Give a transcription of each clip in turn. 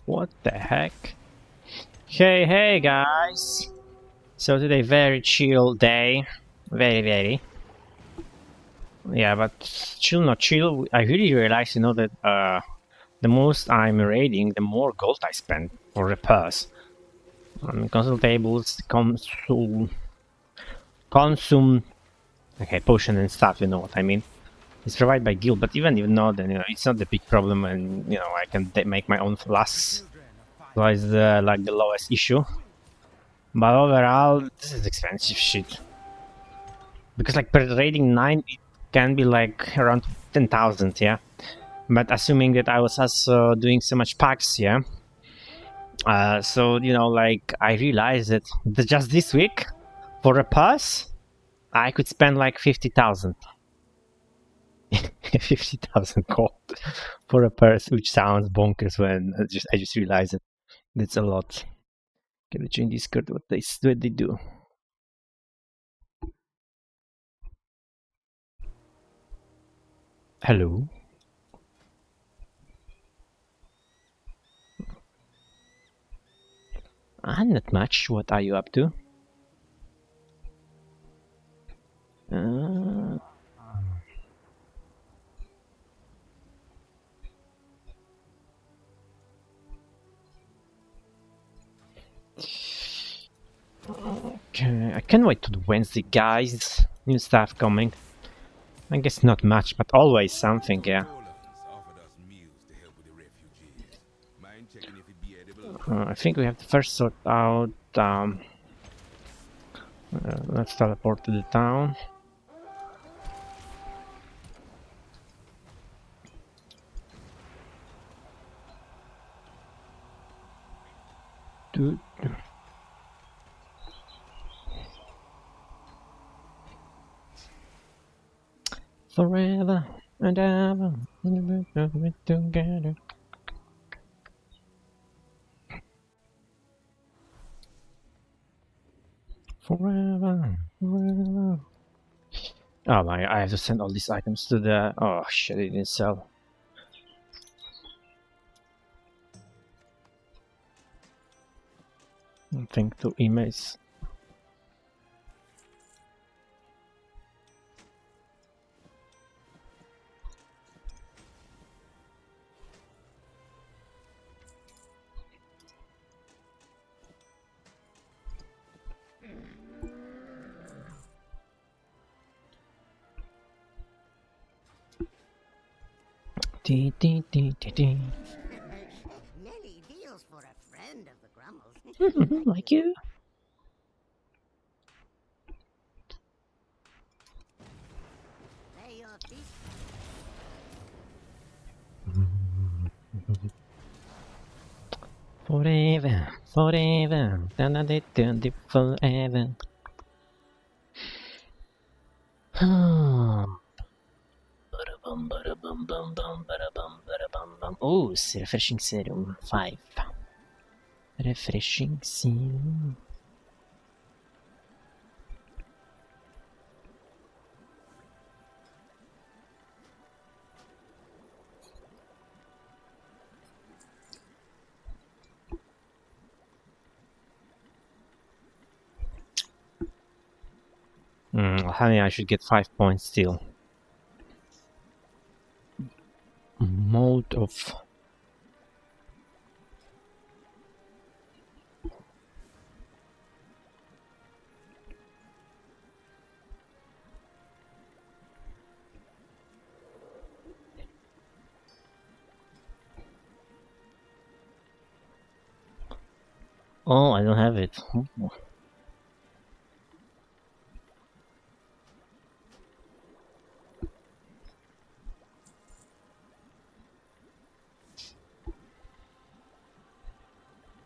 What the heck? Hey guys! So today very chill day. Very. Yeah, but chill not chill. I really realized, that the most I'm raiding, the more gold I spend for repairs. Console tables consume okay, potion and stuff, you know what I mean. It's provided by guild, but even though then it's not the big problem, and I can make my own flasks. So it's like the lowest issue. But overall, this is expensive shit. Because like per rating 9, it can be like around 10,000, yeah. But assuming that I was also doing so much packs, yeah. So like I realized that just this week, for a pass, I could spend like 50,000. 50,000 gold for a purse, which sounds bonkers when I just realized it. That's a lot. Can I change Discord? What they do? Hello. Not much. What are you up to? Okay, I can't wait to the Wednesday, guys. New stuff coming. I guess not much, but always something, yeah. I think we have to first sort out. Let's teleport to the town. Forever and ever, together. Forever. Oh my! I have to send all these items to the. Oh shit! It didn't sell. Think to emails. Nelly deals for a friend of the Grummles. Like you. Pay your feet. Forever, forever. Oh, refreshing serum 5. Refreshing serum. Honey, I should get 5 points still. Mode of. Oh, I don't have it.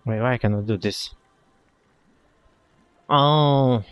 Wait, why I cannot do this? Oh.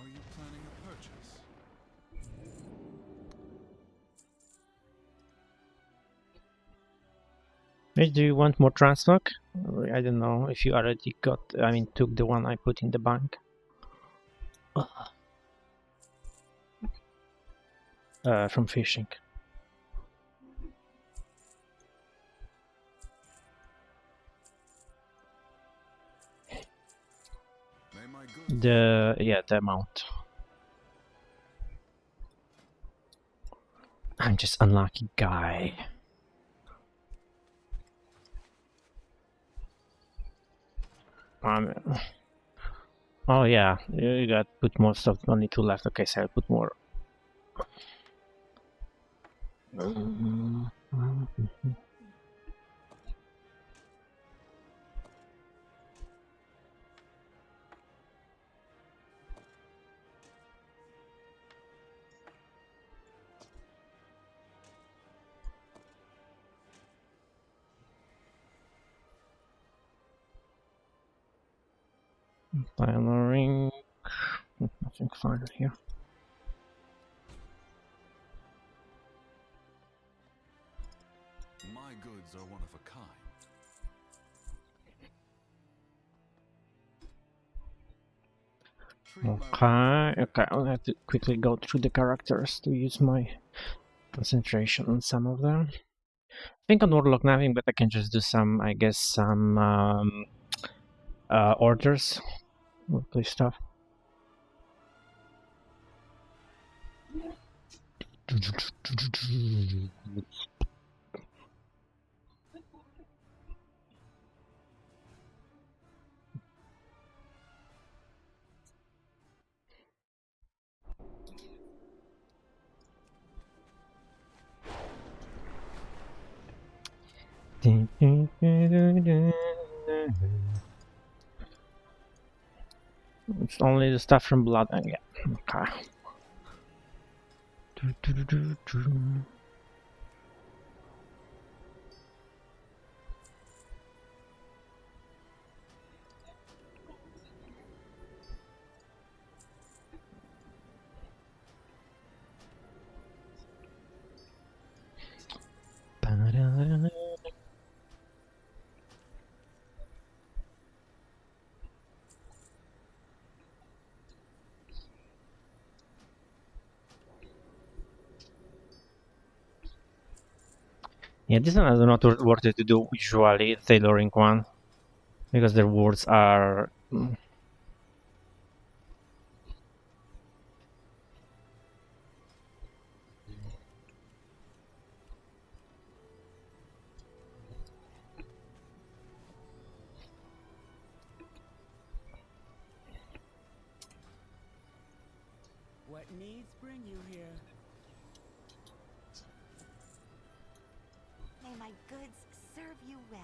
you planning a purchase? Wait, do you want more transmog? I don't know if you already got, I mean, took the one I put in the bank. From fishing. May my goods The amount. I'm just unlucky guy. Oh yeah, you got put most of only two left. Okay, so I'll put more. Tailoring. Nothing further here. My goods are one of a kind. Treat my Okay, I'll have to quickly go through the characters to use my concentration on some of them. I think on Warlock nothing, but I can just do some, I guess, some orders. Please stuff. It's only the stuff from blood, and yeah, okay. Yeah, this one is not worth it to do usually, the tailoring one, because the words are... What needs bring you here? May my goods serve you well.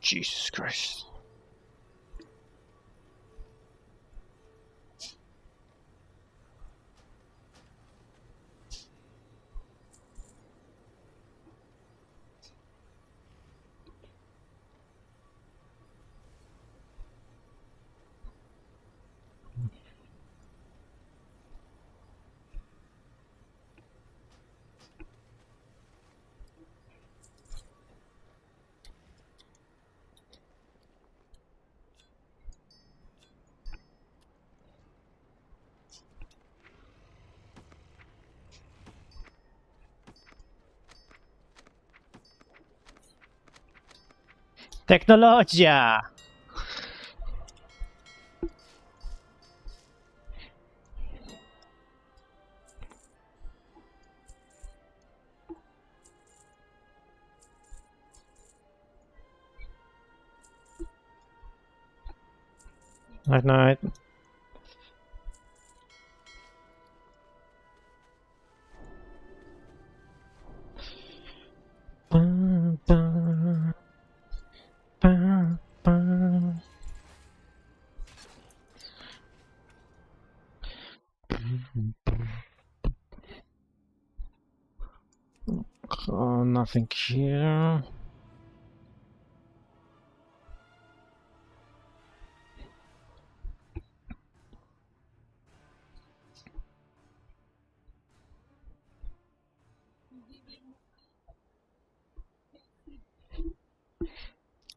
Jesus Christ. Technologia! Night night. Ba, ba, ba, ba. Oh, nothing here.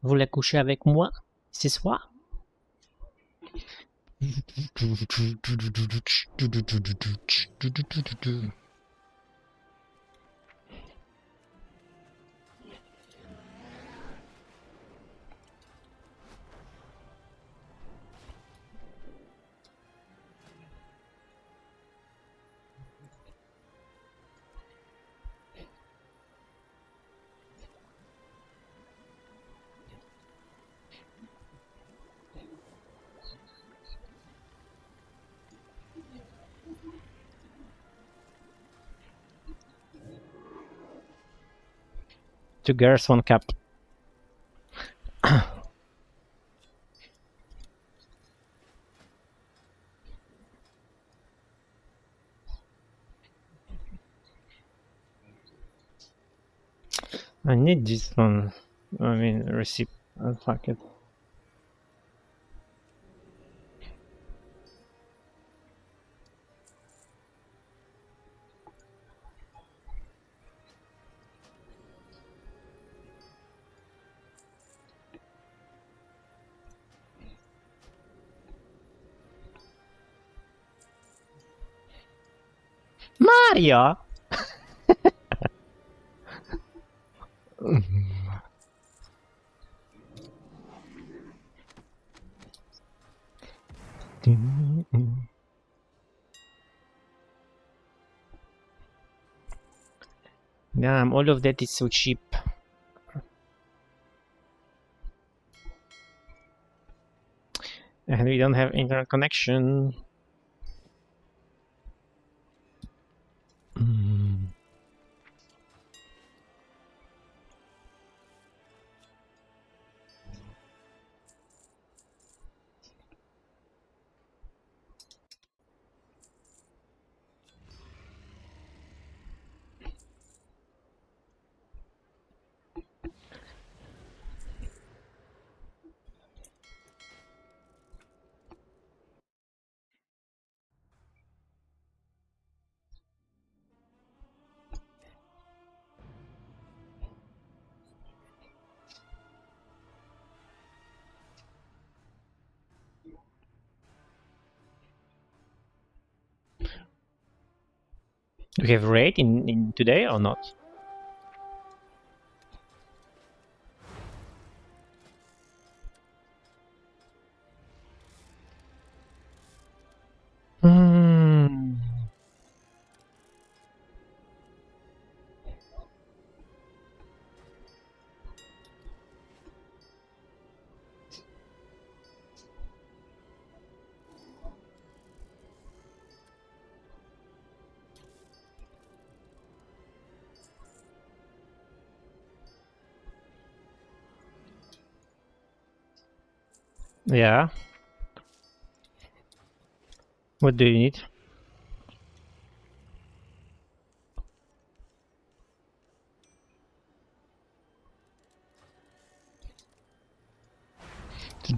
Vous voulez coucher avec moi ce soir? Two girls, one cup. I need this one. I mean, receipt. Oh, fuck it. Mario! Damn, all of that is so cheap. And we don't have internet connection. Do we have raid in today or not? Yeah. What do you need?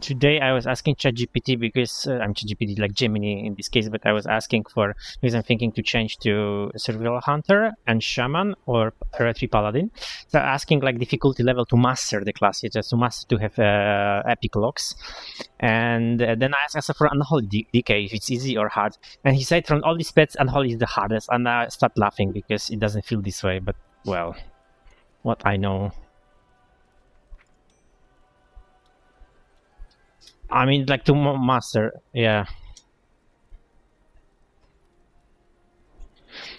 Today I was asking ChatGPT because I'm ChatGPT like Gemini in this case, but I was asking for because I'm thinking to change to Survival Hunter and Shaman or Hereditary Paladin. So asking like difficulty level to master the class, just to master to have epic locks. And then I asked for Unholy Decay if it's easy or hard, and he said from all these pets Unholy is the hardest, and I start laughing because it doesn't feel this way. But well, what I know. I mean, like to master, yeah.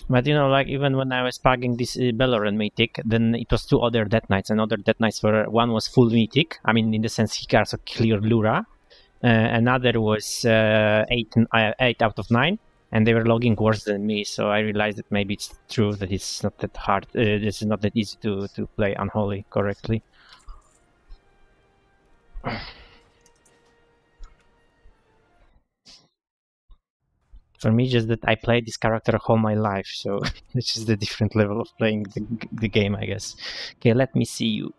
But you know, like even when I was packing this Belloran Mythic, then it was two other Death Knights, and other Death Knights were one was full Mythic. I mean, in the sense he can also clear Lura, Another was 8 out of 9, and they were logging worse than me. So I realized that maybe it's true that it's not that hard. It's not that easy to play Unholy correctly. For me, just that I played this character all my life, so it's just a different level of playing the game, I guess. Okay, let me see you.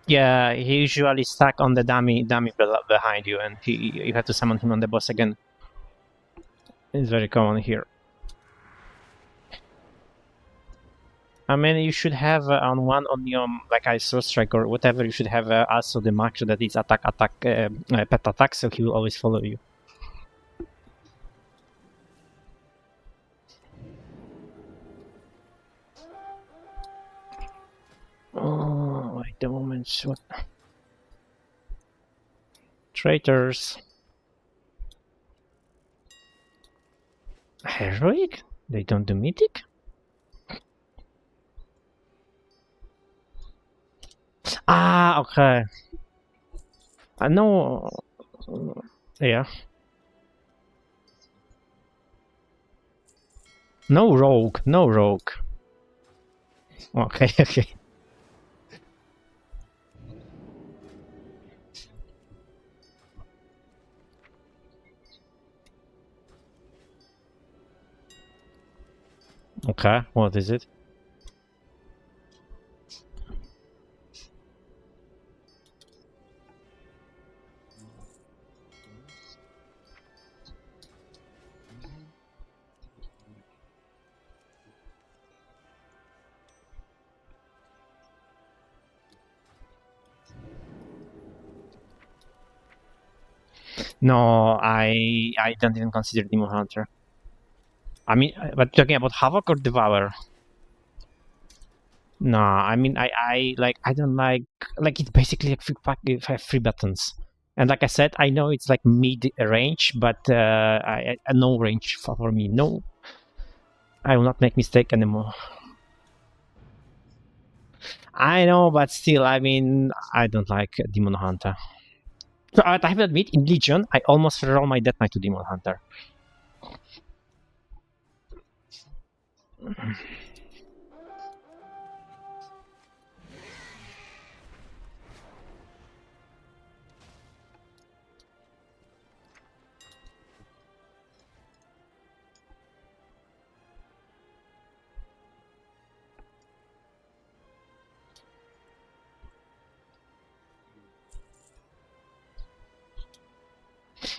Yeah, he usually stuck on the dummy behind you, and you have to summon him on the boss again. It's very common here. I mean, you should have on your like I Soul Strike or whatever. You should have also the macro that is attack, pet attack, so he will always follow you. Oh, wait a moment. What? Traitors. Heroic? They don't do mythic? Ah, okay. No. Yeah. No rogue. No rogue. Okay, okay. Okay, what is it? No, I don't even consider Demon Hunter. I mean, but talking about Havoc or Devour? No, I mean, I don't like it's basically like free buttons. And like I said, I know it's like mid range, but no range for me. No, I will not make mistake anymore. I know, but still, I mean, I don't like Demon Hunter. So I have to admit, in Legion, I almost roll my Death Knight to Demon Hunter.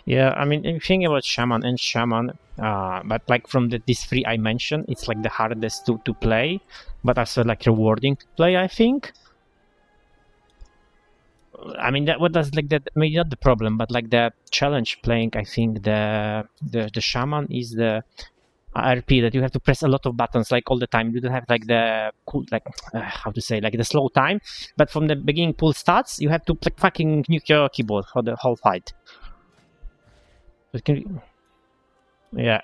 Yeah, I mean, if you think about Shaman, but like from these three I mentioned, it's like the hardest to play, but also like rewarding to play, I think. I mean, that what does like that? Maybe not the problem, but like the challenge playing. I think the Shaman is the RP that you have to press a lot of buttons like all the time. You don't have like the cool how to say like the slow time, but from the beginning pull stats, you have to like fucking nuke your keyboard for the whole fight. It can be, yeah.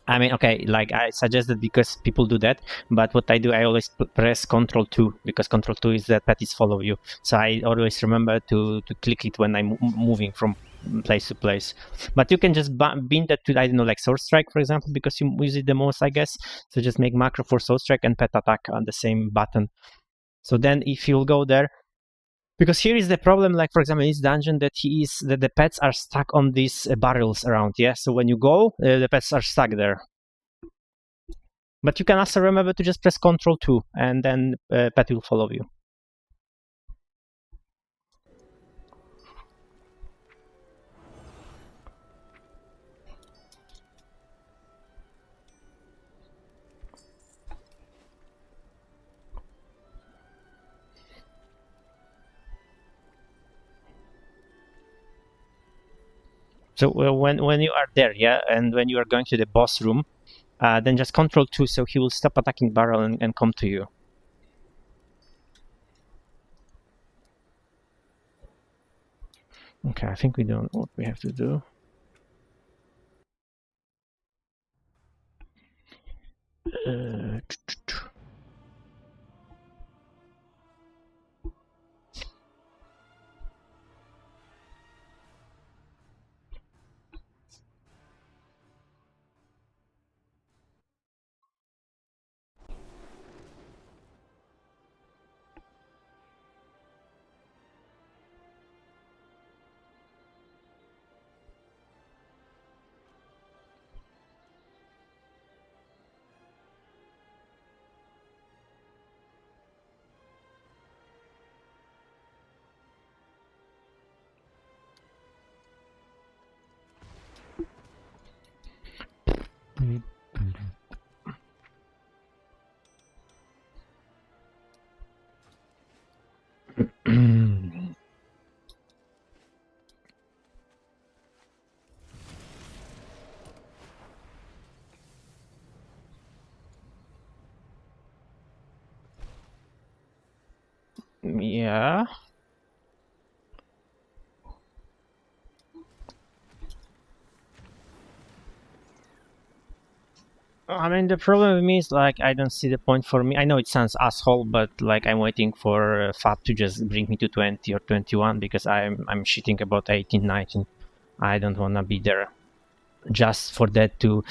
I mean, okay, like I suggested because people do that, but what I do, I always press Control 2 because Control 2 is that patties follow you. So I always remember to click it when I'm moving from place to place. But you can just bind that to, I don't know, like Sword Strike, for example, because you use it the most, I guess. So just make macro for Sword Strike and pet attack on the same button. So then if you'll go there, because here is the problem, like for example in this dungeon, that the pets are stuck on these barrels around, yeah? So when you go, the pets are stuck there. But you can also remember to just press Ctrl 2 and then pet will follow you. So when you are there, yeah, and when you are going to the boss room, then just control 2, so he will stop attacking barrel and come to you. Okay, I think we don't know what we have to do. Yeah. I mean, the problem with me is like I don't see the point for me. I know it sounds asshole, but like I'm waiting for Fab to just bring me to 20 or 21 because I'm shitting about 18, 19. I don't wanna be there just for that to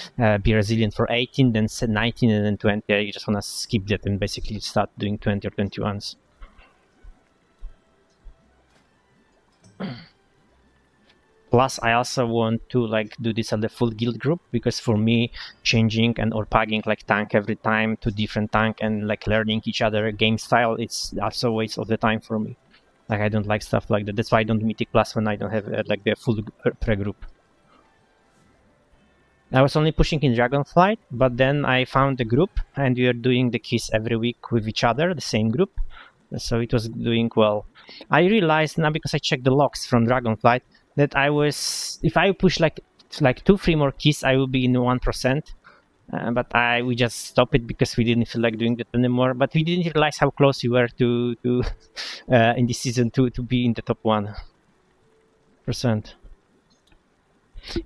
be resilient for 18, then 19, and then 20. I just wanna skip that and basically start doing 20 or 21s. Plus, I also want to like do this at the full guild group because for me, changing and or pagging like tank every time to different tank and like learning each other game style, it's also waste of the time for me. Like I don't like stuff like that. That's why I don't Mythic Plus when I don't have like the full pre-group. I was only pushing in Dragonflight, but then I found a group and we are doing the keys every week with each other, the same group. So it was doing well. I realized now because I checked the logs from Dragonflight that I was, if I push like 2-3 more keys, I will be in 1%. But we just stopped it because we didn't feel like doing that anymore. But we didn't realize how close we were to in this season to be in the top 1%.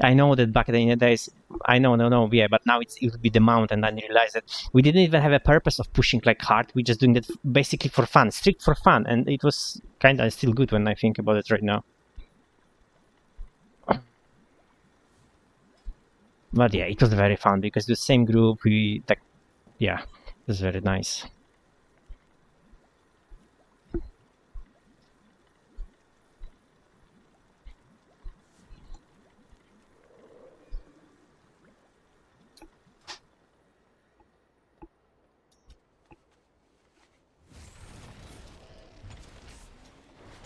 I know that back in the days, I know, yeah, but now it will be the mount, and then you realize that we didn't even have a purpose of pushing like hard. We're just doing that basically for fun, strict for fun, and it was kind of still good when I think about it right now. But yeah, it was very fun because the same group, yeah, it was very nice.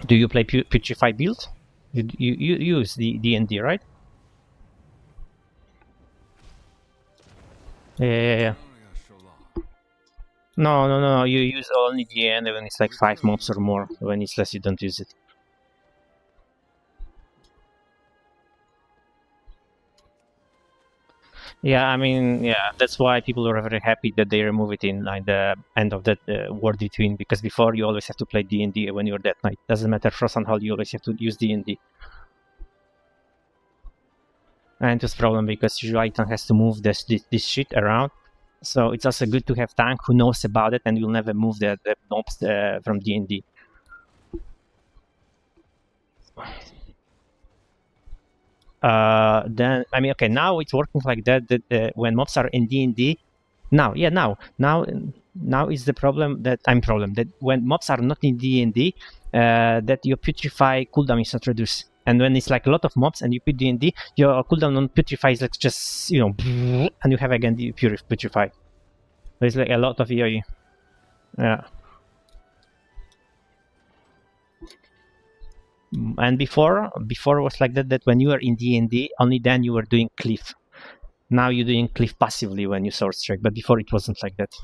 Do you play Putrefy build? You use the D&D, right? Yeah. No. You use only the end when it's like 5 mobs or more. When it's less, you don't use it. Yeah, I mean, yeah, that's why people were very happy that they remove it in like the end of that War Between, because before you always have to play D&D when you're Death Knight. Doesn't matter Frost and Hall, you always have to use D&D. And it's a problem because usually Titan has to move this shit around. So it's also good to have tank who knows about it and will never move the mobs from D&D. Then I mean, okay, now it's working like that. That when mobs are in D&D, now is the problem that when mobs are not in D&D, that your Putrefy cooldown is not reduced. And when it's like a lot of mobs and you put D&D, your cooldown on Putrefy is like just, you know, and you have again the Putrefy. There's like a lot of EOE. Yeah. And before was like that when you were in D&D, only then you were doing Cliff. Now you're doing Cliff passively when you Sword Strike, but before it wasn't like that.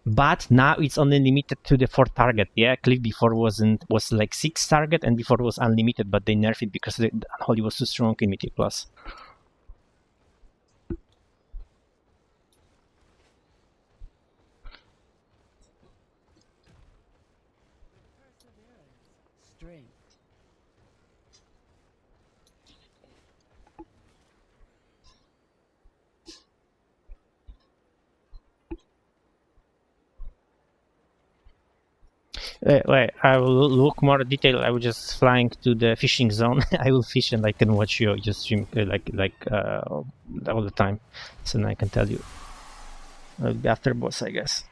But now it's only limited to the 4 target. Yeah, Cliff before was like 6 target, and before it was unlimited, but they nerfed it because the Unholy was too strong in Mythic Plus. Wait, I will look more detail. I will just flying to the fishing zone. I will fish and I can watch you just stream all the time. So then I can tell you. I'll be after boss, I guess.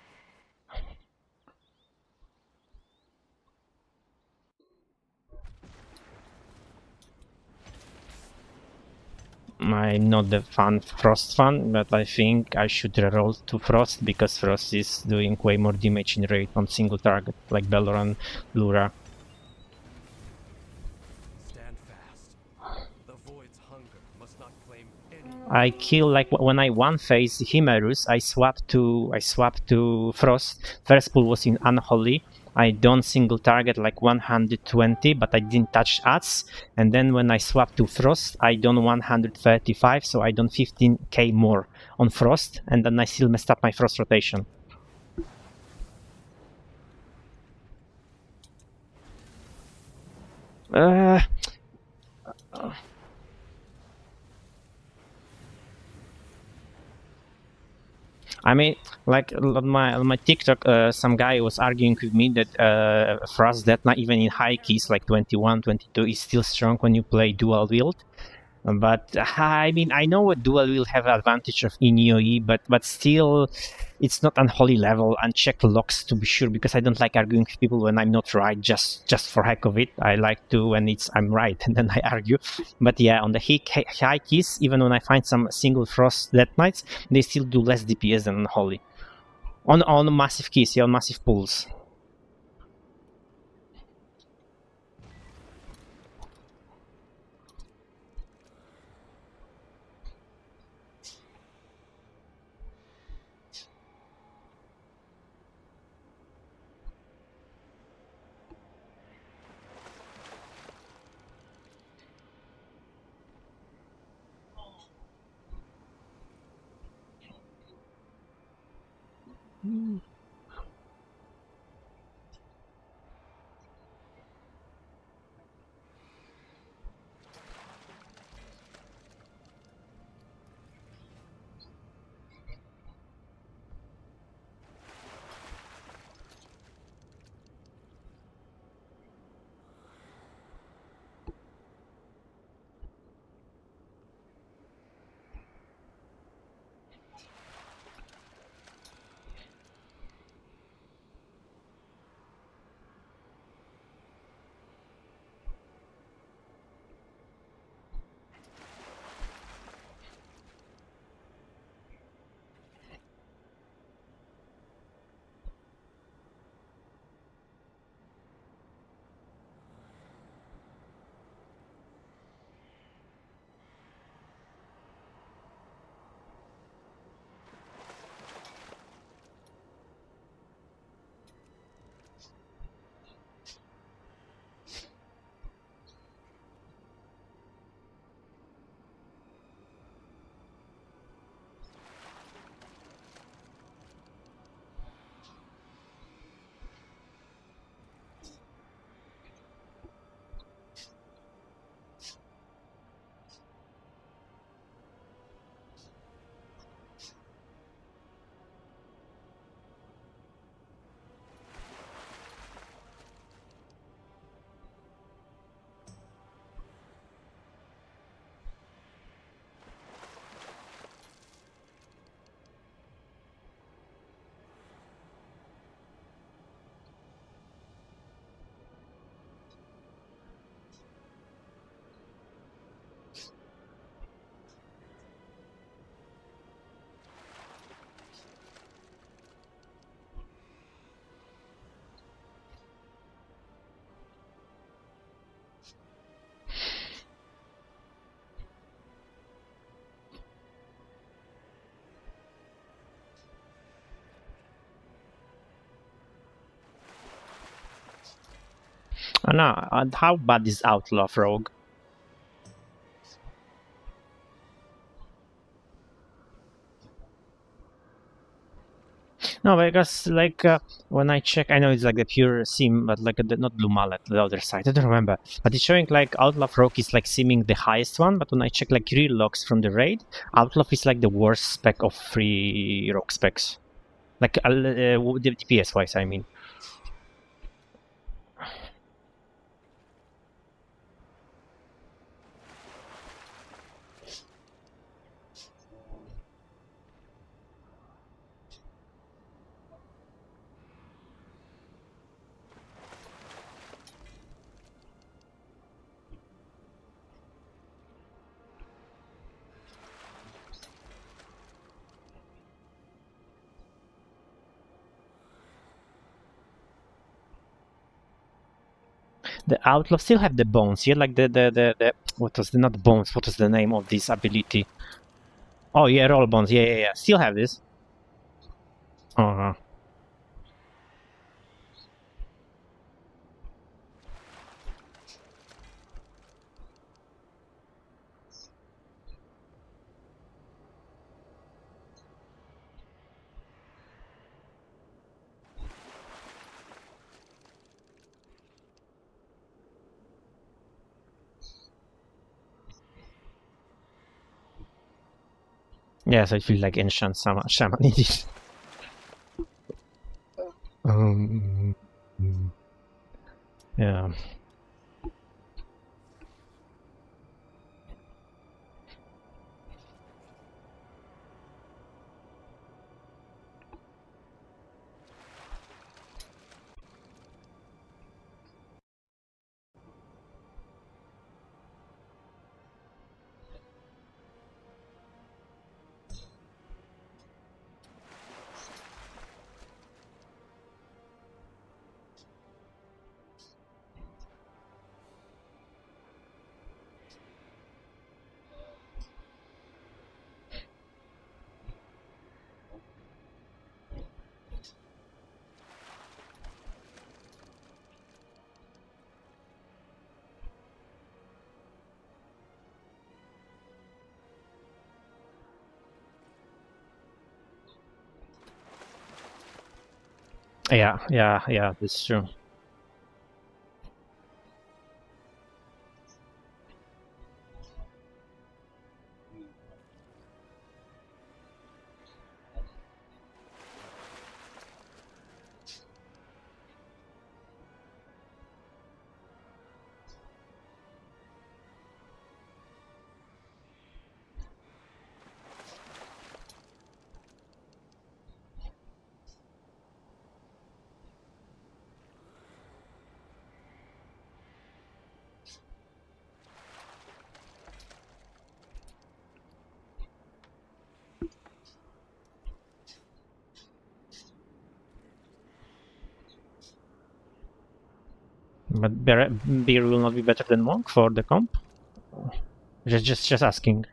I'm not the Frost fan, but I think I should reroll to Frost because Frost is doing way more damage in raid on single target, like Belloran, Lura. Stand fast. The void's hunger must not claim any. I kill like when I one phase Himerus, I swap to Frost. First pull was in Unholy. I don't single target like 120, but I didn't touch ads. And then when I swap to Frost, I done 135, so I done 15k more on Frost, and then I still messed up my Frost rotation. I mean, like on my TikTok, some guy was arguing with me that Frost Death Knight, even in high keys like 21, 22, is still strong when you play dual wield. But I mean, I know what dual wield have advantage of in EOE, but still, it's not unholy level. Uncheck locks to be sure, because I don't like arguing with people when I'm not right, just for heck of it. I like to when I'm right, and then I argue. But yeah, on the high keys, even when I find some single Frost Death Knights, they still do less DPS than unholy. On massive keys, yeah, on massive pulls. No, how bad is Outlaw Rogue? No, because like when I check, I know it's like the pure sim, but like not Blue Mallet, the other side. I don't remember, but it's showing like Outlaw Rogue is like simming the highest one. But when I check like real logs from the raid, Outlaw is like the worst spec of free rogue specs, like the DPS wise, I mean. The outlaw still have the bones, yeah, like the what was the not bones, what was the name of this ability? Oh yeah, roll bones, yeah. Still have this. Uh-huh. Yeah, so it feels like ancient shaman indeed. Um, yeah. Yeah, that's true. But beer will not be better than monk for the comp. Just asking.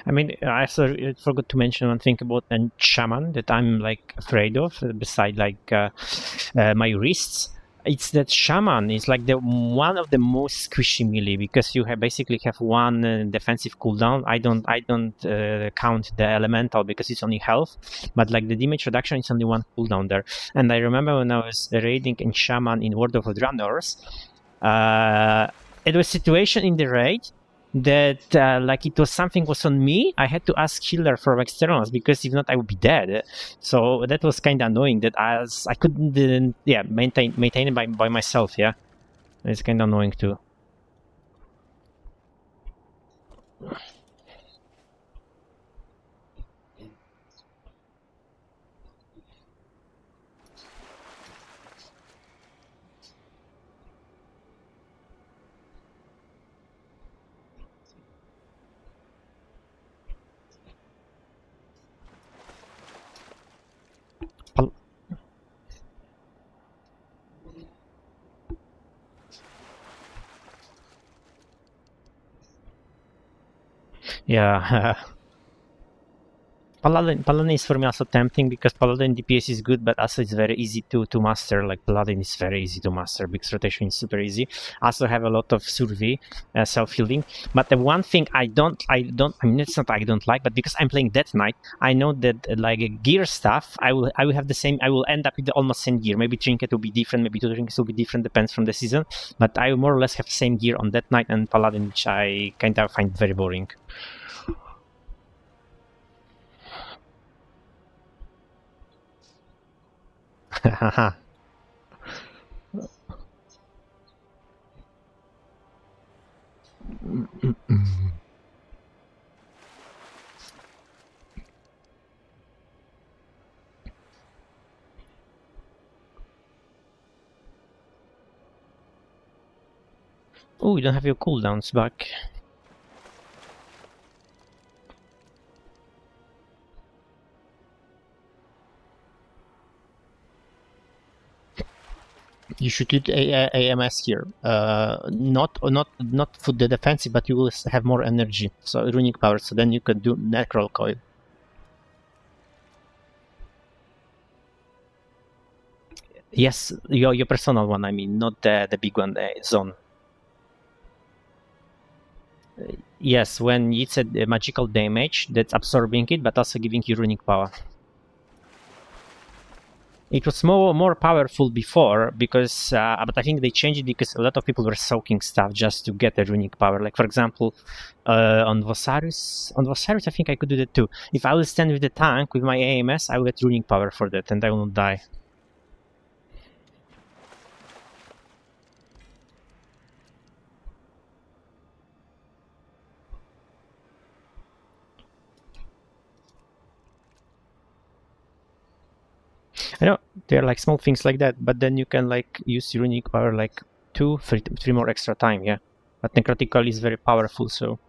I mean, I also forgot to mention one thing about a shaman that I'm like afraid of, beside like my wrists. It's that shaman is like the one of the most squishy melee because you basically have one defensive cooldown. I don't count the elemental because it's only health, but like the damage reduction is only one cooldown there. And I remember when I was raiding in shaman in World of Draenors, it was situation in the raid that like it was something was on me. I had to ask healer from externals because if not I would be dead. So that was kind of annoying that as I couldn't maintain it by myself. Yeah, it's kind of annoying too. Yeah. Paladin is for me also tempting because Paladin DPS is good, but also it's very easy to master. Like Paladin is very easy to master because rotation is super easy. Also have a lot of survey, self healing. But the one thing I mean, it's not I don't like, but because I'm playing Death Knight, I know that like gear stuff, I will have the same. I will end up with the almost same gear. Maybe trinket will be different, maybe two trinkets will be different, depends from the season. But I more or less have same gear on Death Knight and Paladin, which I kind of find very boring. Haha. Oh, you don't have your cooldowns back. You should do AMS here. Not for the defensive, but you will have more energy. So runic power. So then you could do Necrol Coil. Yes, your personal one. I mean, not the big one, the zone. Yes, when it's a magical damage that's absorbing it, but also giving you runic power. It was more powerful before because, but I think they changed it because a lot of people were soaking stuff just to get the runic power. Like for example, on Vossarius, I think I could do that too. If I will stand with the tank with my AMS, I will get runic power for that, and I will not die. I know there are like small things like that, but then you can like use runic power like 3 more extra time, yeah. But necrotic coil is very powerful, so.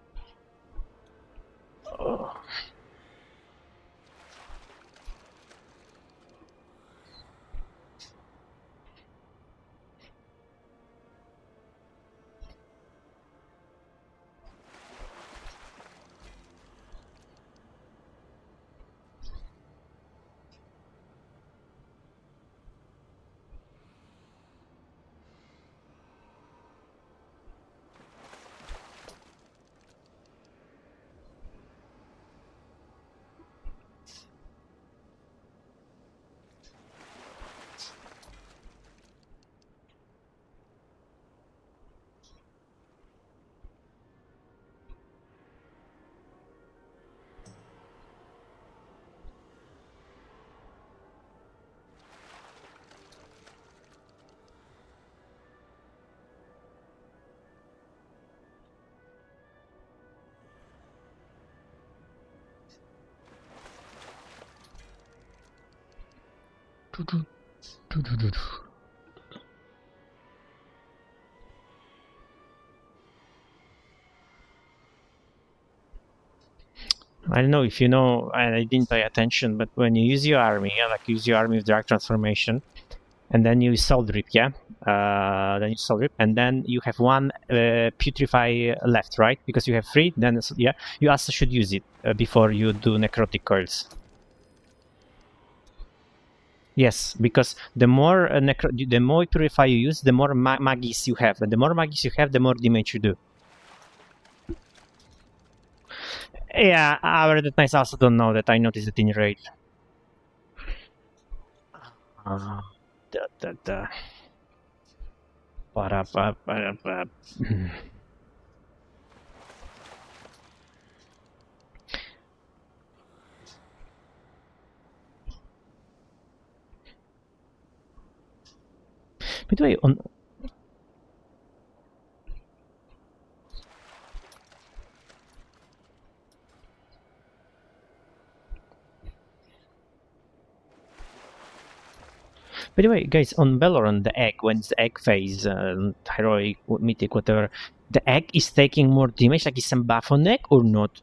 I don't know if you know, I didn't pay attention, but when you use your army, yeah, like use your army with direct transformation, and then you soul drip, yeah, then you soul drip, and then you have one putrefy left, right? Because you have 3, then yeah, you also should use it before you do necrotic coils. Yes, because the more the more purify you use, the more magis you have, and the more magis you have, the more damage you do. Yeah, our that nice also don't know that. I noticed it in raid. Da. Para. By the way, on By the way, guys, on Valorant, the egg, when it's the egg phase, heroic, mythic, whatever, the egg is taking more damage, like is some buff on egg or not?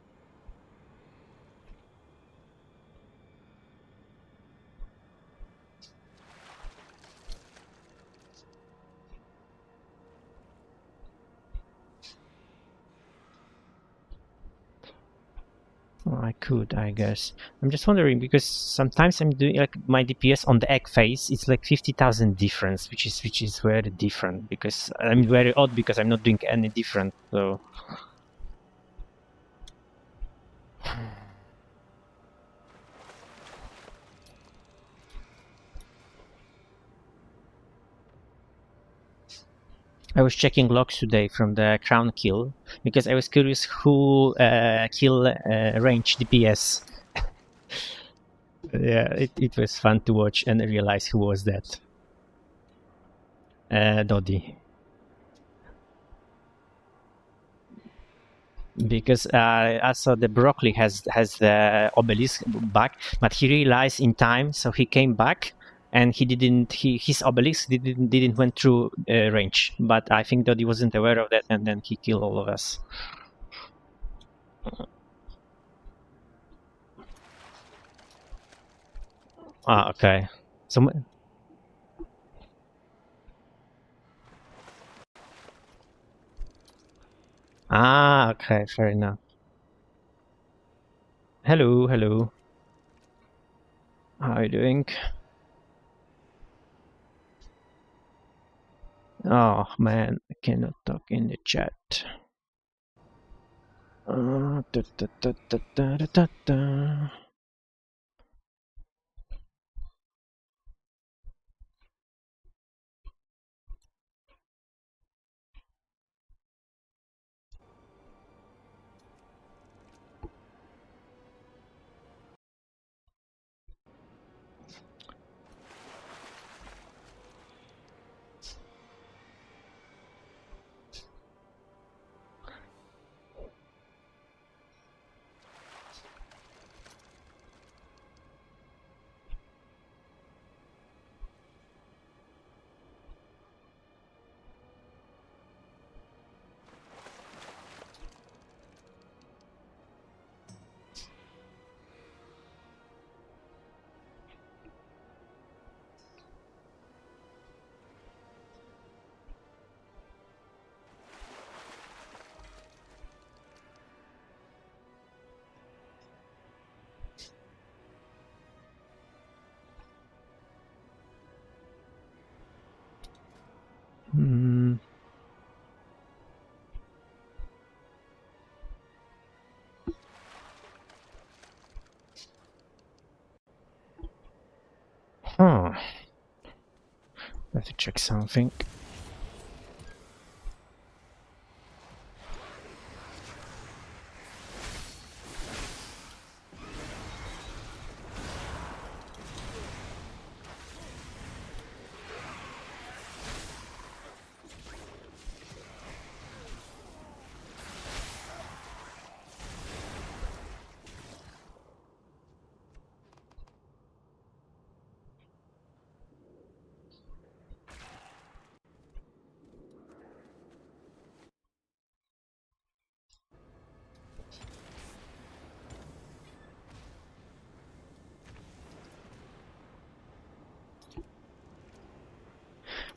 I could, I guess. I'm just wondering because sometimes I'm doing like my DPS on the egg phase. It's like 50,000 difference, which is very different because I'm very odd because I'm not doing any different. So I was checking logs today from the crown kill because I was curious who kill range DPS. Yeah, it was fun to watch and realize who was that. Doddy. Because also the broccoli has the obelisk back, but he realized in time, so he came back and he didn't. His obelisk didn't went through range, but I think that he wasn't aware of that, and then he killed all of us. Ah, okay. So. Ah, okay, fair enough. Hello, hello. How are you doing? Oh man, I cannot talk in the chat. Da, da, da, da, da, da, da. Hmm. Huh. Let me check something.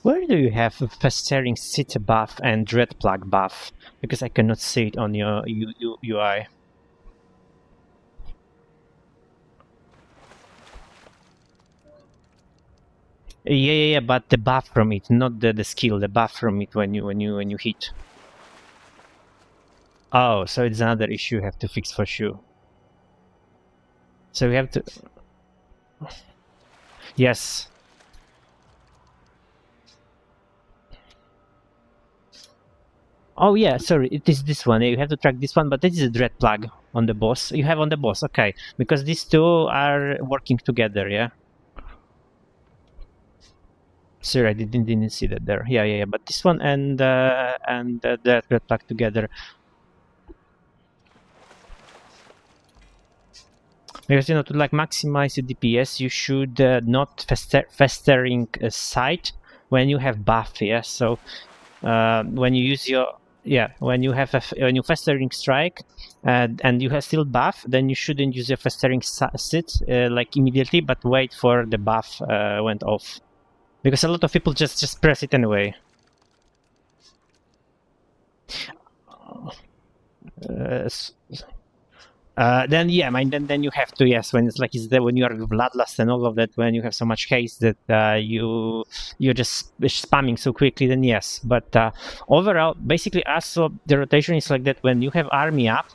Where do you have a festering city buff and dread plug buff? Because I cannot see it on your UI. Yeah, but the buff from it, not the skill, the buff from it when you hit. Oh, so it's another issue you have to fix for sure. So we have to. Yes. Oh yeah, sorry, it is this one. You have to track this one, but this is a dread plug on the boss. You have on the boss, okay? Because these two are working together, yeah. Sorry, I didn't see that there. Yeah. But this one and the dread plug together. Because to like maximize your DPS, you should not festering sight when you have buff. Yeah, so when you use your when you have when you festering strike and you have still buff, then you shouldn't use your festering sit like immediately, but wait for the buff went off, because a lot of people just press it anyway. then yeah, I mean, then you have to, yes, when it's like when you are bloodlust and all of that, when you have so much haste that you're just spamming so quickly, then yes. But overall, basically, also the rotation is like that. When you have army up,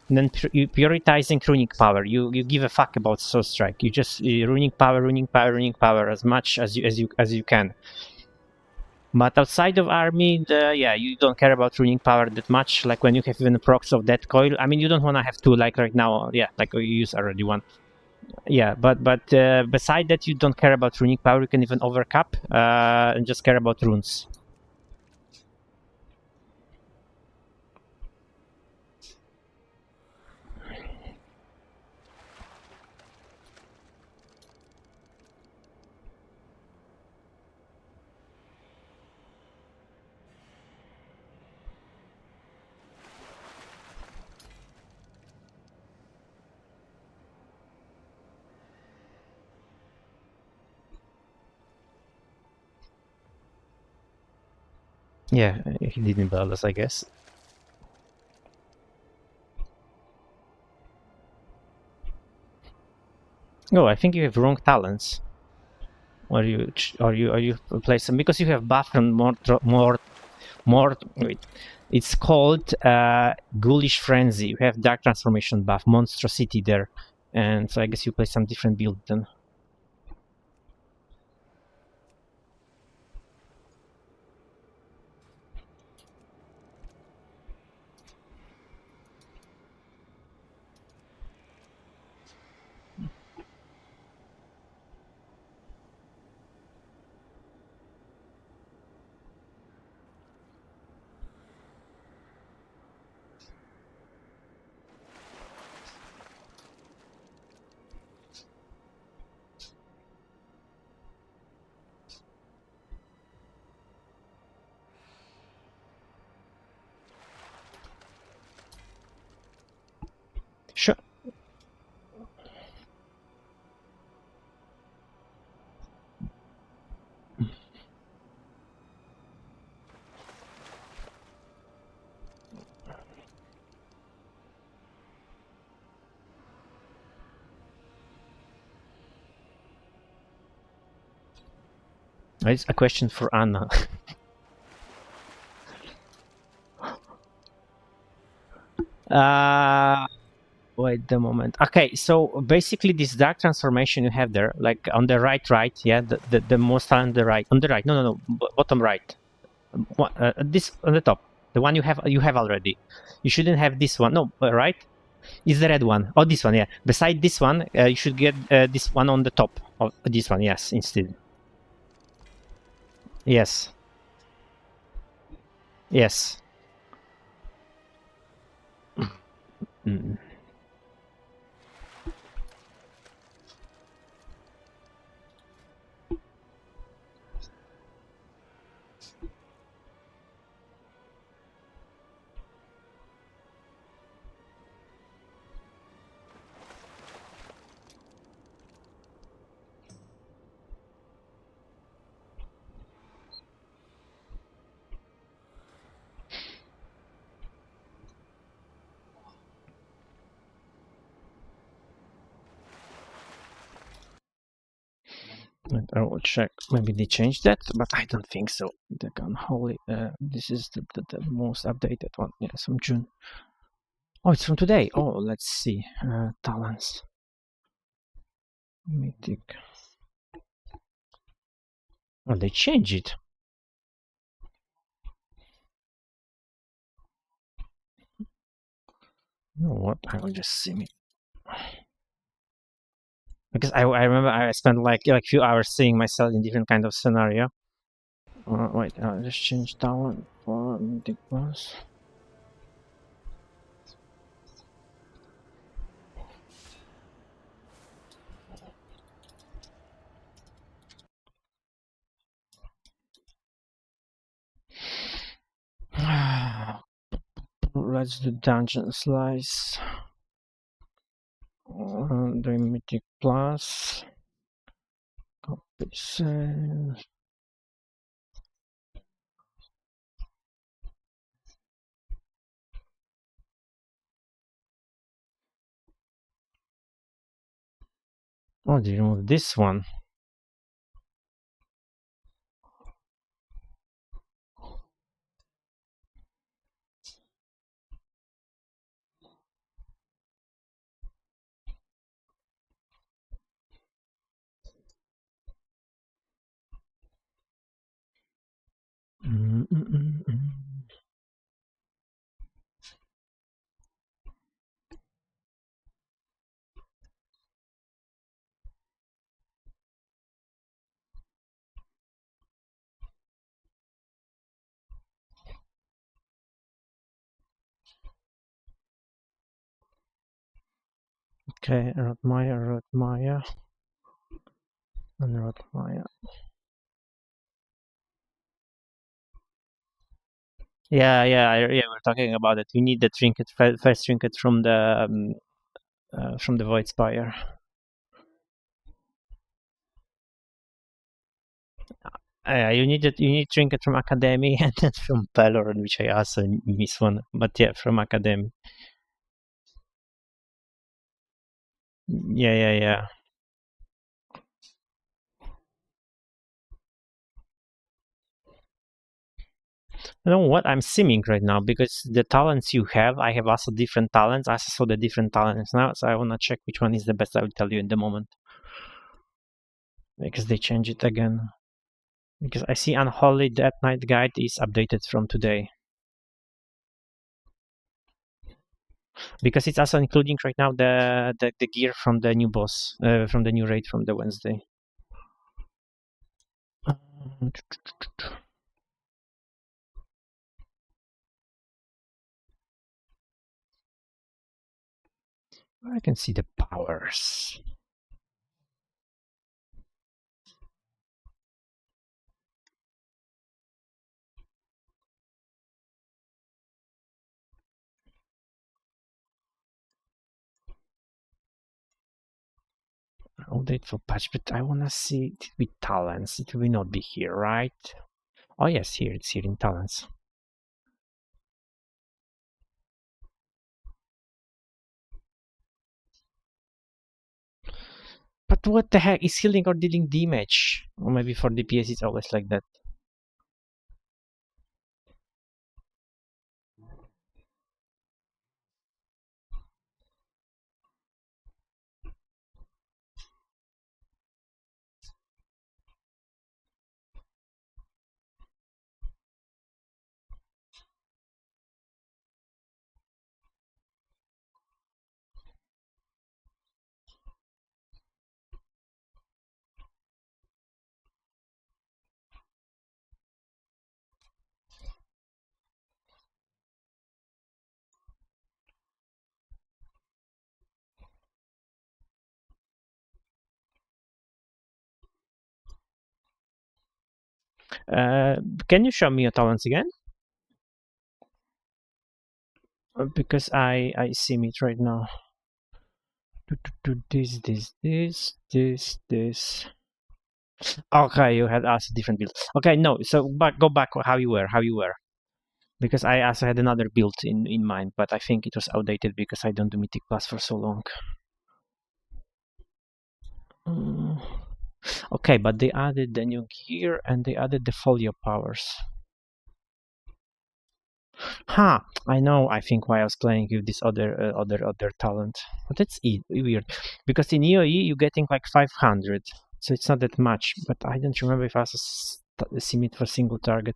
then you prioritizing runic power. You give a fuck about soul strike. You just runic power as much as you can. But outside of army, yeah, you don't care about runic power that much. Like when you have even procs of that coil, I mean, you don't want to have two like right now. Yeah, like you use already one. Yeah, but beside that, you don't care about runic power. You can even overcap and just care about runes. Yeah, he didn't build us, I guess. Oh, I think you have wrong talents. Or you play some because you have buff from more. Wait, it's called Ghoulish Frenzy. You have Dark Transformation buff, Monstrosity there, and so I guess you play some different build then. Sure. It's a question for Anna. Wait the moment. Okay, so basically this dark transformation you have there, like on the right, yeah, the most on the right, no, bottom right, this on the top, the one you have already. You shouldn't have this one, no, right? Is the red one? Oh, this one, yeah. Beside this one, you should get this one on the top of this one, yes, instead. Yes. Yes. Mm. I will check. Maybe they changed that, but I don't think so. The Unholy. This is the most updated one. Yes, from June. Oh, it's from today. Oh, let's see. Talents. Mythic. Oh, they changed it. You know what? I will just see me. Because I remember I spent like a few hours seeing myself in different kind of scenario. Wait, I'll just change talent for Mythic Plus. Let's do Dungeon Slice. The Mythic Plus. Copy save. Oh, they removed this one. Mm. Okay, Rotmaya, and Rotmaya. Yeah, we're talking about it. We need the trinket, first trinket from the Void Spire. You need trinket from Academy and then from Pelor, which I also miss one. But yeah, from Academy. Yeah. I don't know what I'm simming right now because the talents you have, I have also different talents. I saw the different talents now, so I wanna check which one is the best. I will tell you in the moment because they change it again. Because I see Unholy Death Knight Guide is updated from today. Because it's also including right now the gear from the new boss, from the new raid from the Wednesday. I can see the powers. Update for patch, but I wanna see it with talents. It will not be here, right? Oh yes, here it's here in talents. But what the heck is healing or dealing damage? Or maybe for DPS it's always like that. Uh, can you show me your talents again? Because I see it right now. This. Okay, you had asked a different build. Okay, no, so go back how you were. Because I also had another build in mind, but I think it was outdated because I don't do Mythic Plus for so long. Okay, but they added the new gear and they added the folio powers. I know. I think why I was playing with this other talent, but that's weird because in EOE you're getting like 500, so it's not that much. But I don't remember if I was sim it for single target.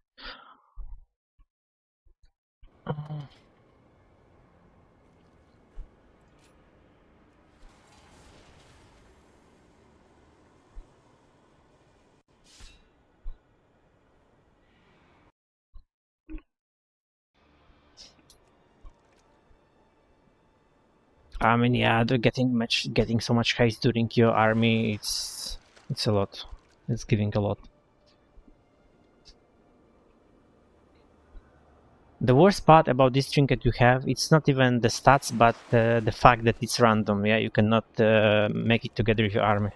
I mean, yeah, they're getting so much haste during your army. It's a lot. It's giving a lot. The worst part about this trinket you have, it's not even the stats, but the fact that it's random. Yeah, you cannot make it together with your army.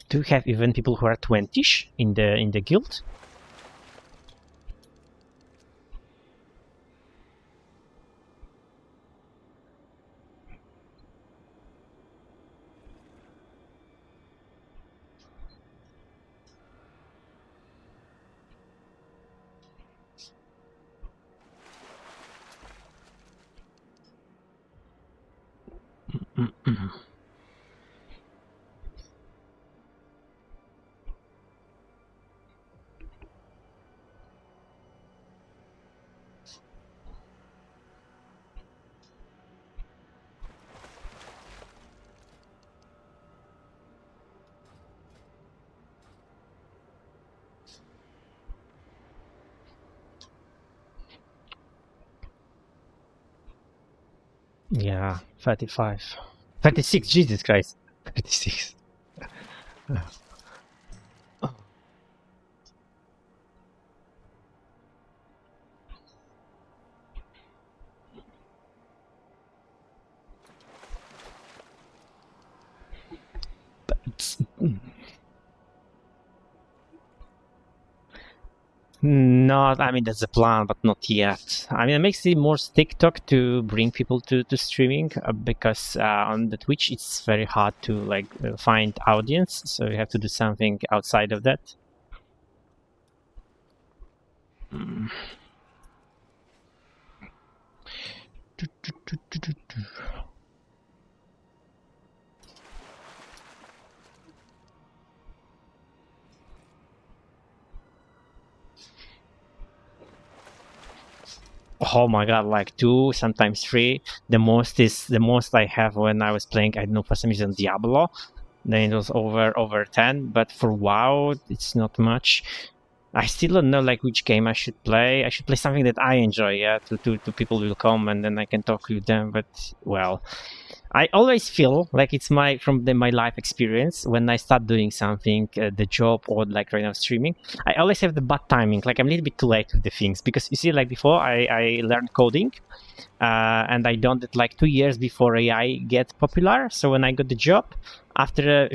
do have even people who are 20ish in the guild. Yeah, 35. 36, Jesus Christ. 36. Not, I mean, that's the plan, but not yet. I mean, it makes it more TikTok to bring people to streaming because on the Twitch it's very hard to like find audience, so you have to do something outside of that. Oh my god, like 2, sometimes 3. The most I have when I was playing, I don't know, for some reason Diablo. Then it was over 10, but for WoW it's not much. I still don't know like which game I should play. I should play something that I enjoy, yeah. To people will come and then I can talk with them. But well, I always feel like it's my life experience when I start doing something, the job or like right now streaming. I always have the bad timing. Like I'm a little bit too late with the things because you see, like before I learned coding, and I done it like 2 years before AI get popular. So when I got the job, after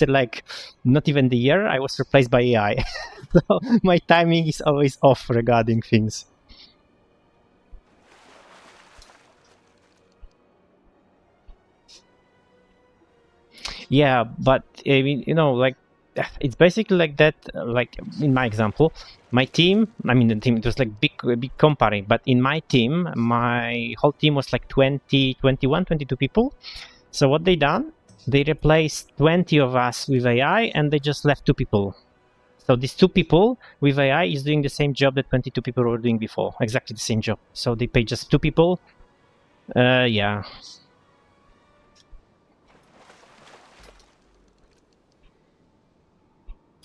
like not even the year, I was replaced by AI. So my timing is always off regarding things. Yeah, but I mean, you know, like it's basically like that. Like in my example, my team. I mean, the team. It was like big company, but in my team, my whole team was like 20, 21, 22 people. So what they done? They replaced 20 of us with AI, and they just left 2 people. So these 2 people with AI is doing the same job that 22 people were doing before, exactly the same job. So they pay just 2 people. Yeah.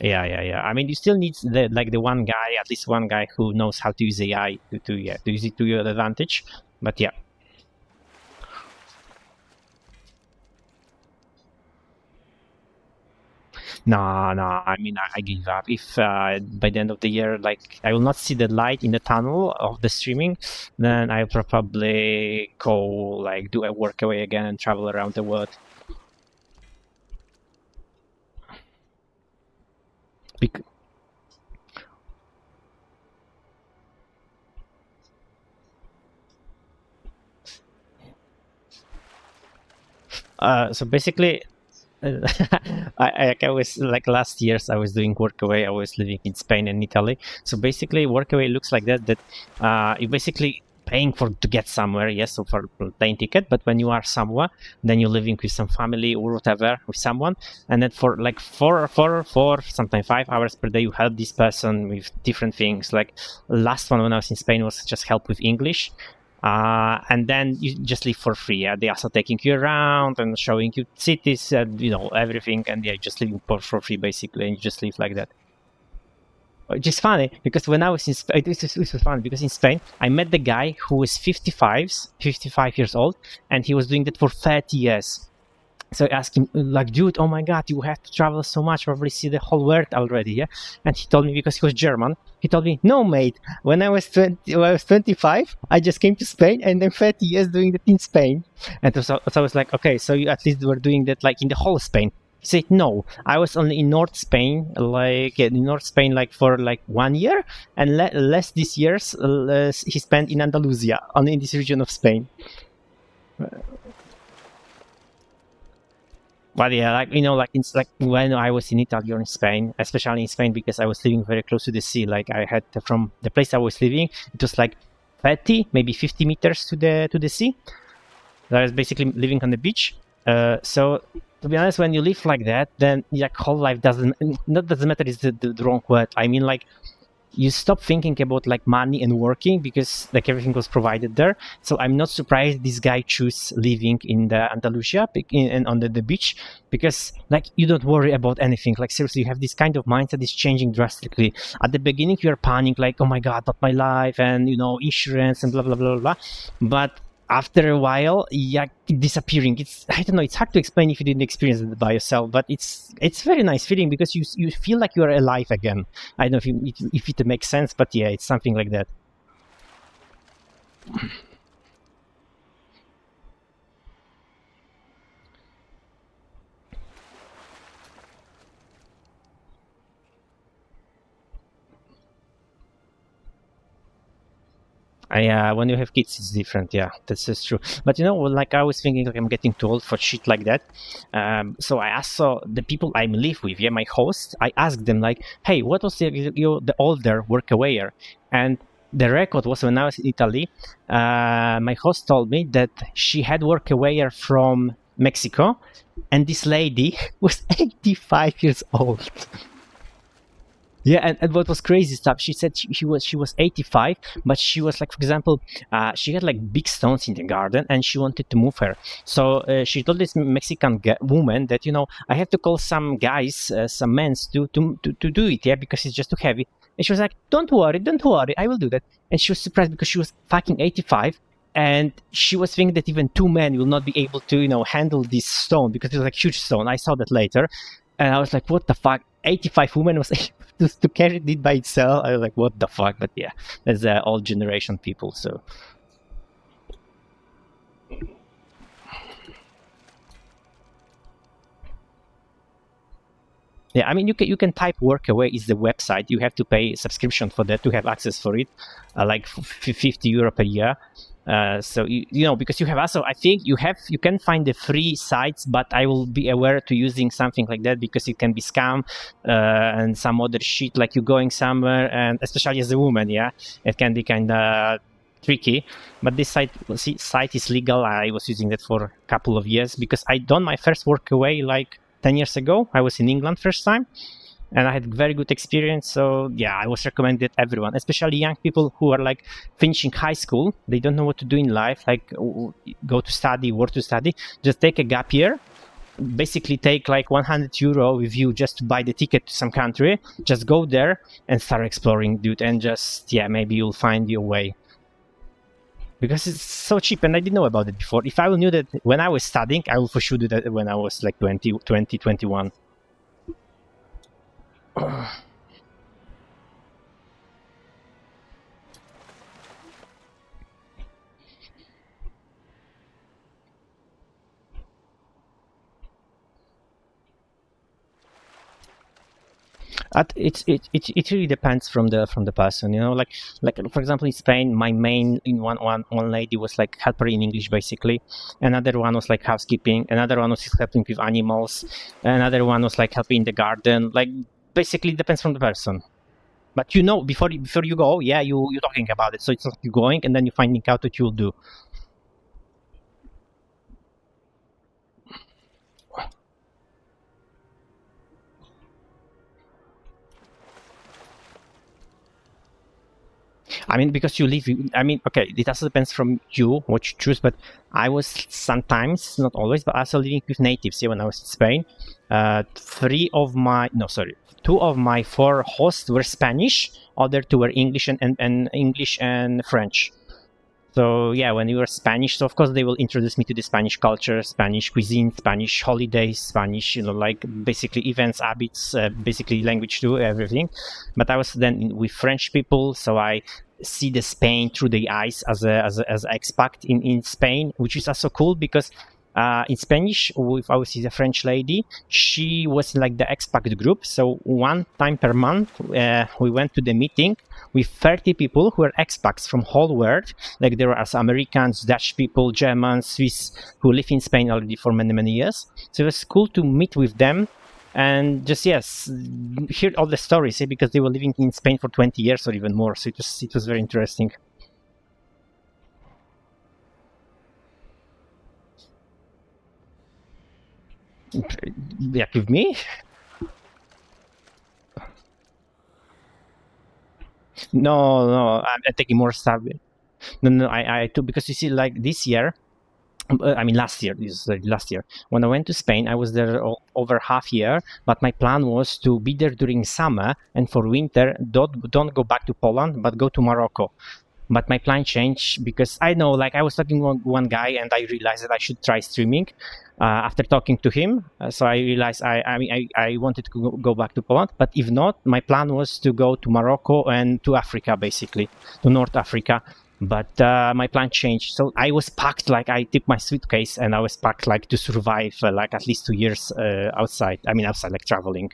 Yeah. I mean, you still need the one guy, at least one guy who knows how to use AI to use it to your advantage. But yeah. No. I mean, I give up. If by the end of the year, like I will not see the light in the tunnel of the streaming, then I'll probably go like do a work away again and travel around the world. So basically, I was like last years I was doing Workaway. I was living in Spain and Italy. So basically, Workaway looks like that. You basically paying to get somewhere, yes, so for plane ticket. But when you are somewhere, then you're living with some family or whatever with someone, and then for like four, sometimes 5 hours per day, you help this person with different things. Like last one when I was in Spain was just help with English. And then you just live for free. Yeah? They also taking you around and showing you cities and everything, and yeah, just living for free basically, and you just live like that. Which is funny because when I was in Spain, this was funny because in Spain I met the guy who was 55 years old, and he was doing that for 30 years. So I asked him, like, dude, oh my god, you have to travel so much, probably see the whole world already, yeah? And he told me, because he was German, he told me, no, mate, when I was 25, I just came to Spain, and then 30 years doing that in Spain. And so I was like, okay, so you at least were doing that like in the whole Spain. He said, no, I was only in North Spain, like for like 1 year, and less this years he spent in Andalusia, only in this region of Spain. But yeah, like like it's like when I was in Italy or in Spain, especially in Spain, because I was living very close to the sea. Like I had from the place I was living, it was like 30, maybe 50 meters to the sea. I was basically living on the beach. So to be honest, when you live like that, then like whole life doesn't matter is the wrong word. I mean, like you stop thinking about like money and working because like everything was provided there. So I'm not surprised this guy chose living in the Andalusia and on the beach, because like you don't worry about anything. Like seriously, you have this kind of mindset is changing drastically. At the beginning, you are panicking like, oh my god, not my life, and insurance and blah blah blah blah. But after a while, yeah, disappearing. I don't know. It's hard to explain if you didn't experience it by yourself, but it's very nice feeling because you feel like you are alive again. I don't know if it makes sense, but yeah, it's something like that. When you have kids, it's different. Yeah, that's just true. But like I was thinking, like I'm getting too old for shit like that. So I asked the people I live with, yeah, my host. I asked them like, hey, what was the older workaway year? And the record was when I was in Italy. My host told me that she had workaway year from Mexico, and this lady was 85 years old. Yeah, and what was crazy stuff, she said she was 85, but she was like, for example, she had like big stones in the garden and she wanted to move her. So she told this Mexican woman that, I have to call some guys, some men to do it, yeah, because it's just too heavy. And she was like, don't worry, I will do that. And she was surprised because she was fucking 85. And she was thinking that even two men will not be able to, handle this stone because it was like huge stone. I saw that later. And I was like, what the fuck? 85 women was able to carry it by itself. I was like, what the fuck? But yeah, that's old generation people, so. Yeah, I mean, you can type Workaway is the website. You have to pay a subscription for that to have access for it, like 50 euro per year. So because you have also, I think you can find the free sites, but I will be aware to using something like that because it can be scam and some other shit, like you going somewhere, and especially as a woman, yeah, it can be kind of tricky. But this site is legal. I was using that for a couple of years because I done my first Workaway like 10 years ago. I was in England first time. And I had very good experience. So yeah, I was recommended everyone, especially young people who are like finishing high school. They don't know what to do in life, like go to study, work to study. Just take a gap year. Basically take like 100 euro with you just to buy the ticket to some country. Just go there and start exploring, dude. And just, yeah, maybe you'll find your way. Because it's so cheap and I didn't know about it before. If I knew that when I was studying, I would for sure do that when I was like 21. It really depends from the person, like for example in Spain, my main in one lady was like helper in English basically, another one was like housekeeping, another one was helping with animals, another one was like helping in the garden, like basically depends from the person. But before you go, yeah, you're talking about it, so it's not you going and then you're finding out what you'll do. I mean, because you live, okay, it also depends from you, what you choose, but I was sometimes, not always, but also living with natives, yeah, when I was in Spain. Two of my four hosts were Spanish, other two were English and English and French. So yeah, when we were Spanish, so of course they will introduce me to the Spanish culture, Spanish cuisine, Spanish holidays, Spanish, like basically events, habits, basically language too, everything. But I was then with French people, so I see the Spain through the eyes as an expat in Spain, which is also cool because in Spanish with obviously the French lady. She was like the expat group. So one time per month, we went to the meeting with 30 people who were expats from whole world. Like there were Americans, Dutch people, Germans, Swiss who live in Spain already for many, many years. So it was cool to meet with them and just hear all the stories, because they were living in Spain for 20 years or even more. So it was very interesting. Like with me? No, I'm taking more stuff. No, I took, because you see, like this year, I mean last year, last year, when I went to Spain, I was there over half year, but my plan was to be there during summer, and for winter, don't go back to Poland, but go to Morocco. But my plan changed because I know, like I was talking to one guy and I realized that I should try streaming after talking to him. So I realized I wanted to go back to Poland, but if not, my plan was to go to Morocco and to Africa, basically, to North Africa. But my plan changed. So I was packed, like I took my suitcase and I was packed like to survive like at least 2 years outside. I mean, outside, like traveling.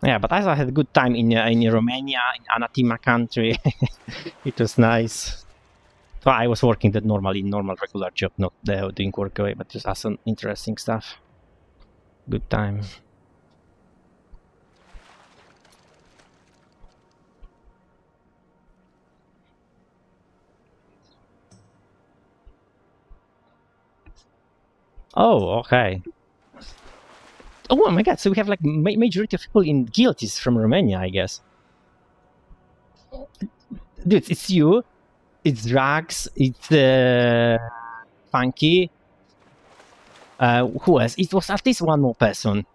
Yeah, but I had a good time in Romania, in Anatima country. It was nice. So I was working that normal regular job, not doing work away, but just some interesting stuff. Good time. Oh, okay. Oh my god! So we have like majority of people in guild is from Romania, I guess. Dude, it's you, it's Drax, it's Funky. Who else? It was at least one more person.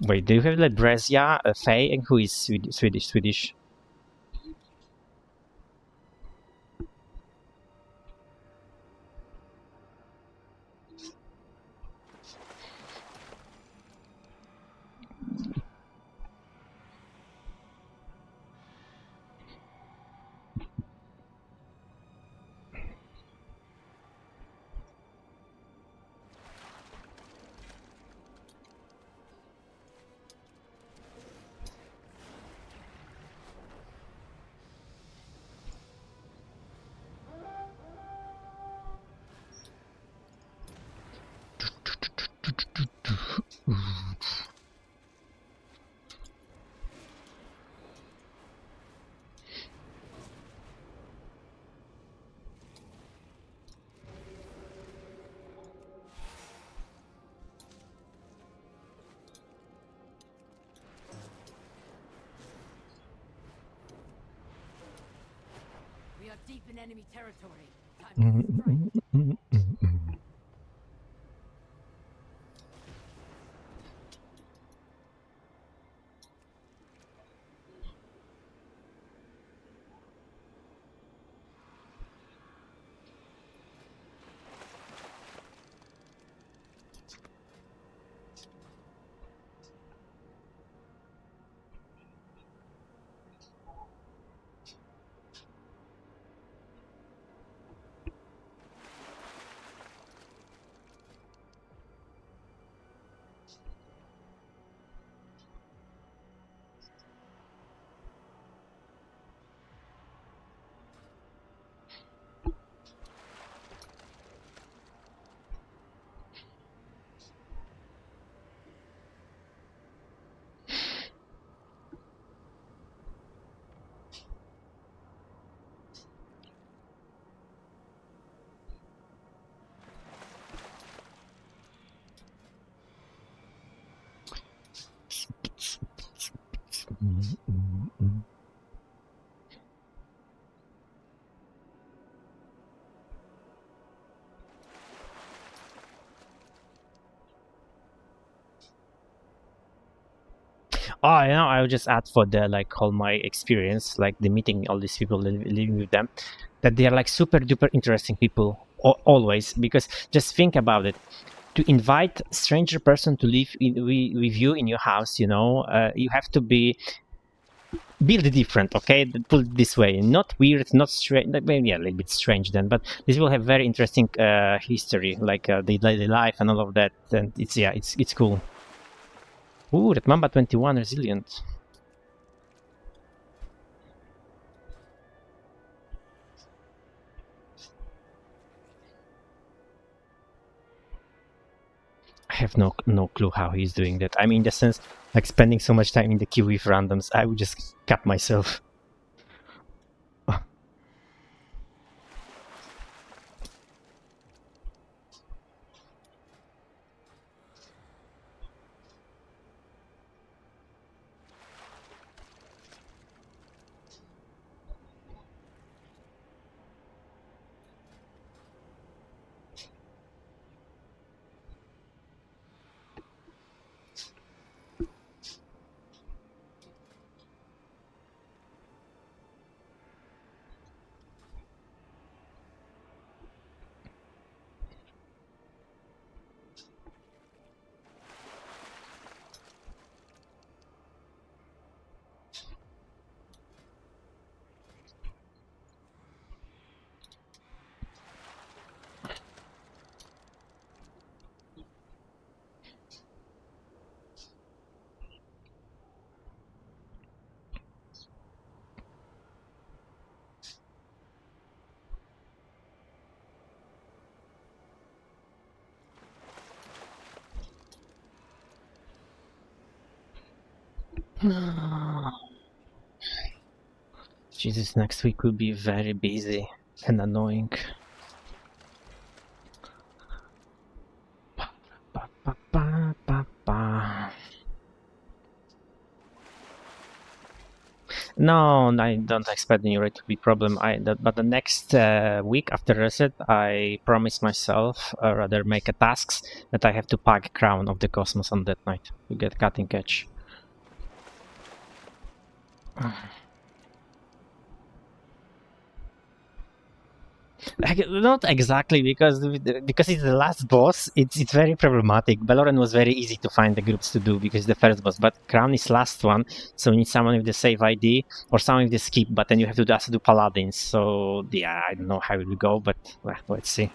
Wait, do you have like Brescia, Faye, and who is Swedish? We are deep in enemy territory. Time to strike. Oh, I would just add for the like all my experience, like the meeting all these people living with them, that they are like super duper interesting people always. Because just think about it, to invite stranger person to live with you in your house, you have to be build different. Okay, put it this way, not weird, not strange. Maybe a little bit strange then, but this will have very interesting history, like the daily life and all of that. And it's cool. Ooh, that Mamba 21 resilient. I have no clue how he's doing that. I mean, in the sense, like spending so much time in the queue with randoms, I would just cut myself. Jesus, next week will be very busy and annoying. No, I don't expect the new rate to be problem. But the next week after reset, I promise myself, rather make a tasks that I have to pack Crown of the Cosmos on that night to get cutting edge. Not exactly, because it's the last boss. It's very problematic. Baloran was very easy to find the groups to do because the first boss, but Crown is last one, so you need someone with the save ID or someone with the skip. But then you have to also do paladins. So yeah, I don't know how it will go, but well, let's see.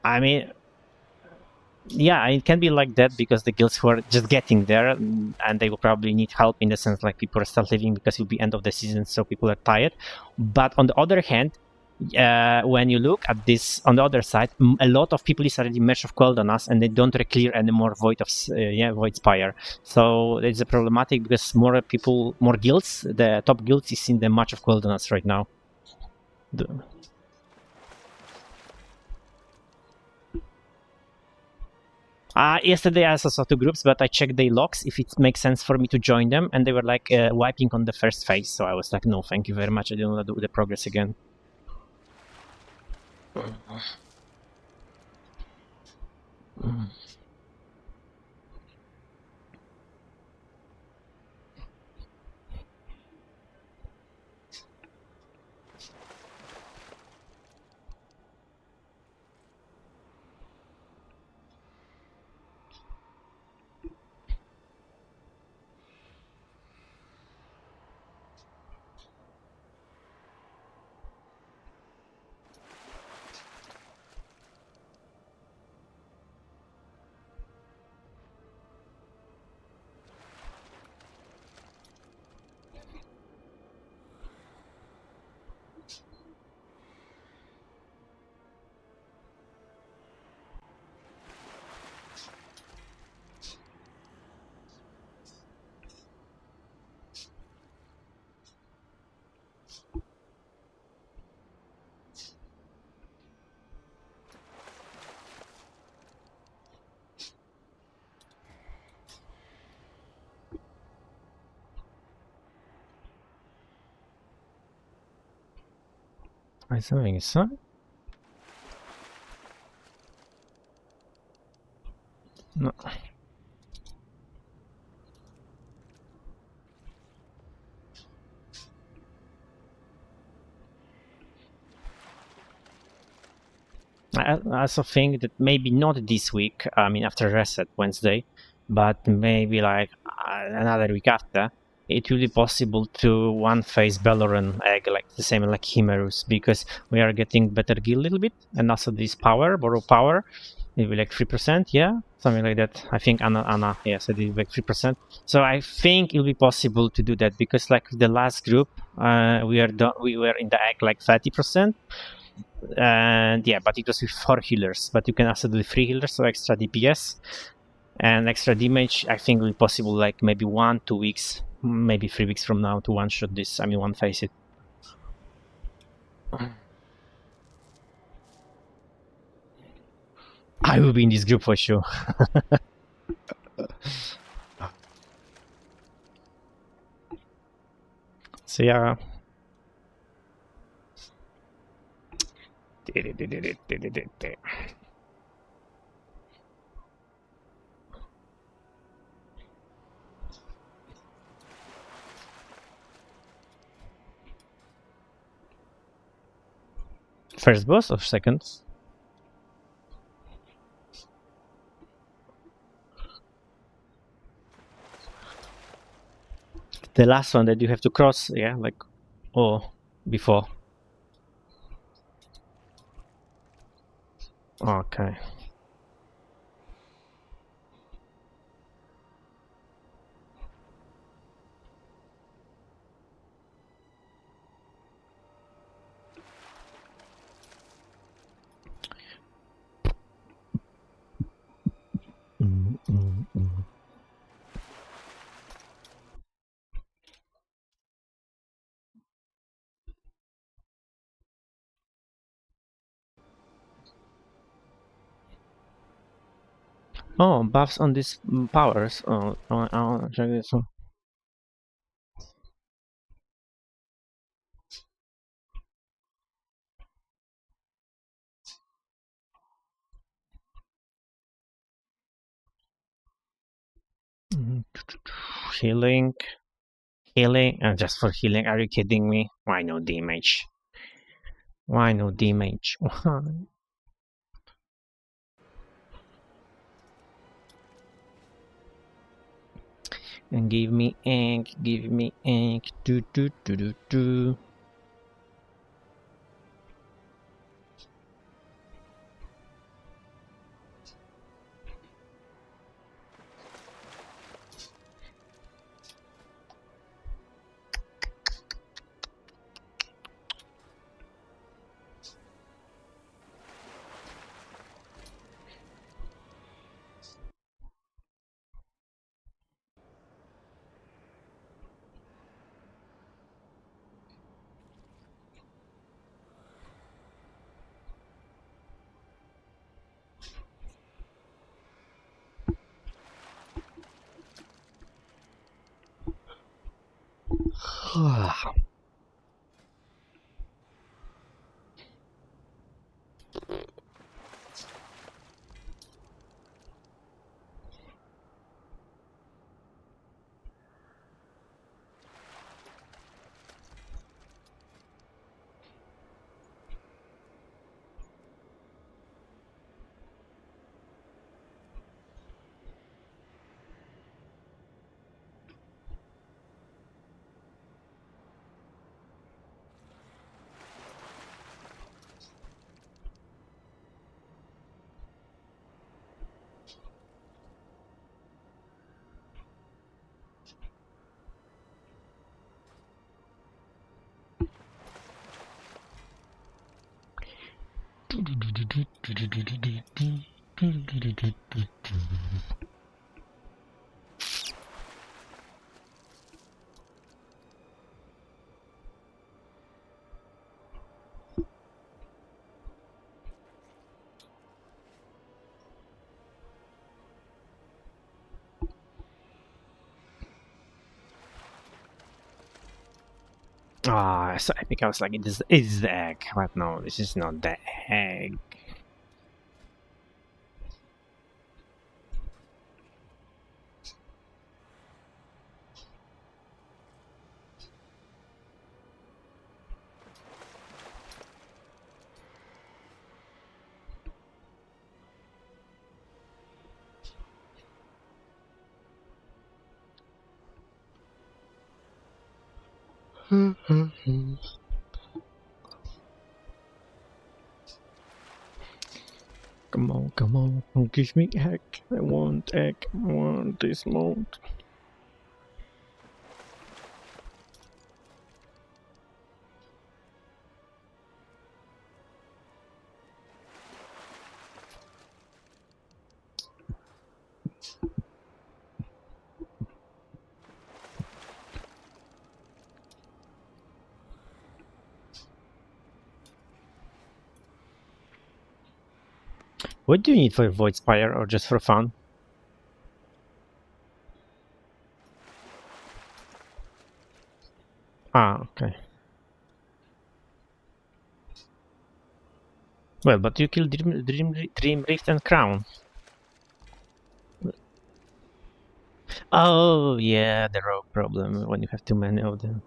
I mean, yeah, it can be like that because the guilds who are just getting there, and they will probably need help in the sense like people are still leaving because it will be end of the season, so people are tired. But on the other hand, when you look at this on the other side, a lot of people is already Mesh of Quel'Danas and they don't clear any more Void of Void Spire. So it's a problematic because more people, more guilds, the top guilds is in the March of Quel'Danas right now. Yesterday I also saw two groups, but I checked their logs if it makes sense for me to join them, and they were like wiping on the first phase. So I was like, no, thank you very much. I don't want to do the progress again. Is something inside? No. I also think that maybe not this week, I mean after Reset Wednesday, but maybe like another week after, it will be possible to one phase Belloran egg, like the same like Chimerus, because we are getting better guild a little bit, and also this power, borrow power, maybe like 3%, yeah, something like that. I think Anna, yes, I did like 3%. So I think it'll be possible to do that, because like the last group, we were in the egg like 30%. And yeah, but it was with 4 healers, but you can also do 3 healers, so extra DPS and extra damage. I think will be possible like maybe 1-2 weeks, maybe 3 weeks from now to one shot this, I mean one face it. I will be in this group for sure. So yeah. First boss or second? The last one that you have to cross, yeah, like, or before. Okay. Oh, buffs on these powers. Oh, I'll check this one. Healing. Healing? Just for healing? Are you kidding me? Why no damage? Why no damage? Why? And give me egg, give me egg. Do do do do do. Ah, so epic. I was like, it's the egg. But no, this is not the egg. Come on, come on, give me egg. I want egg. I want this mode. What do you need for Void Spire, or just for fun? Ah, okay. Well, but you killed Dream Rift and Crown. Oh, yeah, the rogue problem when you have too many of them.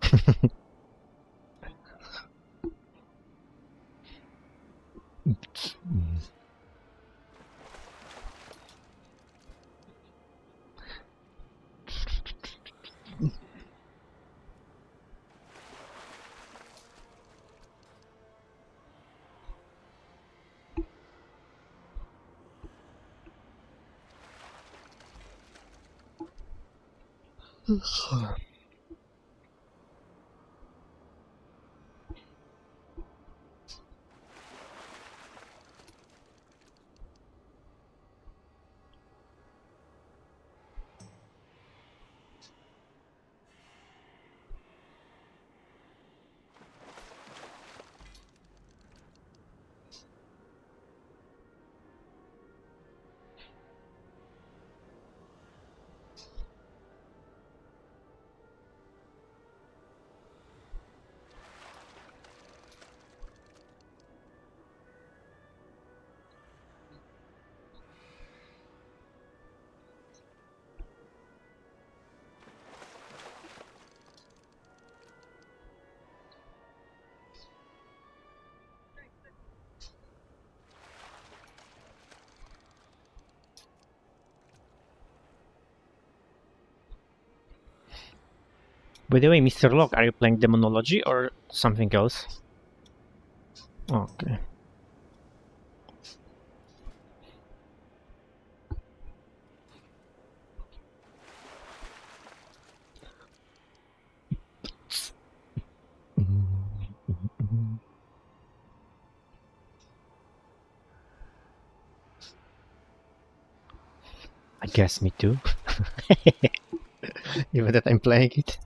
By the way, Mr. Locke, are you playing Demonology or something else? Okay. I guess me too. Even that I'm playing it.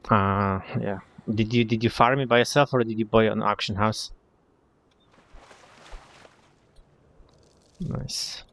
Yeah. Did you farm it by yourself or did you buy an auction house? Nice.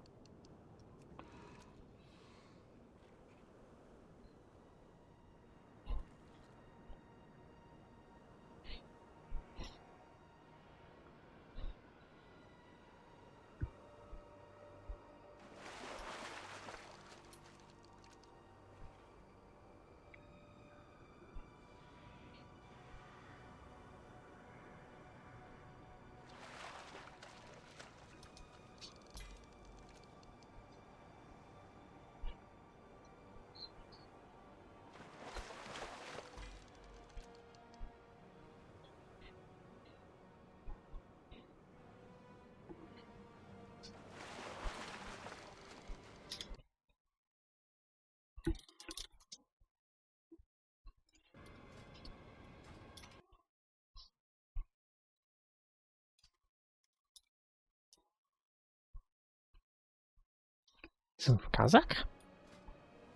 So Kazakh?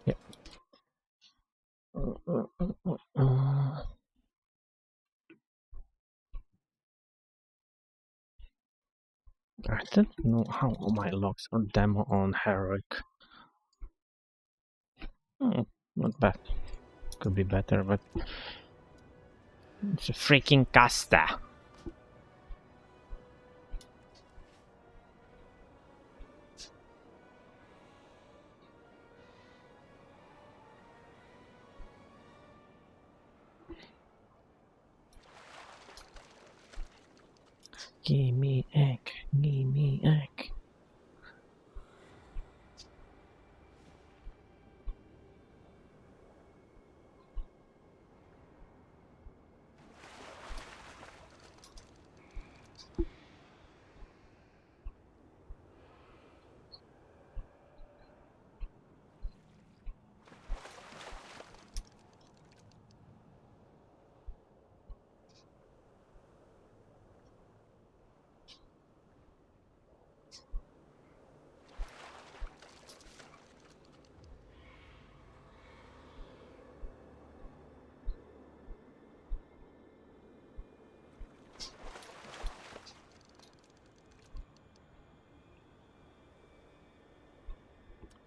Yeah. I don't know how my logs on demo on heroic. Not bad. Could be better, but it's a freaking Casta. Give me egg, give me egg.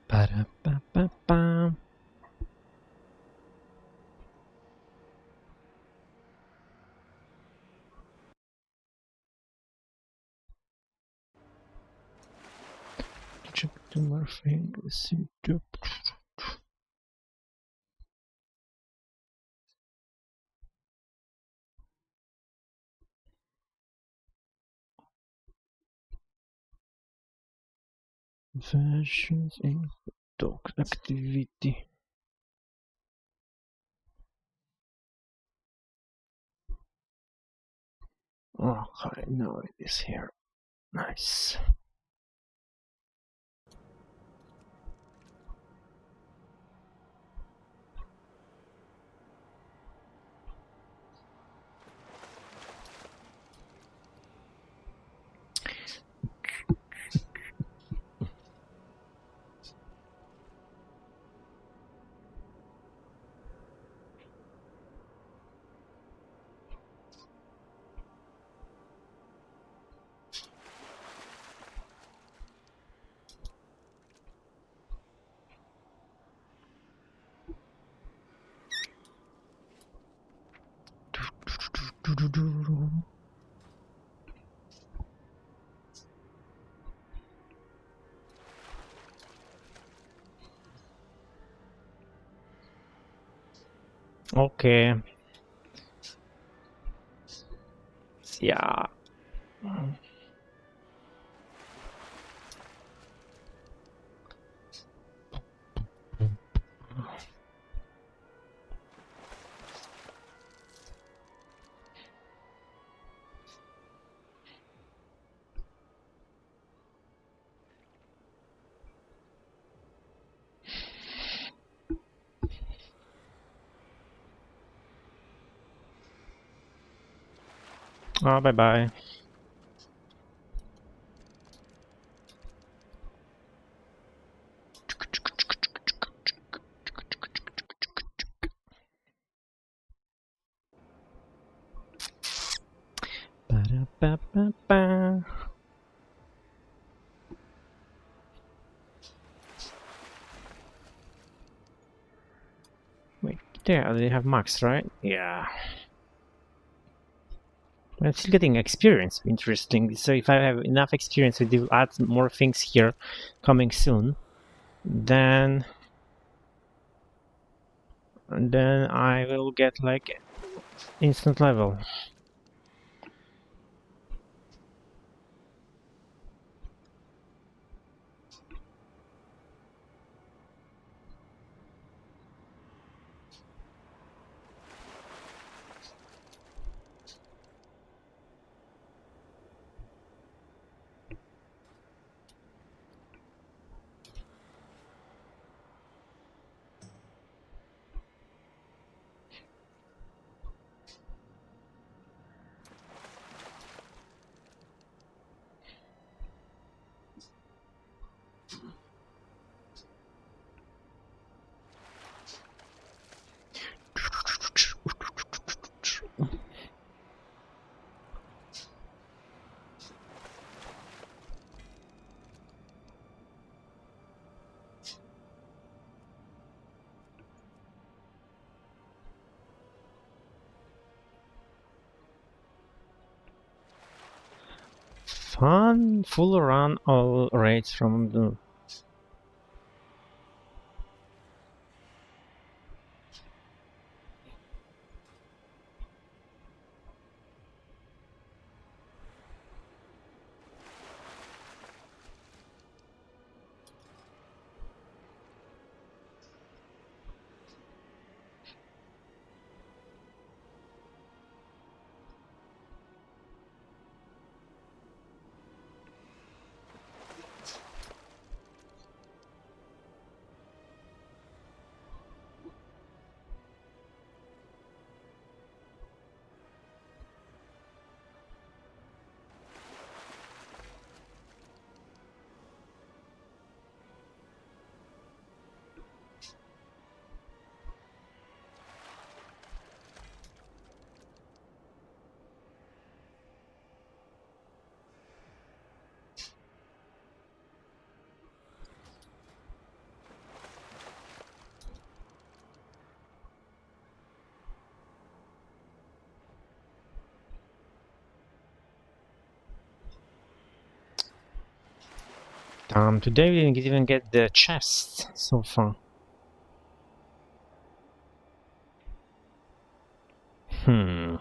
Ba-da-ba-ba-ba. Check the morphing. See the versions in dog activity. Okay, now it is here. Nice. Okay. Yeah. Oh, bye bye. Ba-da-ba-ba-ba. Wait, there they have max, right? Yeah. But I'm still getting experience. Interesting. So if I have enough experience, we do add more things here coming soon. Then I will get like instant level. Fun, full run, all raids from the... Today we didn't even get the chest so far. Hmm.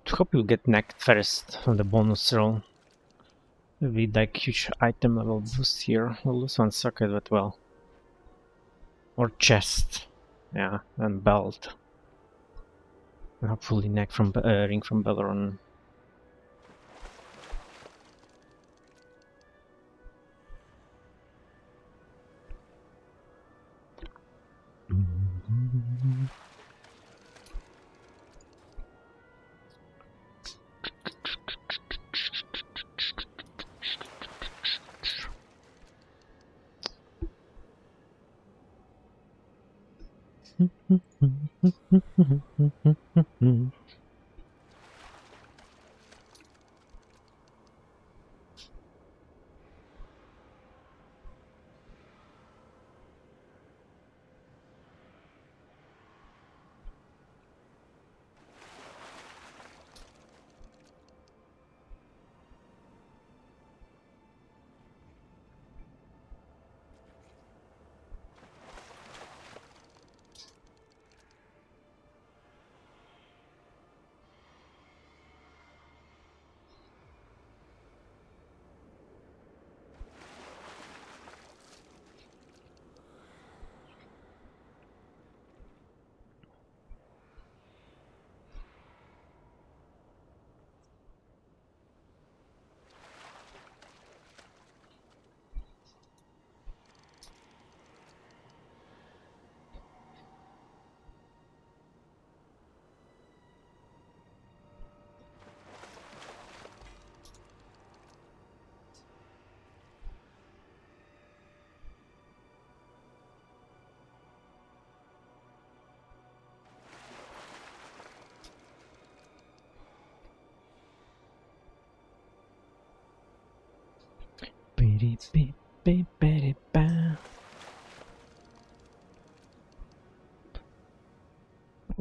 Hope you'll get necked first on the bonus roll. Maybe like huge item level boost here. We'll lose one socket, but well. Or chest. Yeah, and belt. And hopefully neck from ring from Belleron.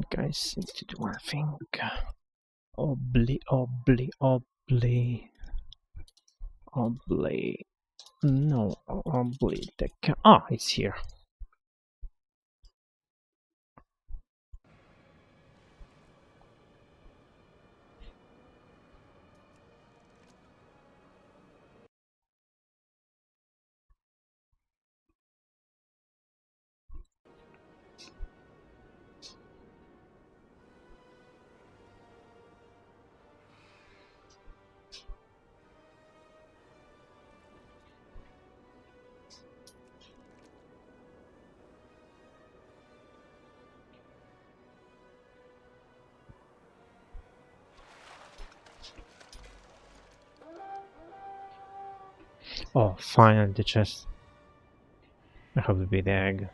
Guys, need to do one thing. Obli. No, obli. Ah, it's here. Oh, finally the chest. I hope to be the egg.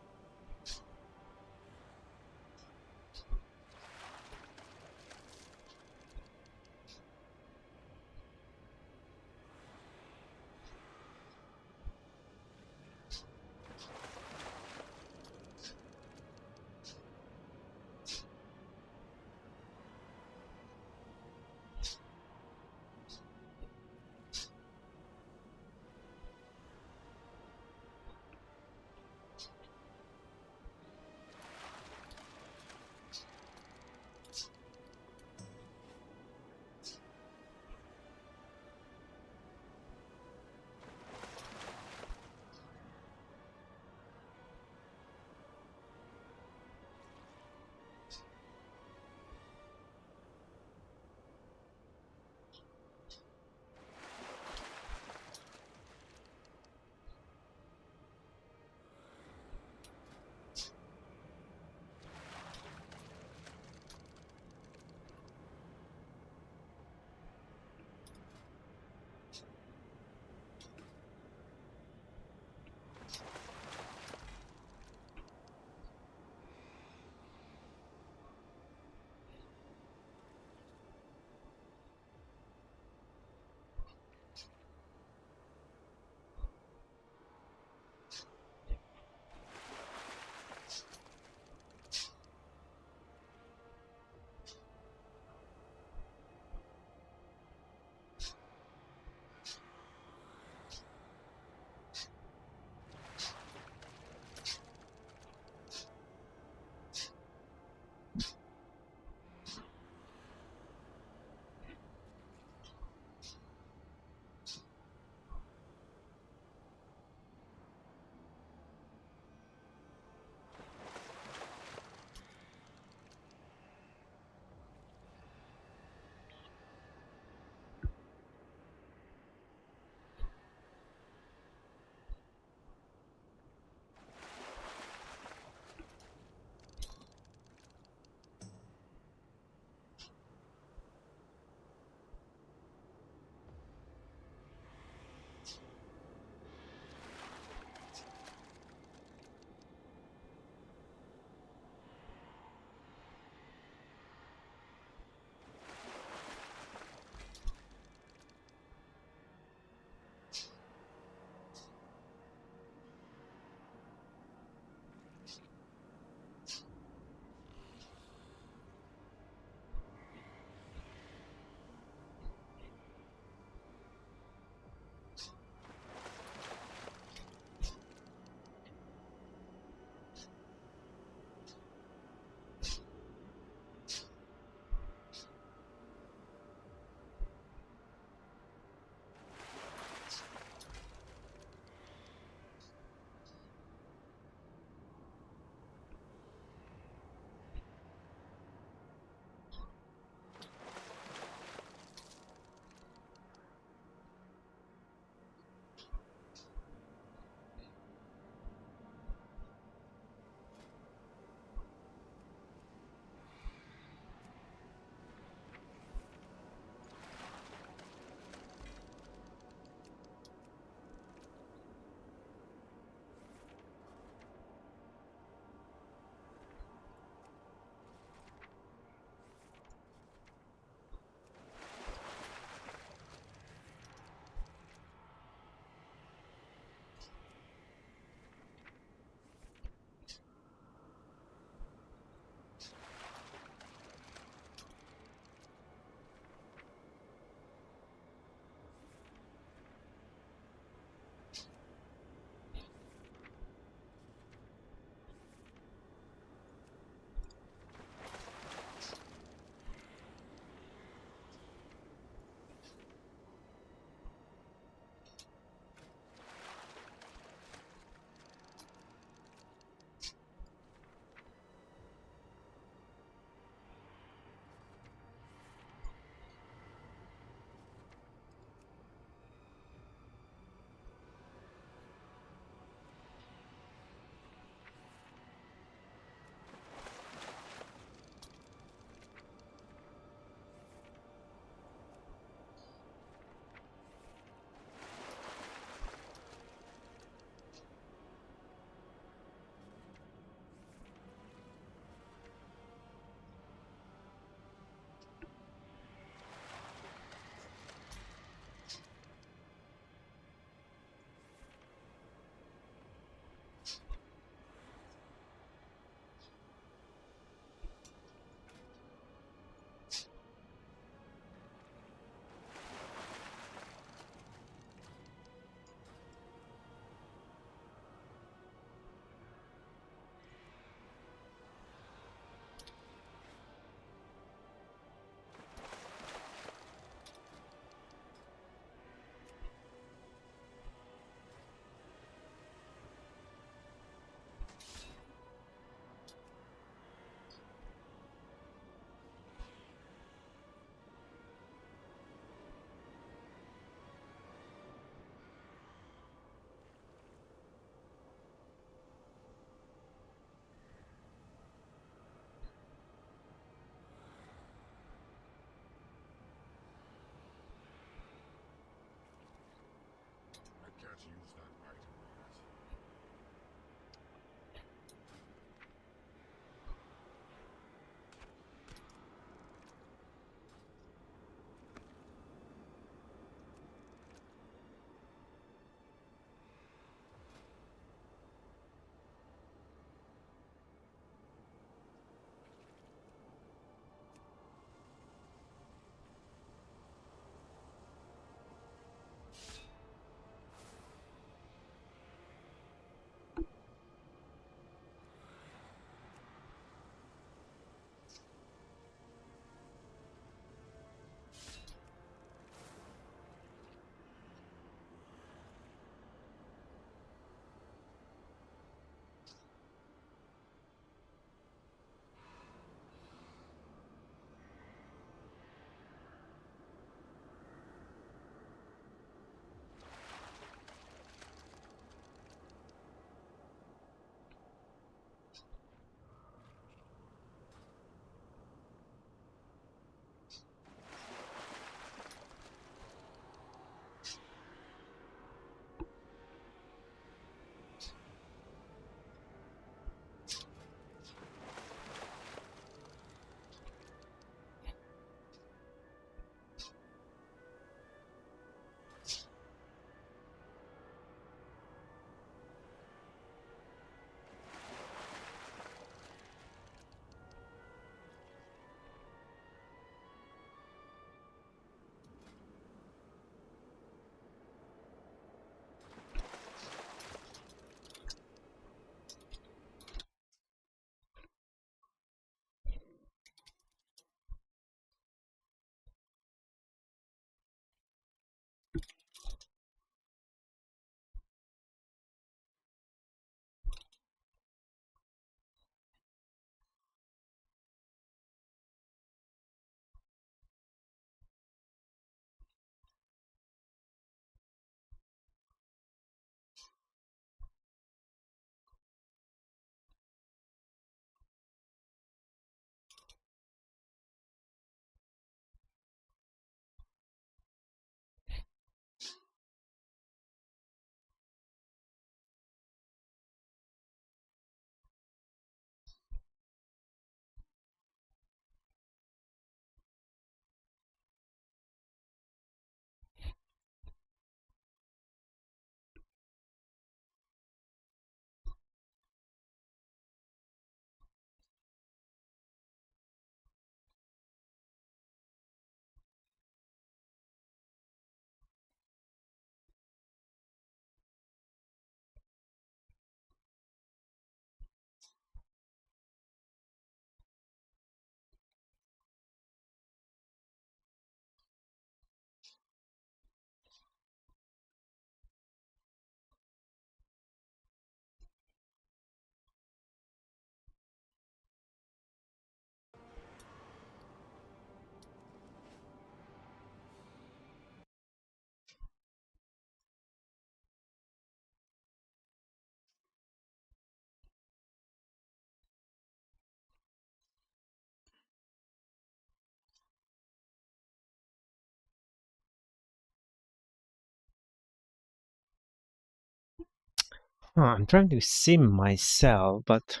Oh, I'm trying to sim myself, but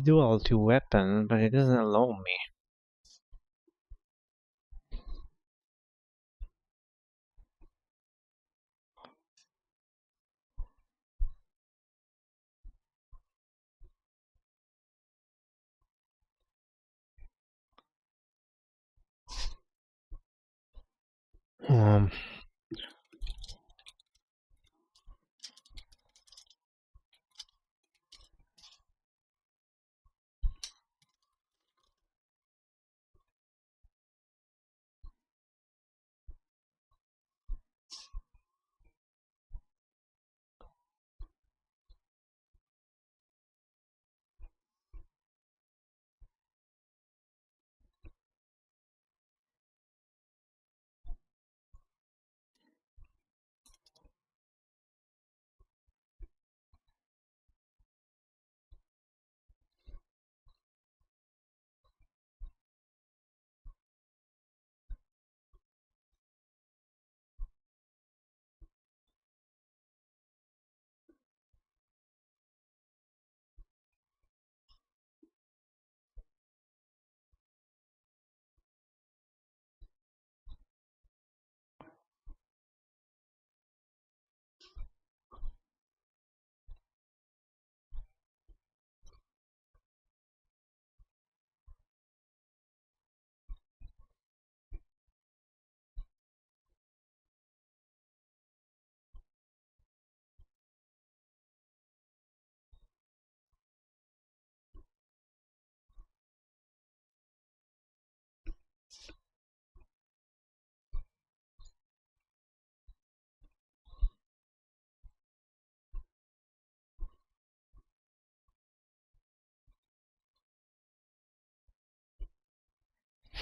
dual to weapon, but it doesn't allow me. Um,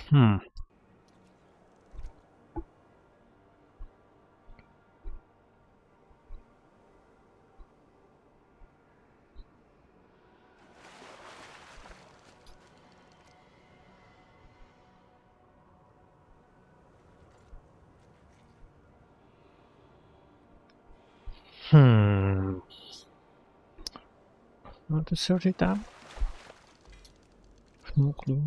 hmm. Hmm. How to sort it out? No clue.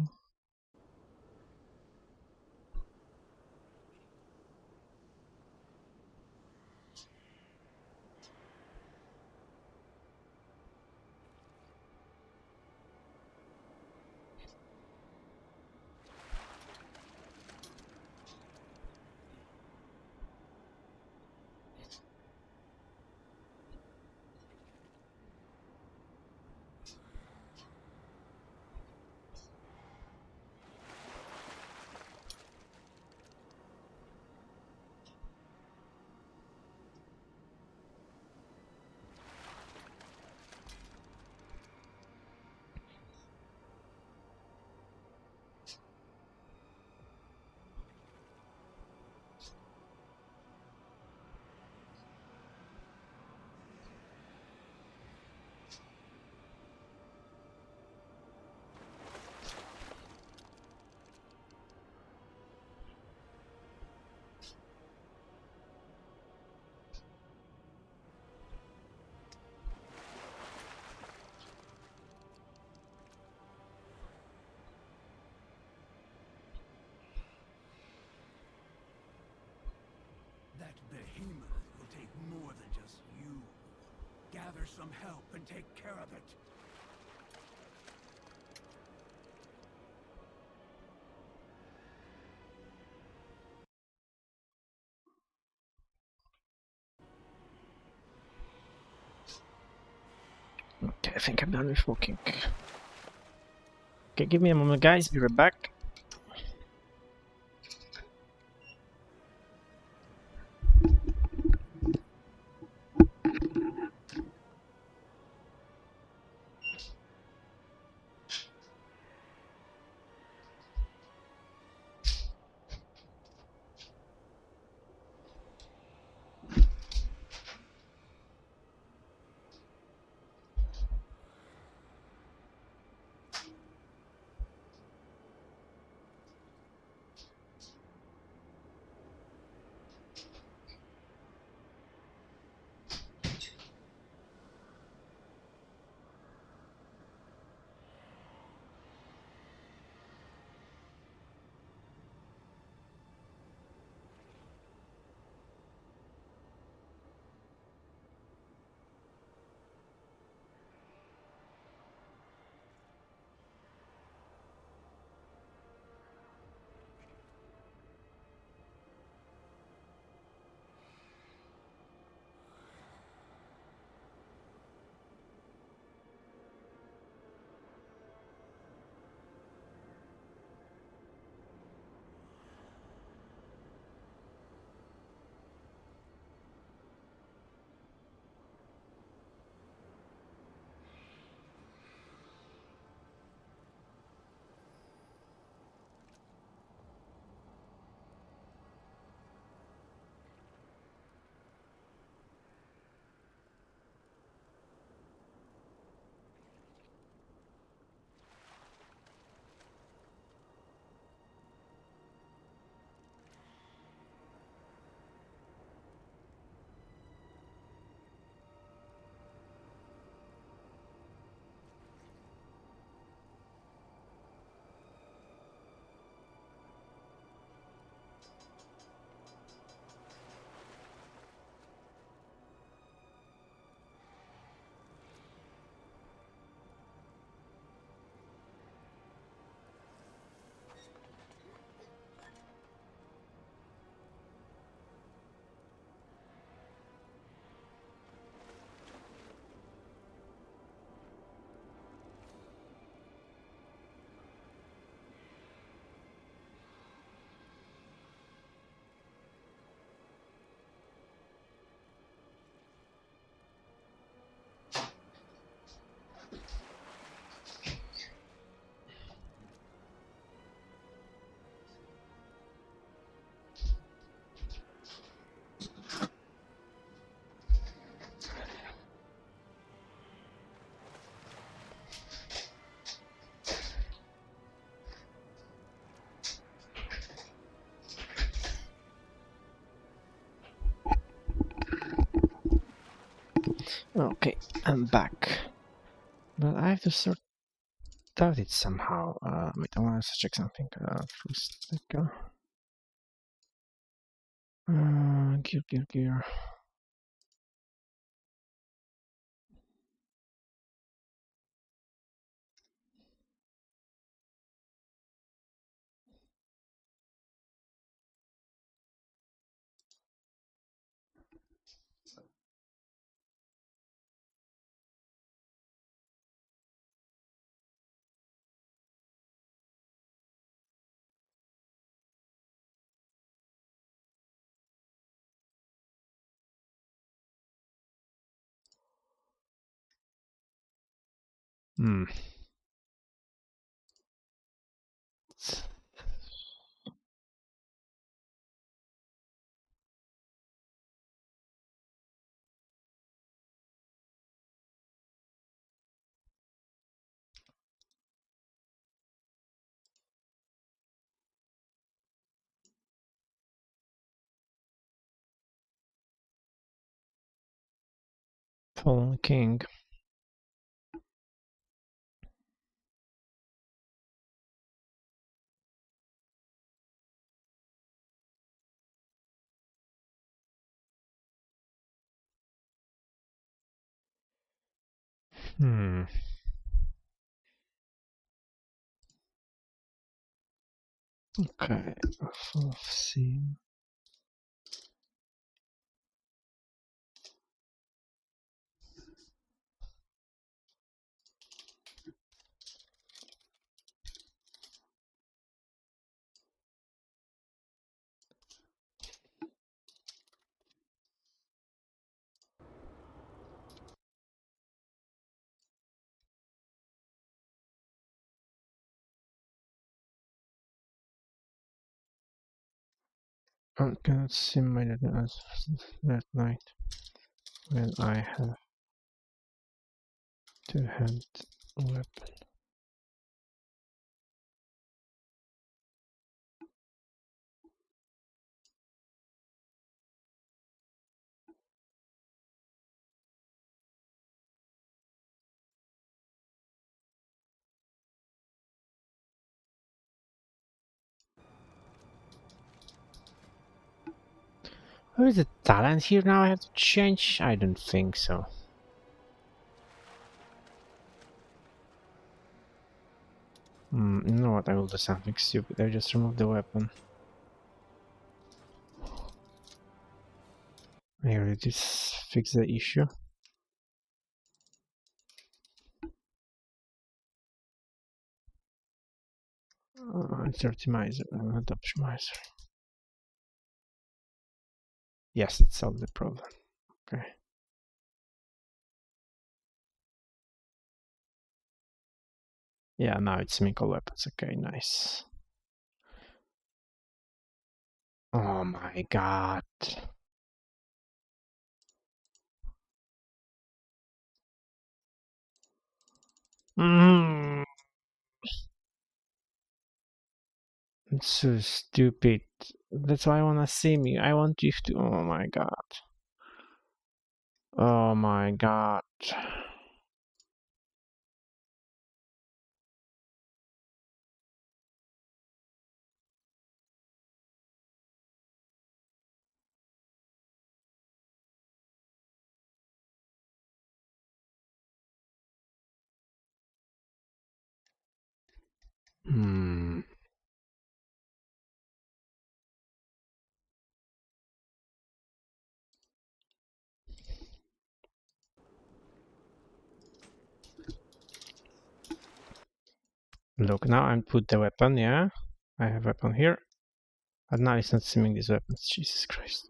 That behemoth will take more than just you. Gather some help and take care of it. Okay, I think I'm done with walking. Okay, give me a moment, guys. Be right back. Okay, I'm back. But I have to sort out it somehow. Wait, I want to check something first. Like, gear. Hmm. Fallen King. Hmm. Okay. Full C. I cannot simulate it as that night when I have two-hand weapon. Who is the talent here now? I have to change? I don't think so. You know what? I will do something stupid. I just remove the weapon. Maybe this fix the issue. It's optimizer, not optimizer. Yes, it solved the problem. Okay. Yeah, now it's Miko weapons. Okay, nice. Oh my god. Mm, it's so stupid. That's why I wanna see me. I want you to. Oh my god. Oh my god. Hmm. Look, now I put the weapon, yeah? I have weapon here. But now it's not simming these weapons. Jesus Christ.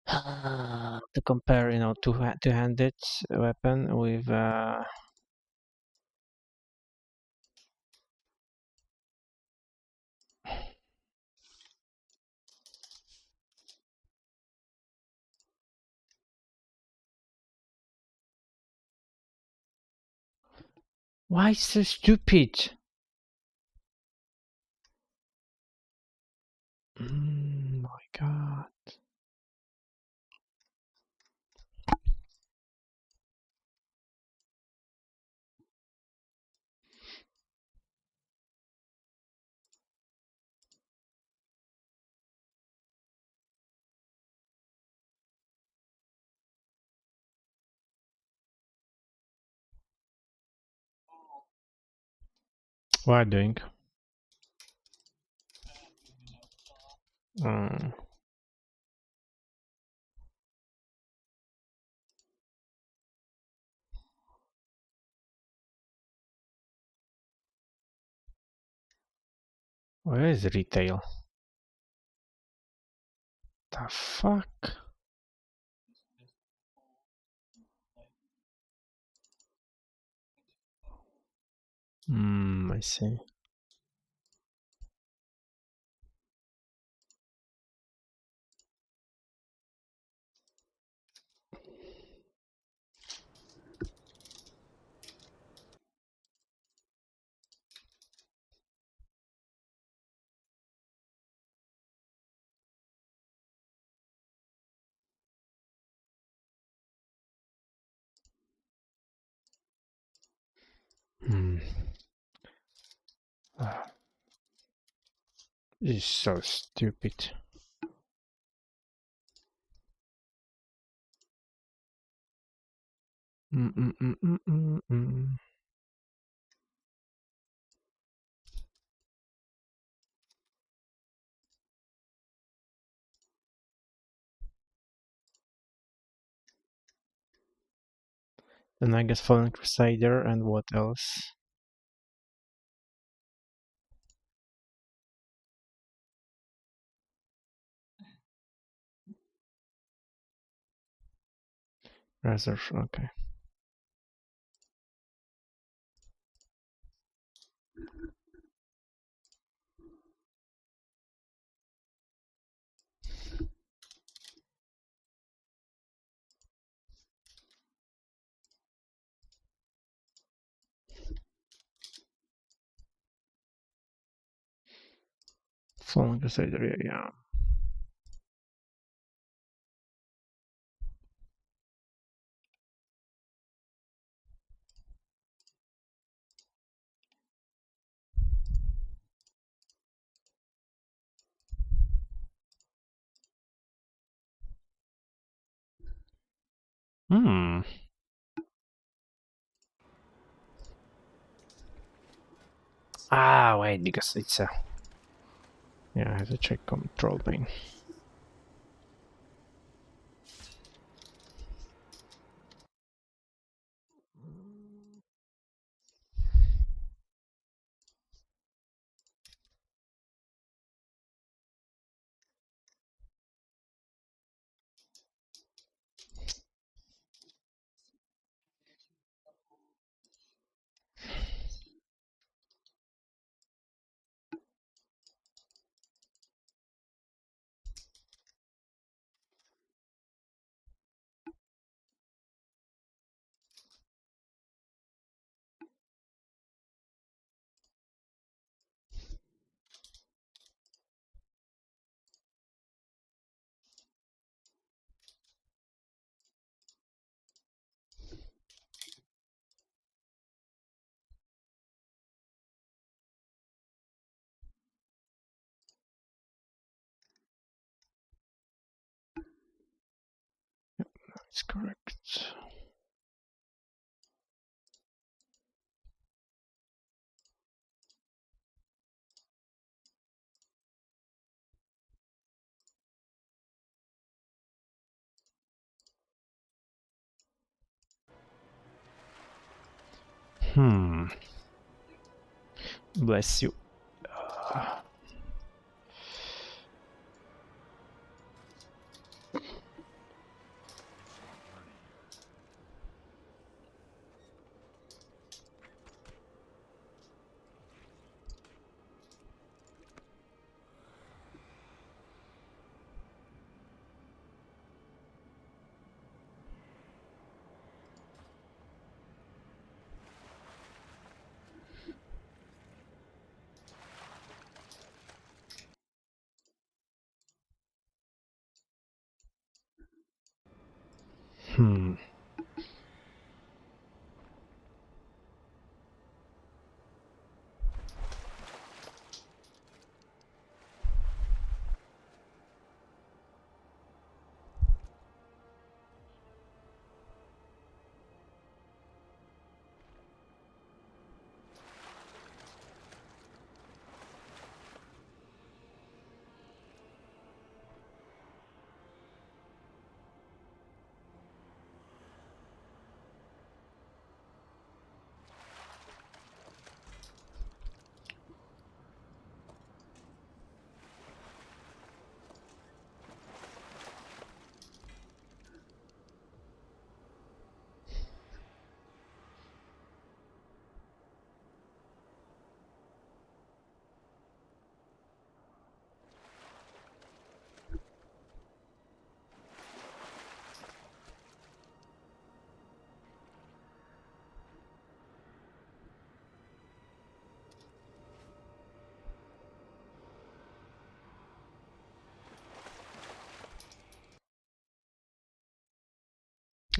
To compare, you know, two-handed weapon with why so stupid? My god. What are you doing? Mm. Where is retail? The fuck? I see. Hmm. This is so stupid. Mm. Then I guess Fallen Crusader and what else? Reserve, okay. Fallen Crusader, yeah. Hmm. Ah, wait, because it's a... Yeah, I have to check control pane. That's correct. Hmm. Bless you. Hmm.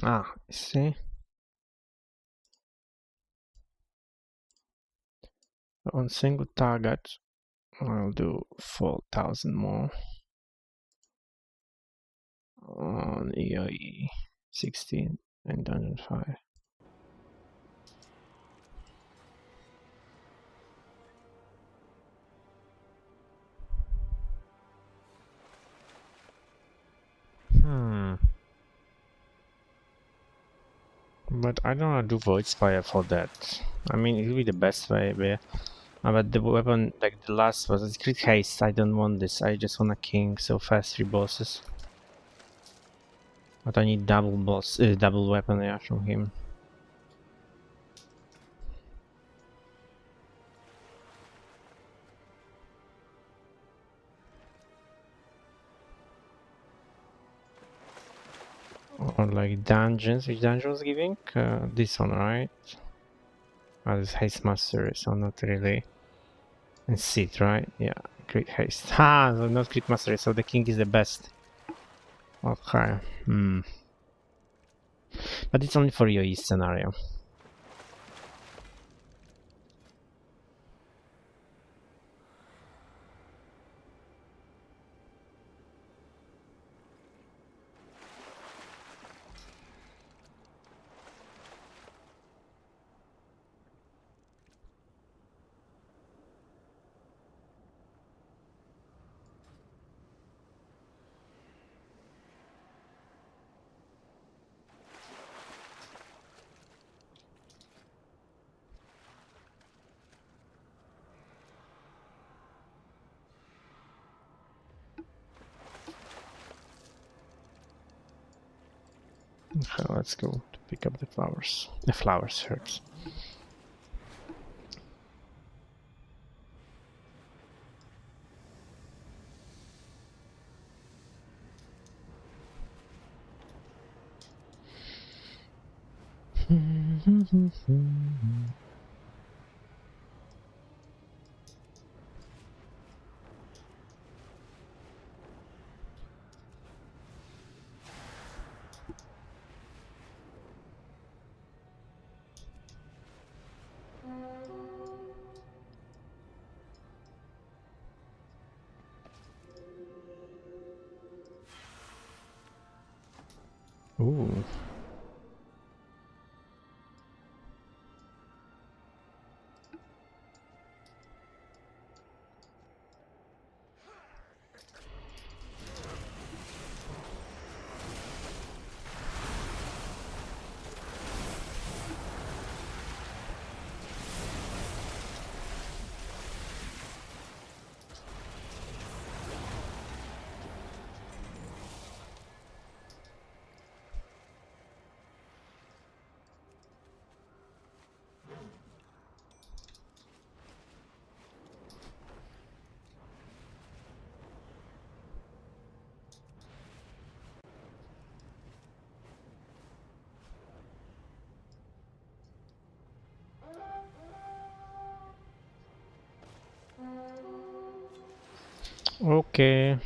Ah, see? On single target, I'll do 4,000 more. On EOE 16 and Dungeon 5. But I don't want to do Void Spire for that. I mean, it will be the best way, but the weapon, like the last was a crit haste. I don't want this. I just want a king, so fast 3 bosses. But I need double boss, double weapon, yeah, from him. Or like dungeons. Which dungeon was giving? This one, right? Oh, this haste master, so not really. And Sith, right? Yeah, crit haste. Ha! So not crit master, so the king is the best. Okay. But it's only for your East scenario. Okay, let's go to pick up the flowers. The flowers hurts. Ooh. Okay.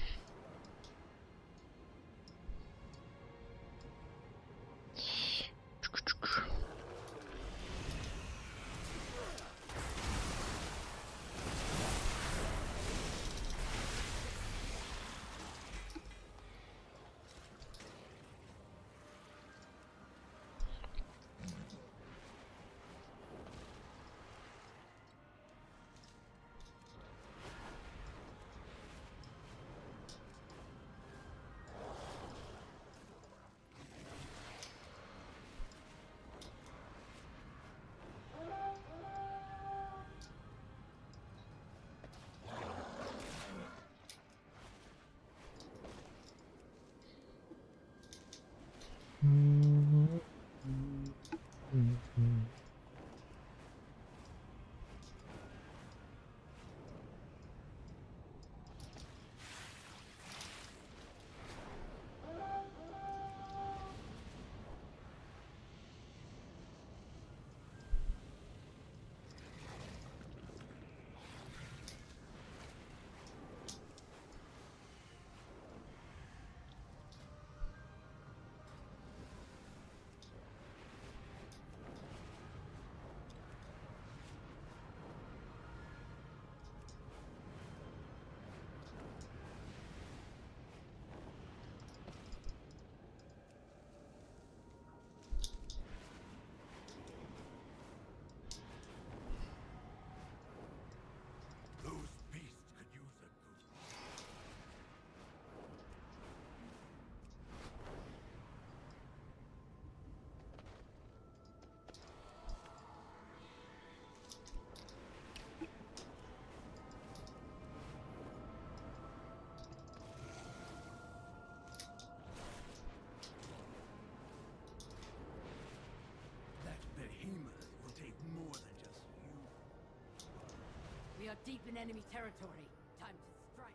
are deep in enemy territory. Time to strike.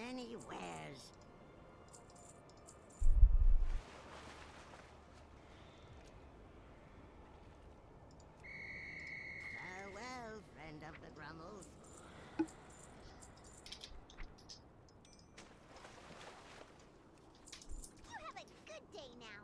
Anywheres. Farewell, friend of the Grummles. You have a good day now.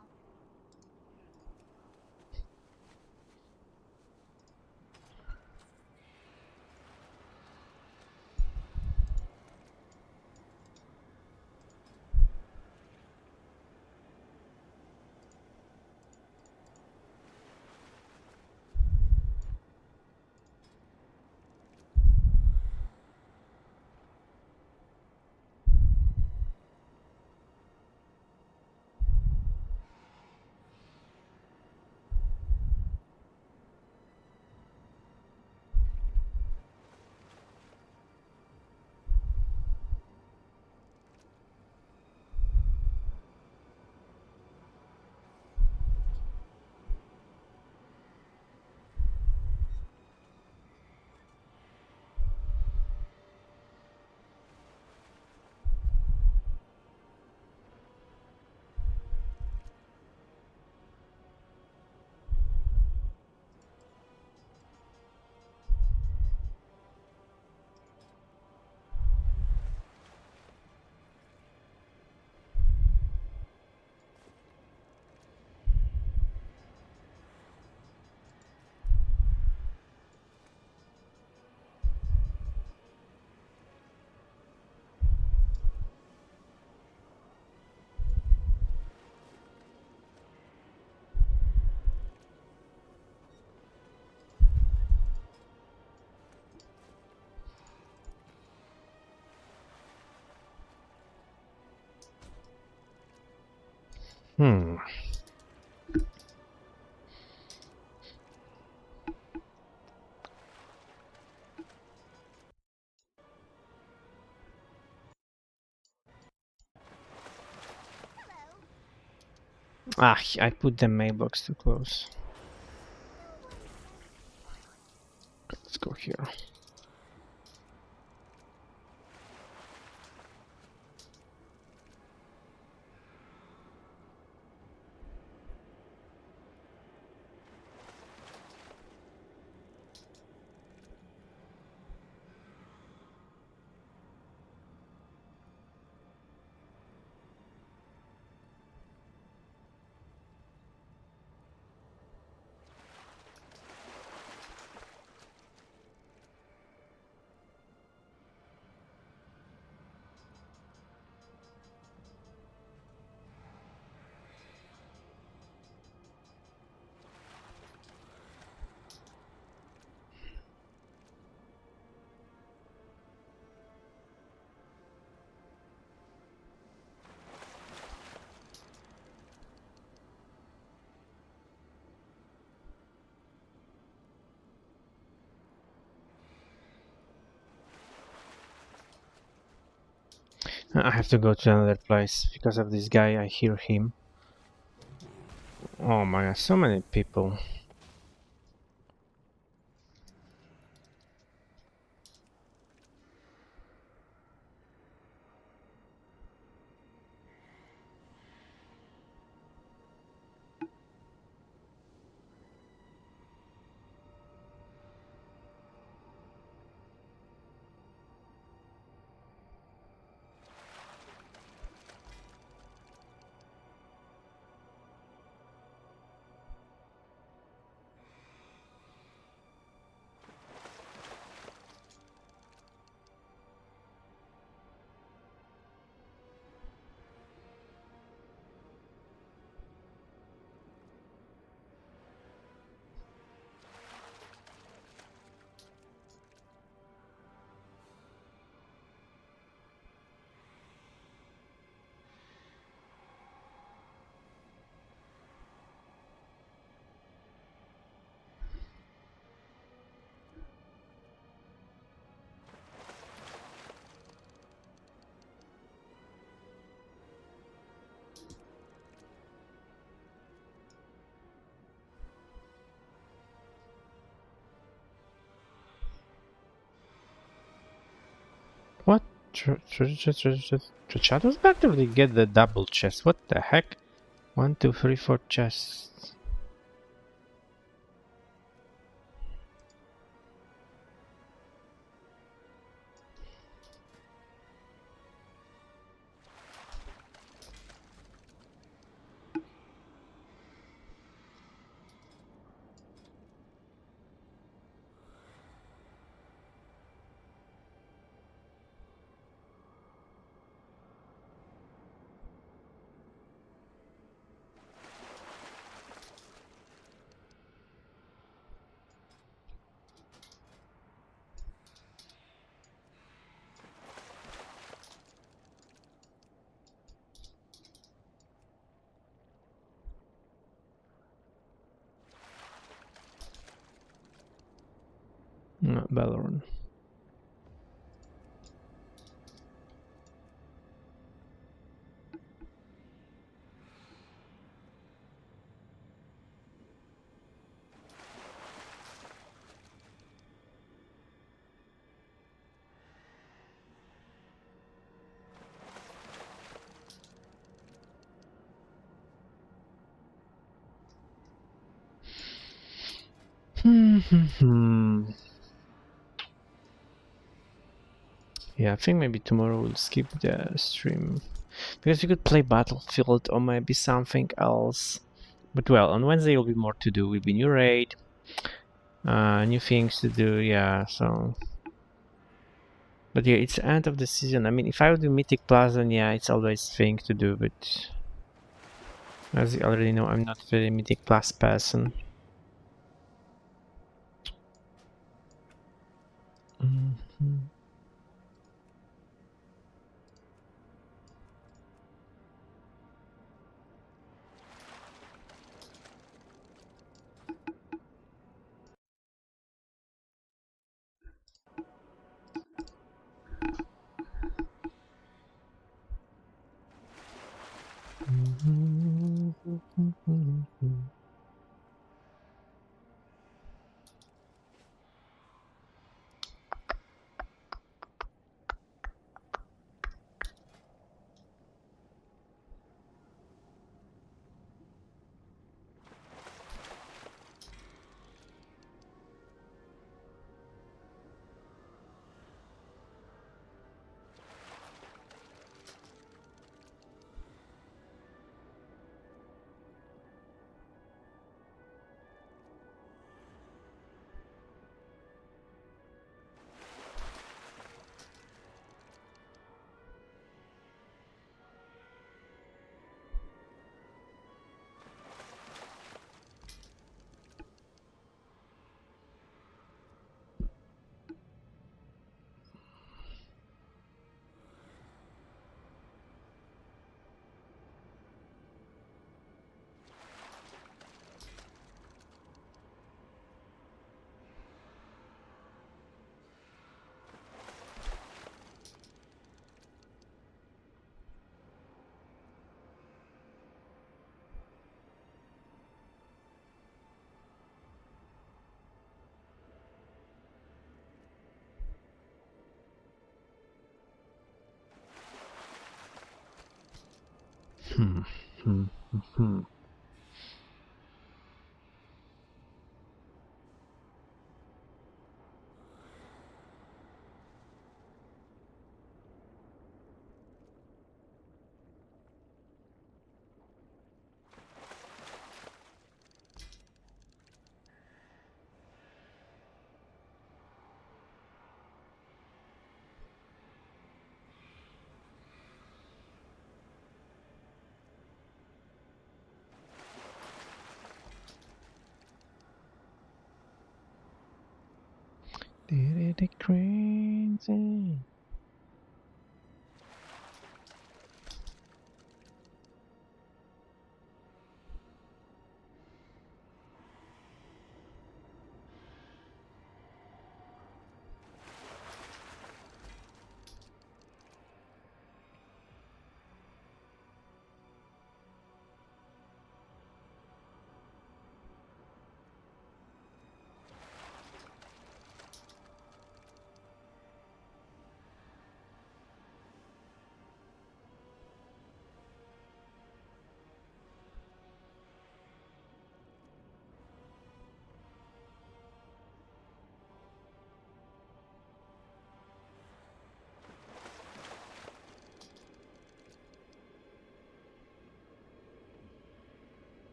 Ah, I put the mailbox too close. Let's go here. I have to go to another place because of this guy. I hear him. Oh my god, so many people. What? Shadows back to really get the double chest. What the heck? 1, 2, 3, 4 chests. No, Valorant. Yeah, I think maybe tomorrow we'll skip the stream because we could play Battlefield or maybe something else. But well, on Wednesday will be more to do. Will be new raid, new things to do. Yeah, so. But yeah, it's end of the season. I mean, if I would do Mythic Plus, then yeah, it's always thing to do. But as you already know, I'm not very Mythic Plus person. Did it crazy?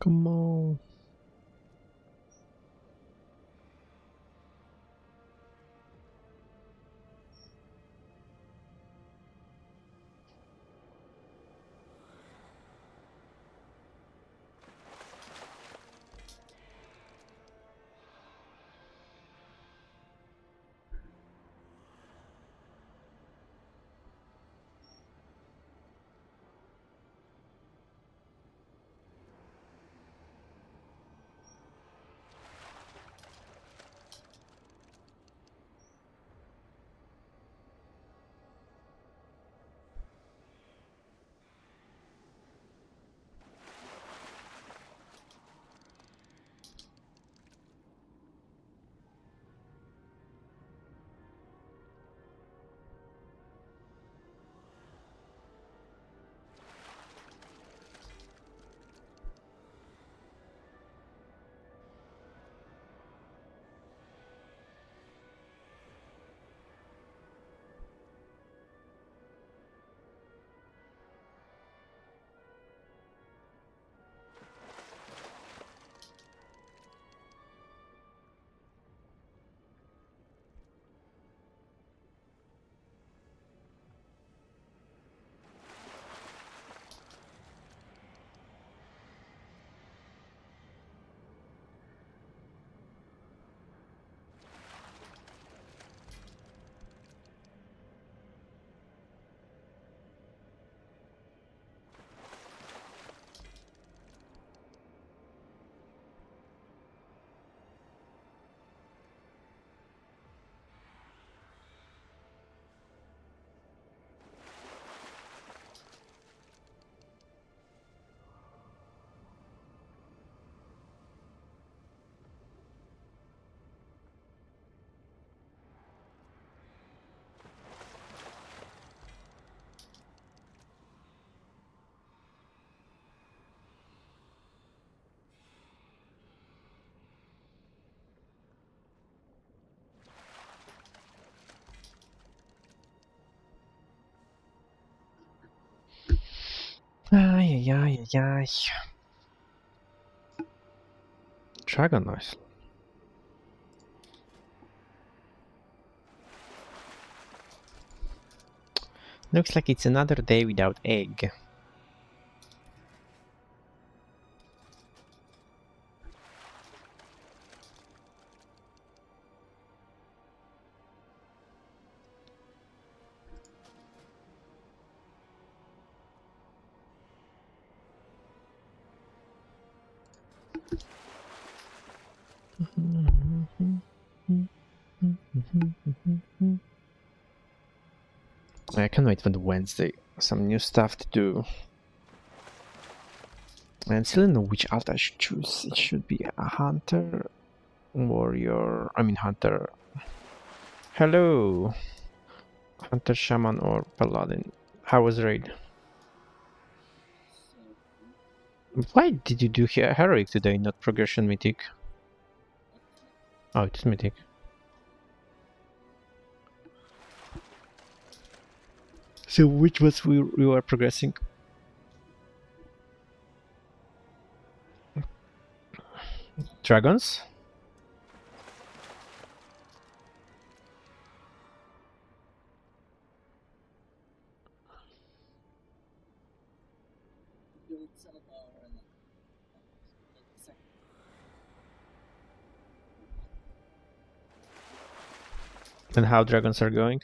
Come on. Ay, ay, ay, ay, ay. Dragon noise. Looks like it's another day without egg. I can't wait for the Wednesday. Some new stuff to do. I still don't know which alt I should choose. It should be a hunter, warrior. I mean hunter. Hello, hunter, shaman, or paladin. How was raid? Why did you do heroic today, not progression mythic? Oh, it's mythic. So which was we were progressing? Dragons? And how dragons are going?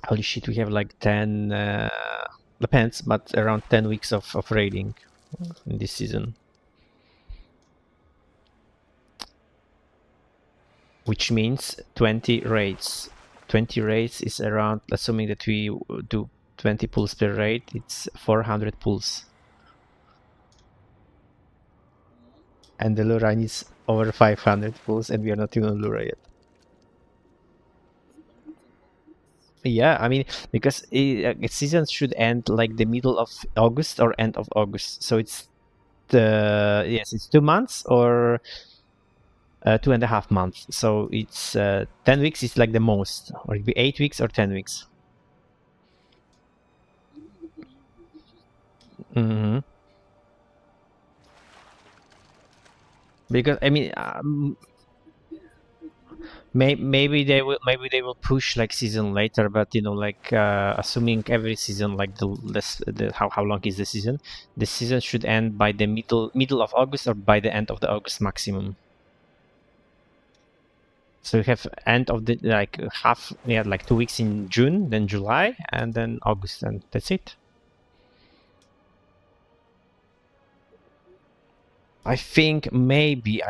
Holy shit, we have like 10, depends, but around 10 weeks of raiding in this season. Which means 20 raids. 20 raids is around, assuming that we do 20 pulls per raid, it's 400 pulls. And the Lura needs over 500 pulls, and we are not even on Lura yet. Yeah, I mean, because season should end like the middle of August or end of August. So it's yes, it's 2 months or 2.5 months. So it's 10 weeks is like the most, or it'd be 8 weeks or 10 weeks. Hmm. Because I mean, maybe they will push like season later, but like assuming every season like how long is the season? The season should end by the middle of August or by the end of the August maximum. So you have end of the like half, yeah, like 2 weeks in June, then July, and then August, and that's it. I think maybe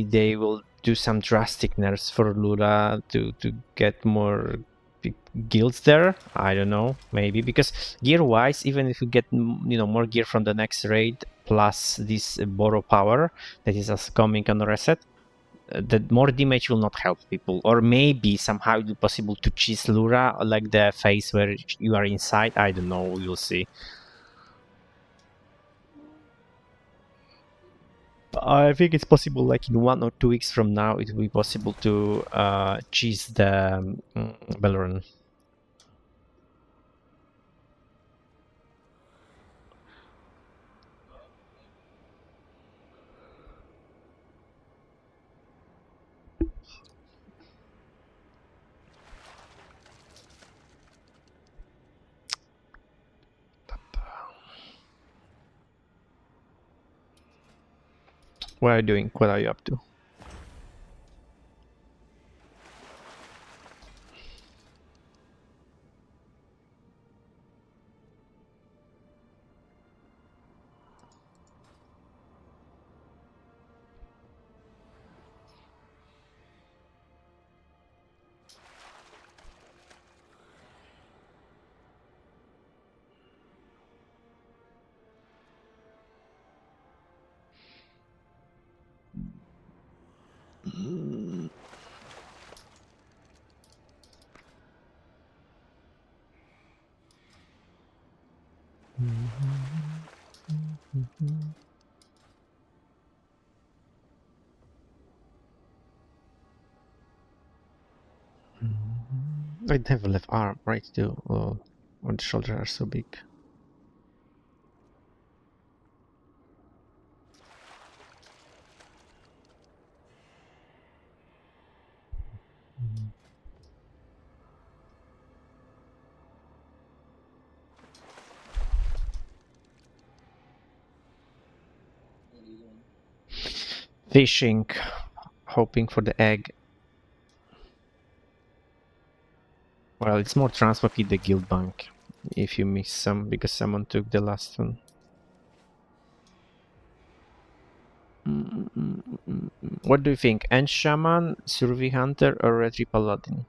they will do some drastic nerfs for Lura to get more guilds there. I don't know, maybe because gear wise, even if you get more gear from the next raid plus this borrow power that is coming on reset, the more damage will not help people. Or maybe somehow it will be possible to cheese Lura, like the phase where you are inside. I don't know, we'll see. I think it's possible, like in 1 or 2 weeks from now, it will be possible to cheese the Belron. What are you doing? What are you up to? I have a left arm, right? Too. Oh, or the shoulders are so big. Fishing, hoping for the egg. Well, it's more transmog the guild bank if you miss some, because someone took the last one. What do you think? End Shaman, Survey Hunter, or Retri Paladin?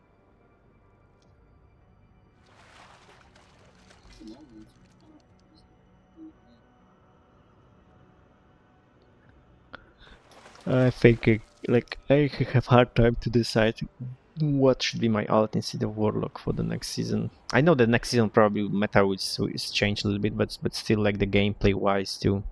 I think I have hard time to decide what should be my alt instead of Warlock for the next season. I know the next season probably meta will change a little bit, but still, like, the gameplay wise too.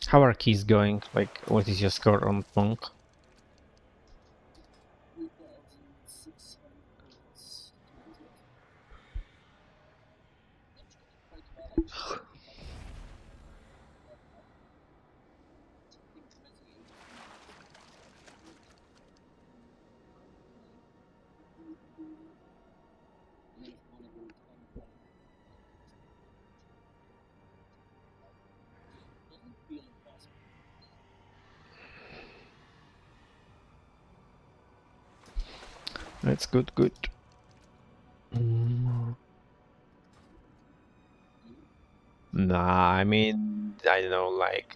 How are keys going? Like, what is your score on Monk? That's good, good. Nah, I mean, I don't know, like,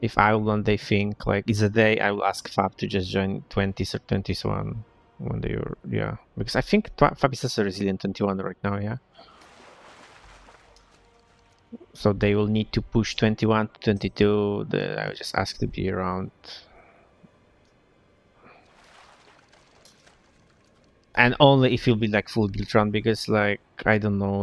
if I will one day think, like, it's a day I will ask Fab to just join 20s or 21 one day, or, yeah. Because I think Fab is also resilient 21 right now, yeah. So they will need to push 21 to 22, I will just ask to be around. And only if you'll be, like, full build run, because, like, I don't know,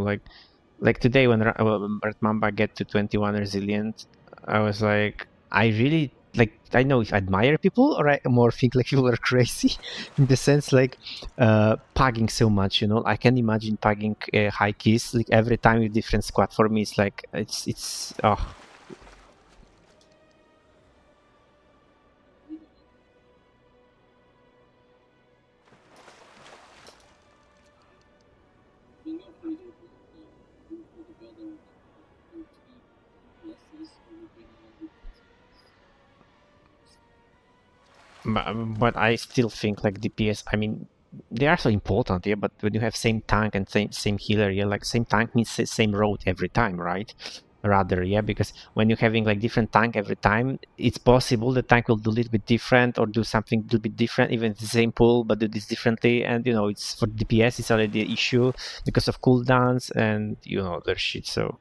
like today when Red Mamba get to 21 resilient, I was like, I really like, I know if I admire people or I more think like people are crazy in the sense like pugging so much, you know. I can imagine pugging high keys like every time with different squad. For me it's like it's oh. But I still think like DPS, I mean, they are so important, yeah, but when you have same tank and same healer, yeah, like same tank means same road every time, right? Rather, yeah, because when you're having like different tank every time, it's possible the tank will do a little bit different or do something a little bit different, even the same pull, but do this differently. And you know, it's for DPS, it's already an issue because of cooldowns and you know their shit. So.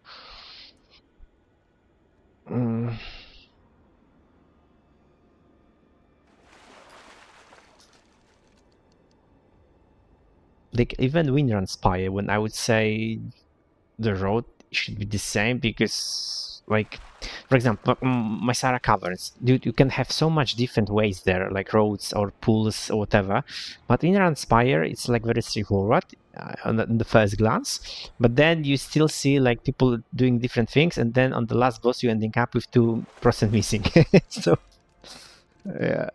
Like even Winrun Spire, when I would say the road should be the same, because like for example my Sarah Caverns, dude, you can have so much different ways there, like roads or pools or whatever, but in Spire it's like very straightforward on the first glance, but then you still see like people doing different things, and then on the last boss you ending up with 2% missing. So yeah.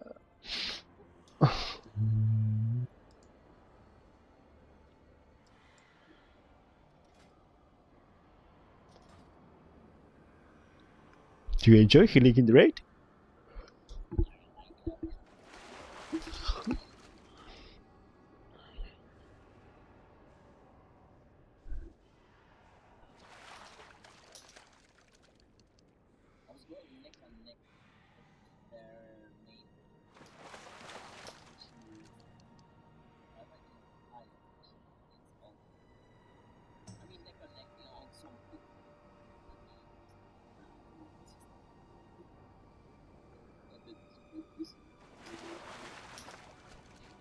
Do you enjoy healing in the raid?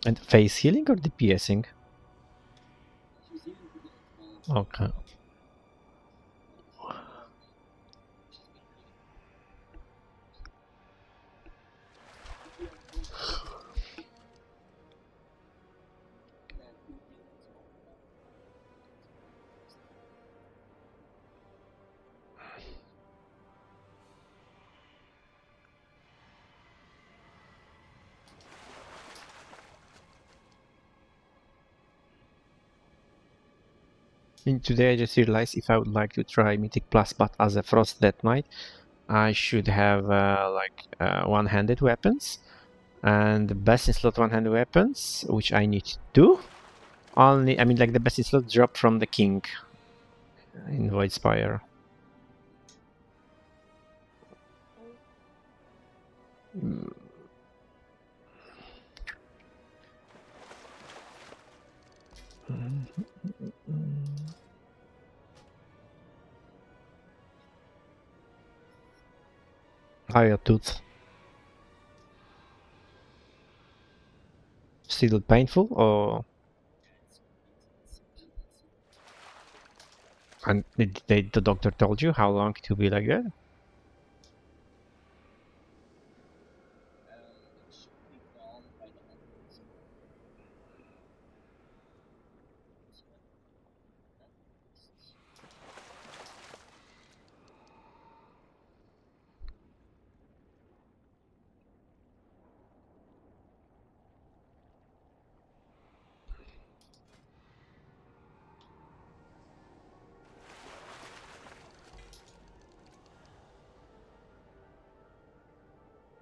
And face healing or DPSing? Okay. And today I just realized if I would like to try Mythic Plus but as a Frost Death Knight, I should have one-handed weapons, and the best in slot one-handed weapons, which I need to do. Only, I mean, like the best in slot drop from the King in Voidspire. Higher tooth. Still painful, or and the doctor told you how long it will be like that?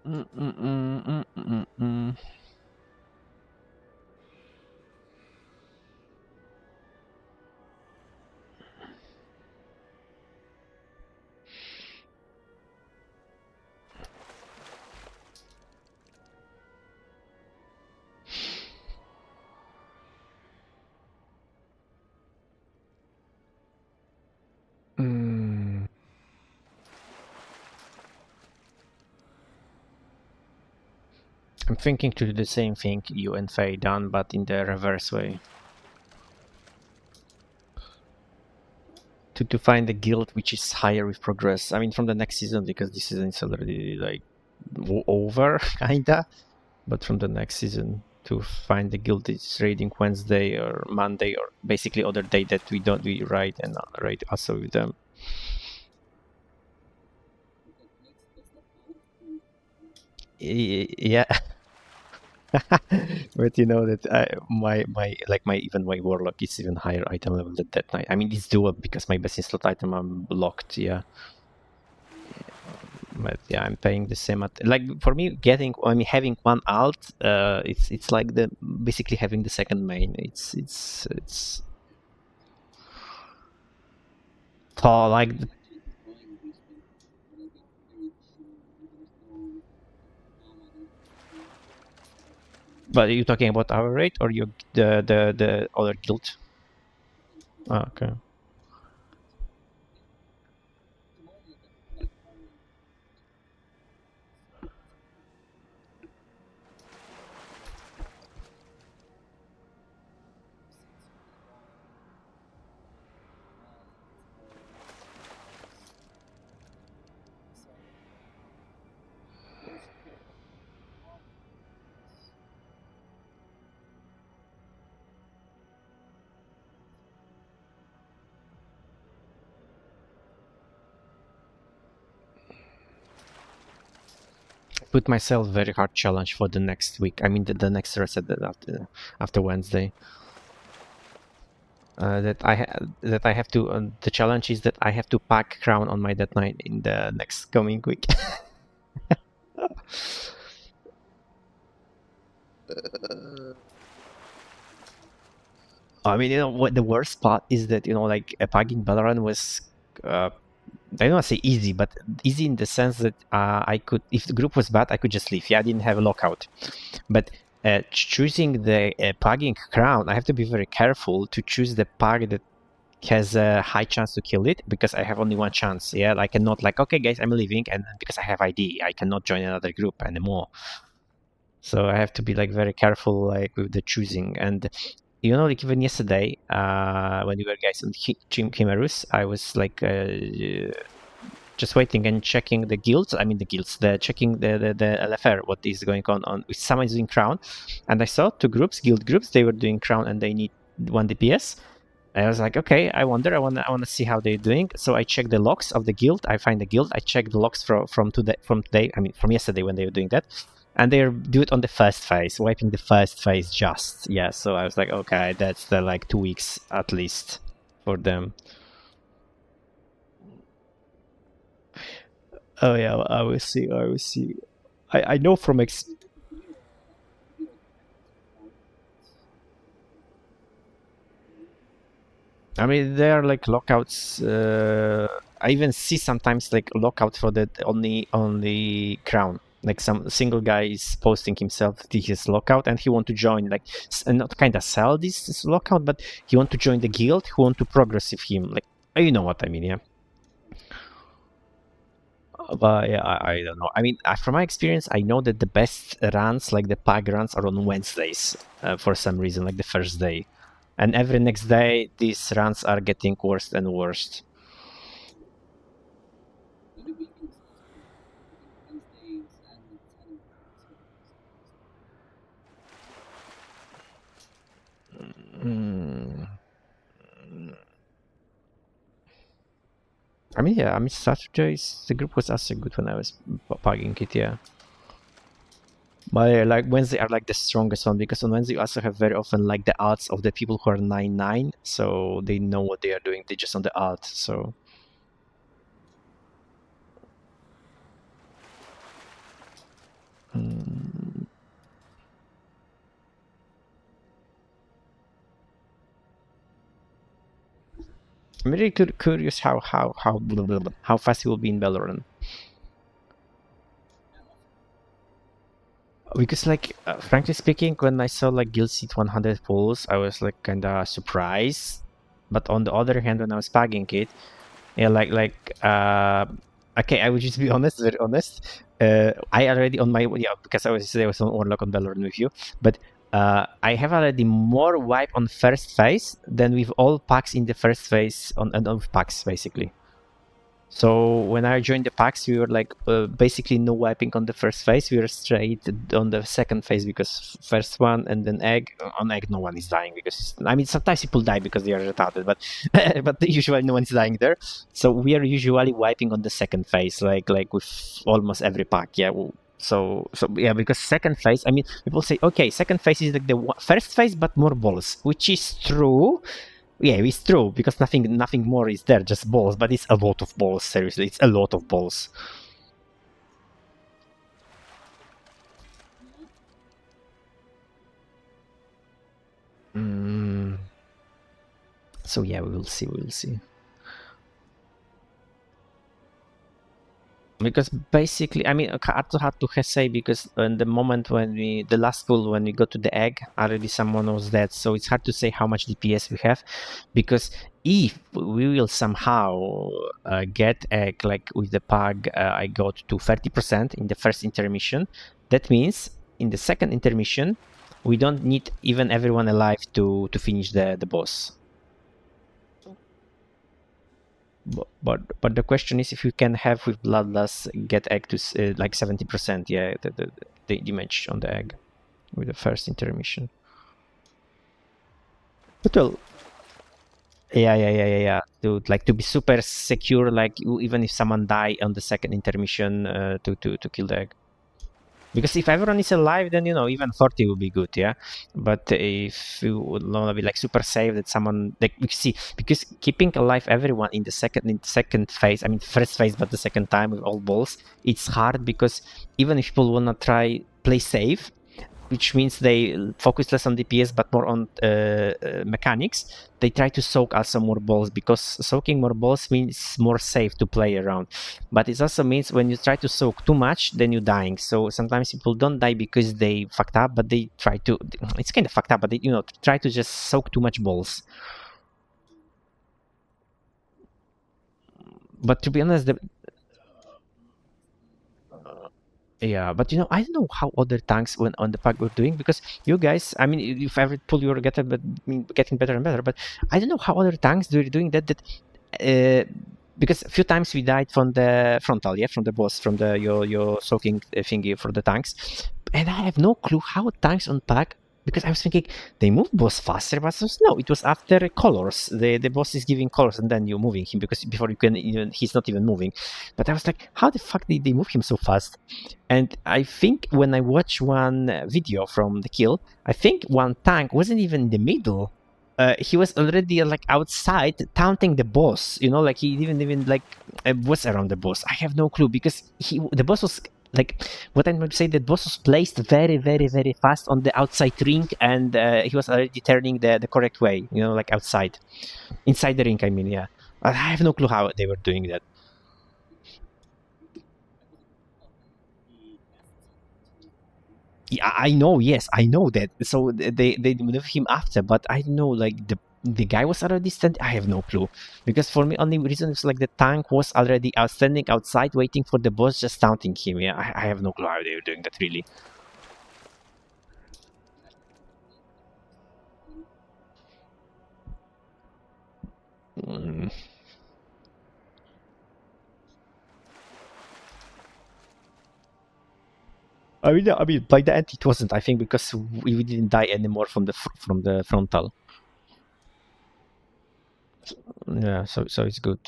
Mm-mm-mm-mm-mm-mm. Mm. I'm thinking to do the same thing you and Faye done, but in the reverse way. To find the guild which is higher with progress. I mean, from the next season, because this season is already like over, kinda. But from the next season, to find the guild is raiding Wednesday or Monday or basically other day that we raid and raid also with them. Yeah. But you know that my warlock is even higher item level than that knight. I mean, it's doable because my best in slot item I'm blocked. Yeah. But yeah, I'm paying the same. Like for me, having one alt, it's like the basically having the second main. It's tall like. But are you talking about our rate or the other guild? Oh, okay. Put myself very hard challenge for the next week. I mean the next reset after Wednesday. That I have to. The challenge is that I have to pack crown on my Death Knight in the next coming week. I mean, you know what the worst part is that like packing Valorant was. I don't want to say easy, but easy in the sense that I could, if the group was bad, I could just leave. Yeah, I didn't have a lockout. But choosing the pagging crown, I have to be very careful to choose the pag that has a high chance to kill it because I have only one chance. Yeah, I cannot okay guys, I'm leaving, and because I have ID, I cannot join another group anymore. So I have to be very careful with the choosing. And even yesterday, when we were guys on Team Chimerus, I was just waiting and checking the guilds. I mean checking the LFR, what is going on with someone doing crown. And I saw two groups, guild groups, they were doing crown and they need 1 DPS. I was like, okay, I wanna see how they're doing. So I check the logs of the guild. I find the guild. I check the logs from today. I mean, from yesterday when they were doing that, and they do it on the first phase, wiping the first phase just. Yeah. So I was like, okay, that's the 2 weeks at least for them. Oh yeah, I will see. I know from I mean, there are lockouts. I even see sometimes lockout for the only crown. Like some single guy is posting himself his lockout, and he want to join, not kind of sell this lockout, but he want to join the guild. Who want to progress with him? You know what I mean, yeah. But yeah, I don't know. I mean, from my experience, I know that the best runs, the pag runs, are on Wednesdays for some reason, the first day. And every next day, these runs are getting worse and worse. I mean, yeah, Saturdays, the group was also good when I was pagging it, yeah. But Wednesday are the strongest one, because on Wednesday you also have very often the alts of the people who are 9-9, so they know what they are doing. They just on the alt, so. I'm really curious how fast he will be in Valorant. Because like frankly speaking, when I saw like Guild Seat 100 pulls, I was like kinda surprised. But on the other hand, when I was pagging it, yeah, okay, I would just be honest, very honest. I already on my because I was on Warlock on Valorant with you, but I have already more wipe on first phase than with all packs in the first phase on packs basically. So when I joined the packs, we were like basically no wiping on the first phase. We were straight on the second phase because first one and then egg. On egg, no one is dying because I mean sometimes people die because they are retarded, but but usually no one is dying there. So we are usually wiping on the second phase, like with almost every pack. Yeah. So yeah, because second phase, I mean, people say okay, second phase is like the first phase but more balls, which is true. Yeah, it's true because nothing more is there, just balls. But it's a lot of balls. Seriously, it's a lot of balls. So yeah, we will see. We will see. Because basically, I mean, hard to say because in the moment when the last pull when we go to the egg, already someone was dead. So it's hard to say how much DPS we have, because if we will somehow get egg like with the pug, I got to 30% in the first intermission. That means in the second intermission, we don't need even everyone alive to finish the boss. But the question is if you can have with Bloodlust get egg to like 70%, yeah, the damage on the egg with the first intermission. But well, yeah. To be super secure, like even if someone die on the second intermission, to kill the egg. Because if everyone is alive, then even 40 will be good, yeah. But if you would want to be like super safe, that someone like you see, because keeping alive everyone in the second phase, I mean first phase, but the second time with all balls, it's hard because even if people wanna try play safe, which means they focus less on DPS but more on mechanics, they try to soak also more balls because soaking more balls means more safe to play around. But it also means when you try to soak too much, then you're dying. So sometimes people don't die because they fucked up, but they try to. It's kind of fucked up, but they try to just soak too much balls. But to be honest, yeah, but I don't know how other tanks when on the pack were doing, because you guys, I mean, if every pull you're getting better and better, but I don't know how other tanks were doing that. Because a few times we died from the frontal, yeah, from the boss, from the your soaking thingy for the tanks, and I have no clue how tanks on pack. Because I was thinking they move boss faster, but no, it was after colors. The boss is giving colors and then you're moving him, because before you can even he's not even moving. But I was like, how the fuck did they move him so fast? And I think when I watched one video from the kill, I think one tank wasn't even in the middle. He was already like outside taunting the boss. Like he didn't even like was around the boss. I have no clue because the boss was. Like what I'm going to say, that boss was placed very, very, very fast on the outside ring, and he was already turning the correct way, like outside. Inside the ring, I mean, yeah. I have no clue how they were doing that. Yeah, I know, yes, I know that. So they moved him after, but I know, like, the guy was already standing. I have no clue, because for me only reason is like the tank was already standing outside waiting for the boss, just taunting him. Yeah, I have no clue how they were doing that really. I mean, by the end it wasn't. I think because we didn't die anymore from the frontal. Yeah, so it's good.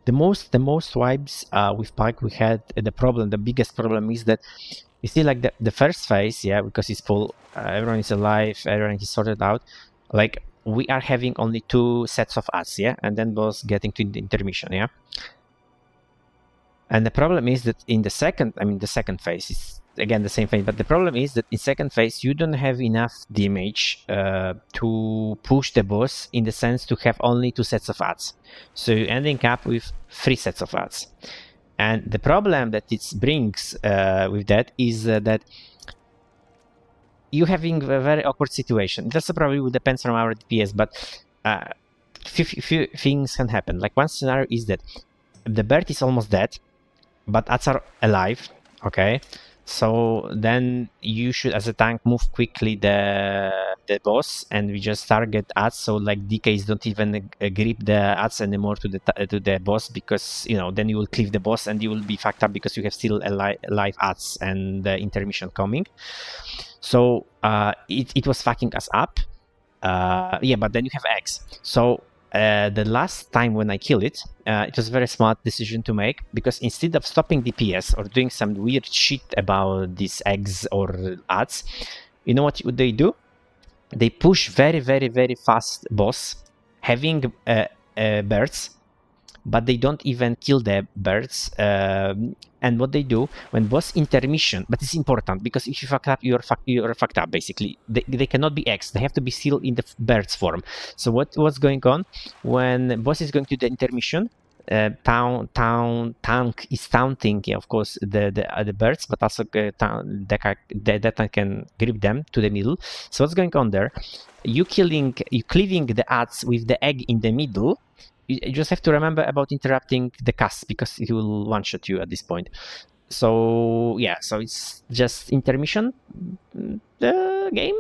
The most vibes with Pike we had, the biggest problem is that you see, like the first phase, yeah, because it's full, everyone is alive, everyone is sorted out. Like we are having only 2 sets of ads, yeah, and then boss getting to the intermission, yeah. And the problem is that in the second phase is again the same thing, but the problem is that in second phase you don't have enough damage to push the boss, in the sense to have only 2 sets of ads, so you're ending up with 3 sets of ads. And the problem that it brings with that is that you're having a very awkward situation. That's probably depends on our DPS, but few things can happen. Like one scenario is that the bird is almost dead, but ads are alive, okay? So then you should, as a tank, move quickly the boss, and we just target ads. So like DKs don't even grip the ads anymore to the boss, because then you will cleave the boss and you will be fucked up because you have still alive ads and the intermission coming. So it was fucking us up. Yeah, but then you have eggs. So the last time when I killed it, it was a very smart decision to make, because instead of stopping DPS or doing some weird shit about these eggs or ads, you know what they do? They push very, very, very fast boss, having birds, but they don't even kill the birds. And what they do when boss intermission, but it's important, because if you fuck up, you're fucked up basically. They cannot be eggs; they have to be still in the bird's form. So what's going on when boss is going to the intermission? Tank is taunting, yeah, of course, the birds, but also that tank can grip them to the middle. So what's going on there? You cleaving the ads with the egg in the middle. You just have to remember about interrupting the cast, because it will one-shot you at this point. So yeah, so it's just intermission the game,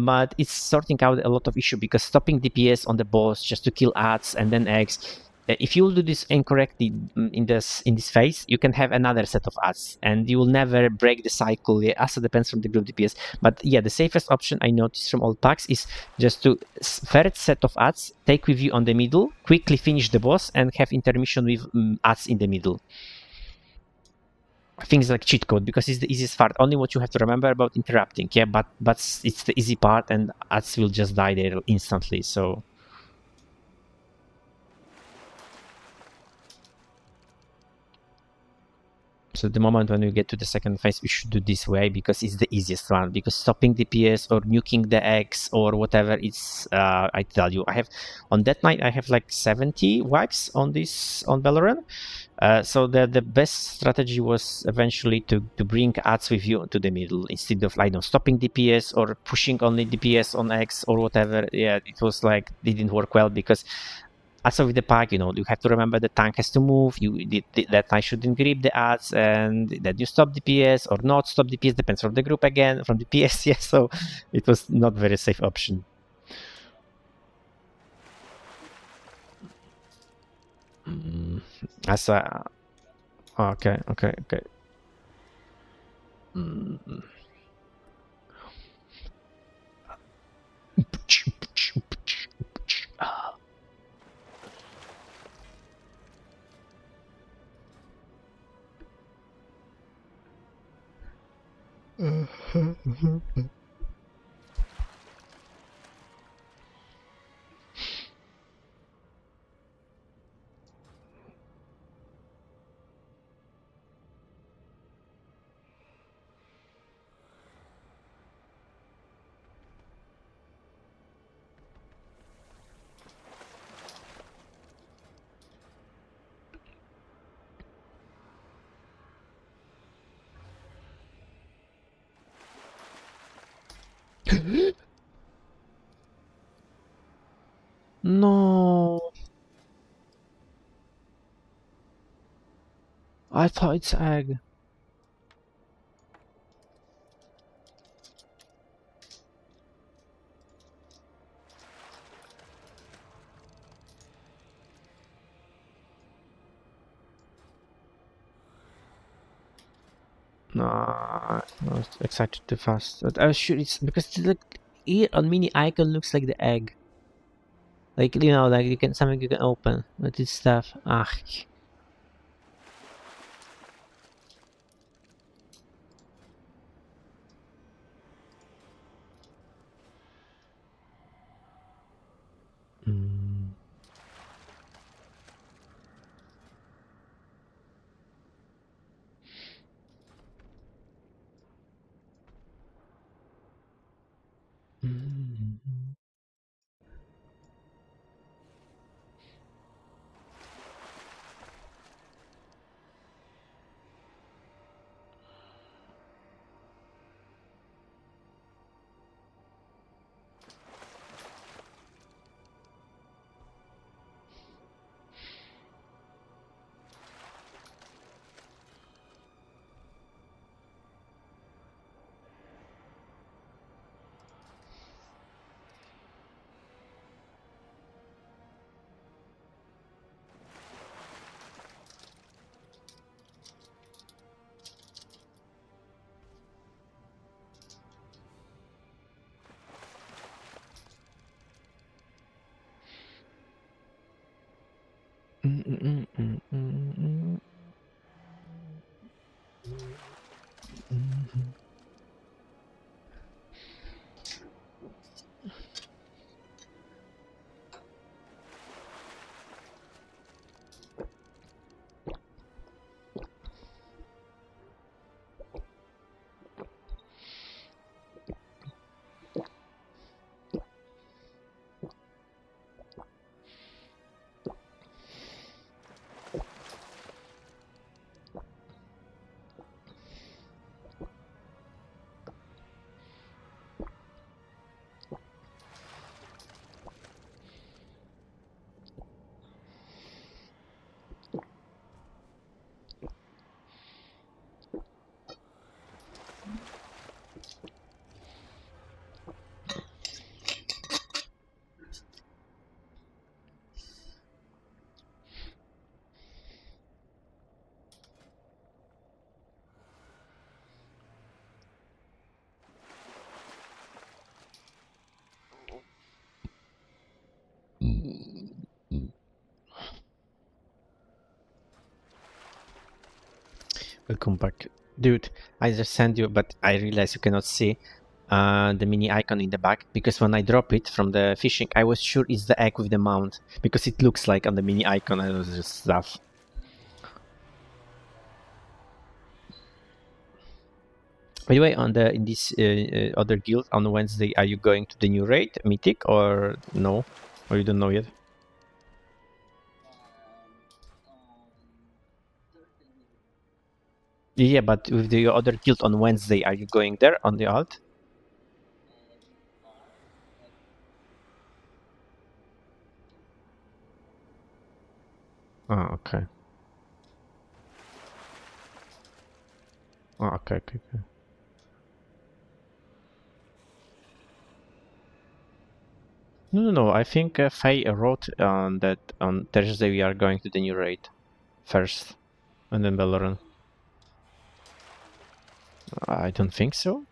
but it's sorting out a lot of issue, because stopping DPS on the boss just to kill ads and then eggs. If you do this incorrectly in this phase, you can have another set of ads, and you will never break the cycle. It also depends from the build DPS. But yeah, the safest option I noticed from all packs is just to third set of ads, take with you on the middle, quickly finish the boss, and have intermission with ads in the middle. Things like cheat code, because it's the easiest part. Only what you have to remember about interrupting. Yeah, but it's the easy part, and ads will just die there instantly. So. So the moment when we get to the second phase, we should do this way, because it's the easiest one. Because stopping DPS or nuking the eggs or whatever, it's I tell you, I have on that night I have like 70 wipes on Valorant. So the best strategy was eventually to bring ads with you to the middle, instead of stopping DPS or pushing only DPS on X or whatever. Yeah, it was like it didn't work well, because also with the pack, you have to remember the tank has to move. That I shouldn't grip the ads, and that you stop DPS or not stop DPS, depends from the group again, from DPS. Yeah, so it was not very safe option. Okay. No. I thought it's egg. No, I was excited too fast. I was sure it's because here on mini icon looks like the egg. Like like you can something you can open, but it's stuff. Ah. Welcome back. Dude, I just sent you, but I realize you cannot see the mini icon in the back, because when I drop it from the fishing, I was sure it's the egg with the mount, because it looks like on the mini icon and was just stuff. By the way, on the in this other guild on Wednesday, are you going to the new raid, Mythic, or no? Or you don't know yet? Yeah, but with the other guild on Wednesday, are you going there on the alt? Oh, okay. Oh, okay. No. I think Faye wrote on that on Thursday we are going to the new raid first, and then Valorant. I don't think so.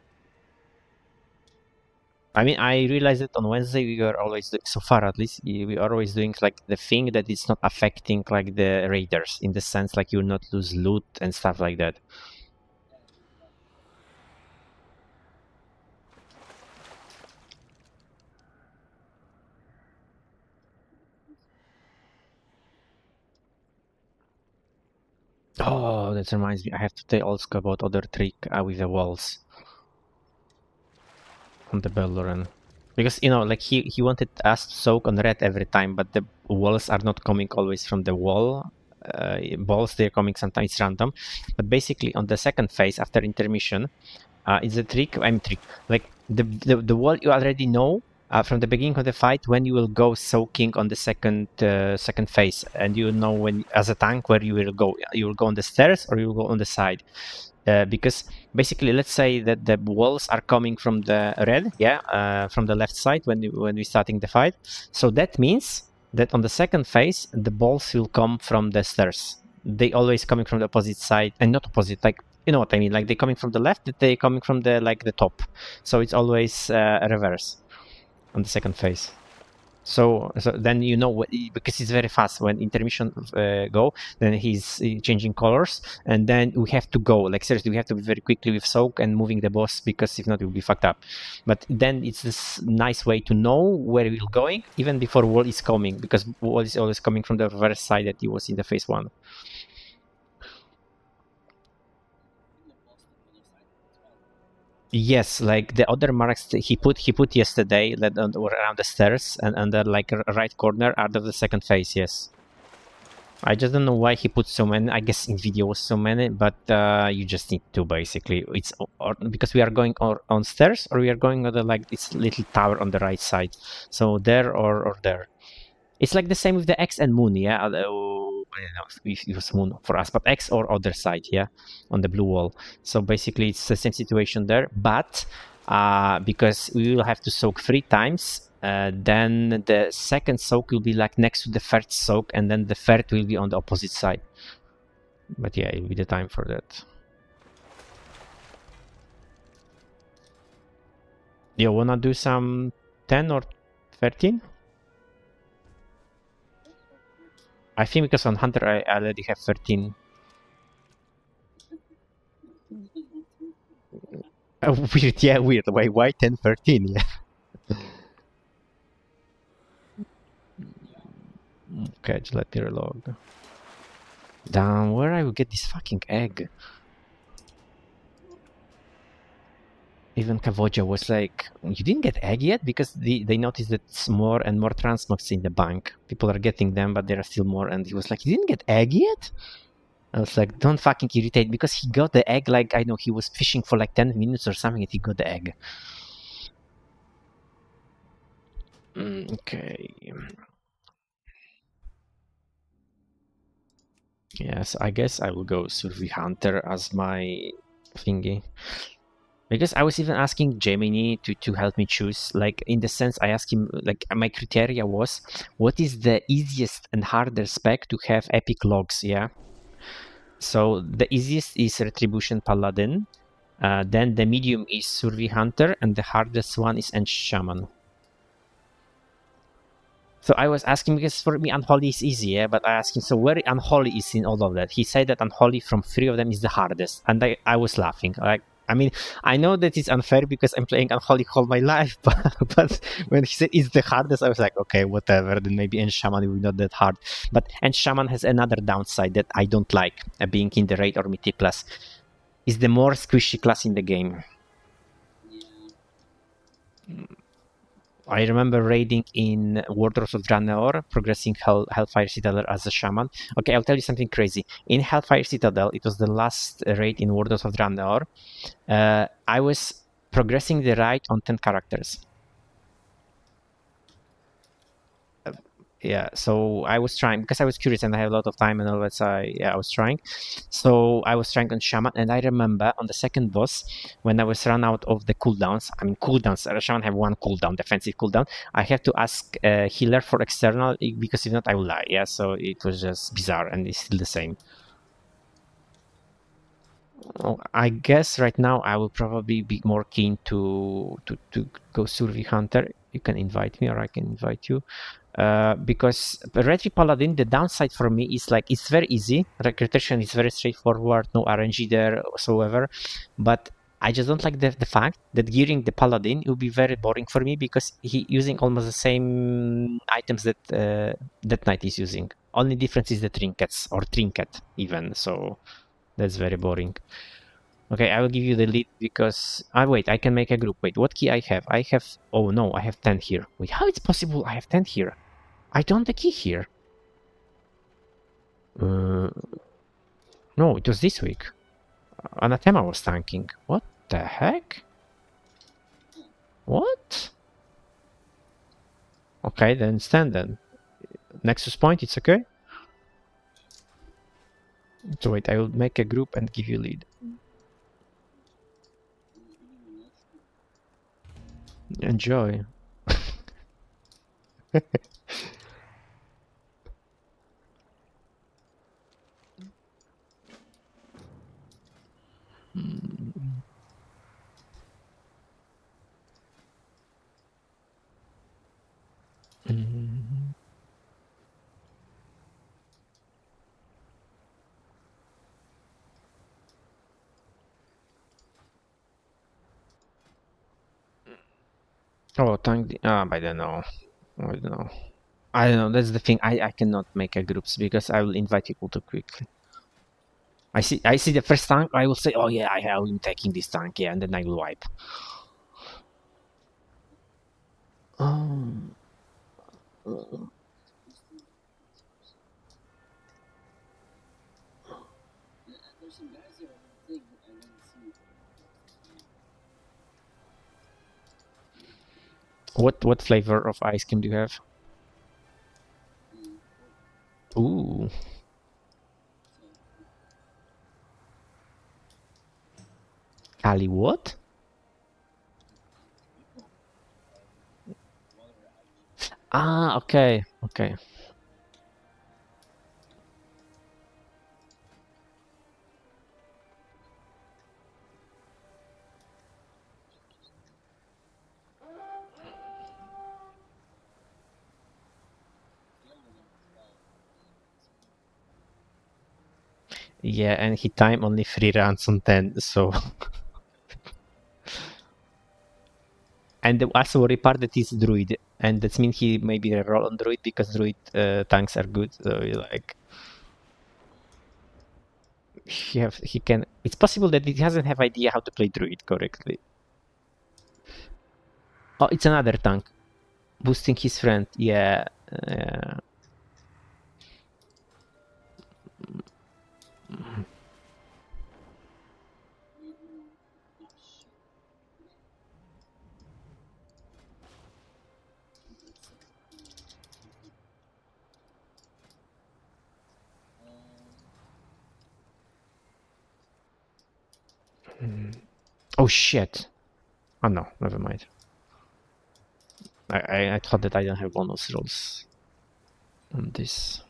I mean, I realized that on Wednesday we were always, so far at least, we are always doing like the thing that it's not affecting like the raiders, in the sense like you'll not lose loot and stuff like that. Oh, that reminds me, I have to tell also about other trick with the walls on the Valorant. Because, you know, like he wanted us to soak on red every time, but the walls are not coming always from the wall. Balls, they're coming sometimes random. But basically on the second phase after intermission, it's a trick, like the wall you already know from the beginning of the fight when you will go soaking on the second phase, and you know when as a tank where you will go. You will go on the stairs or you will go on the side. Because basically, let's say that the walls are coming from the red, from the left side when we're starting the fight. So that means that on the second phase, the balls will come from the stairs. They always coming from the opposite side, and not opposite, like, you know what I mean? Like they coming from the left, they coming from the the top. So it's always reverse on the second phase. So then you know because it's very fast when intermission go, then he's changing colors, and then we have to go, like seriously, we have to be very quickly with soak and moving the boss, because if not we'll be fucked up. But then it's this nice way to know where we're going even before wall is coming, because wall is always coming from the reverse side that he was in the phase 1. Yes, like the other marks he put yesterday that were around the stairs and under like right corner out of the second phase. Yes, I just don't know why he put so many. I guess in video was so many, but you just need to basically. It's or because we are going on stairs, or we are going on the like this little tower on the right side. So there or there. It's like the same with the X and Moon, yeah. I don't know if it was Moon for us, but X or other side, yeah, on the blue wall. So basically, it's the same situation there, but because we will have to soak 3 times, then the second soak will be like next to the first soak, and then the third will be on the opposite side. But yeah, it will be the time for that. You wanna do some 10 or 13? I think because on Hunter I already have 13. Weird, yeah, weird. Why 10, 13? Yeah. Okay, just let me reload. Damn, where I will get this fucking egg? Even Kavoja was like, you didn't get egg yet? Because they noticed that it's more and more transmogs in the bank. People are getting them, but there are still more. And he was like, you didn't get egg yet? I was like, don't fucking irritate, because he got the egg like, I know, he was fishing for like 10 minutes or something and he got the egg. Okay. Yes, I guess I will go Survey Hunter as my thingy. Because I was even asking Gemini to help me choose, like, in the sense I asked him, like, my criteria was, what is the easiest and hardest spec to have epic logs, yeah? So the easiest is Retribution Paladin, then the medium is Survey Hunter, and the hardest one is Ench Shaman. So I was asking, because for me Unholy is easy, yeah? But I asked him, so where Unholy is in all of that? He said that Unholy from 3 of them is the hardest, and I was laughing. Like, I mean, I know that it's unfair because I'm playing Unholy all my life, but when he said it's the hardest, I was like, okay, whatever, then maybe Ench Shaman will be not that hard. But Ench Shaman has another downside that I don't like, being in the raid or Mythic class, is the more squishy class in the game. I remember raiding in Wardrobes of Draenor, progressing Hellfire Citadel as a shaman. Okay, I'll tell you something crazy. In Hellfire Citadel, it was the last raid in Wardrobes of Draenor. I was progressing the raid on 10 characters. Yeah, so I was trying, because I was curious and I had a lot of time and all that, so I was trying. So I was trying on Shaman, and I remember on the second boss, when I was run out of the cooldowns, I mean cooldowns, Shaman have one cooldown, defensive cooldown, I have to ask healer for external, because if not I will die, yeah, so it was just bizarre, and it's still the same. I guess right now I will probably be more keen to go Survey Hunter. You can invite me or I can invite you. Because Retri Paladin, the downside for me is like it's very easy. Recruitation is very straightforward, no RNG there whatsoever. But I just don't like the fact that gearing the Paladin will be very boring for me, because he using almost the same items that that Knight is using. Only difference is the trinkets, or trinket even. So that's very boring. Okay, I will give you the lead because... wait, I can make a group. Wait, what key I have? I have... Oh no, I have 10 here. Wait, how it's possible I have 10 here? I don't have the key here. No, it was this week. Anathema was tanking. What the heck? What? Okay, then stand then. Nexus point, it's okay? So wait, I will make a group and give you lead. Enjoy. Oh, thank the... I don't know. I don't know. I don't know, that's the thing. I cannot make a groups because I will invite people too quickly. I see the first tank, I will say, oh yeah, I'm taking this tank, yeah, and then I will wipe. What flavor of ice cream do you have? Ooh. Ali what? Ah, okay, okay. Yeah, and he time only 3 rounds on 10, so... And the also worry part that he's druid, and that means he maybe roll on druid because druid tanks are good. So like, he can. It's possible that he doesn't have idea how to play druid correctly. Oh, it's another tank, boosting his friend. Yeah. Oh shit. Oh no, never mind. I thought that I don't have bonus rolls on this.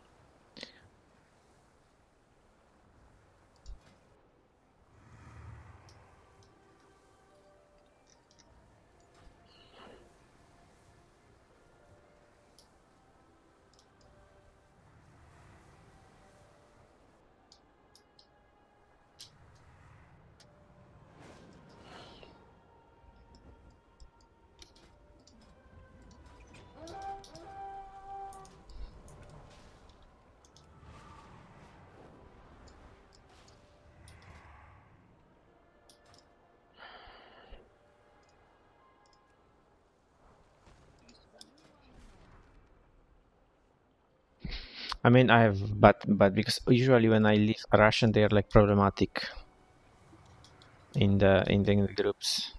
I mean, I have, but because usually when I leave Russian, they are like problematic in the groups.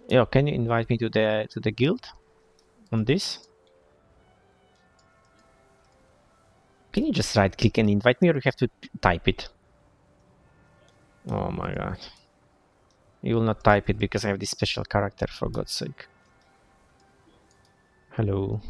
Yo, can you invite me to the guild on this? Can you just right click and invite me, or you have to type it? Oh my god. You will not type it because I have this special character, for God's sake. Hello.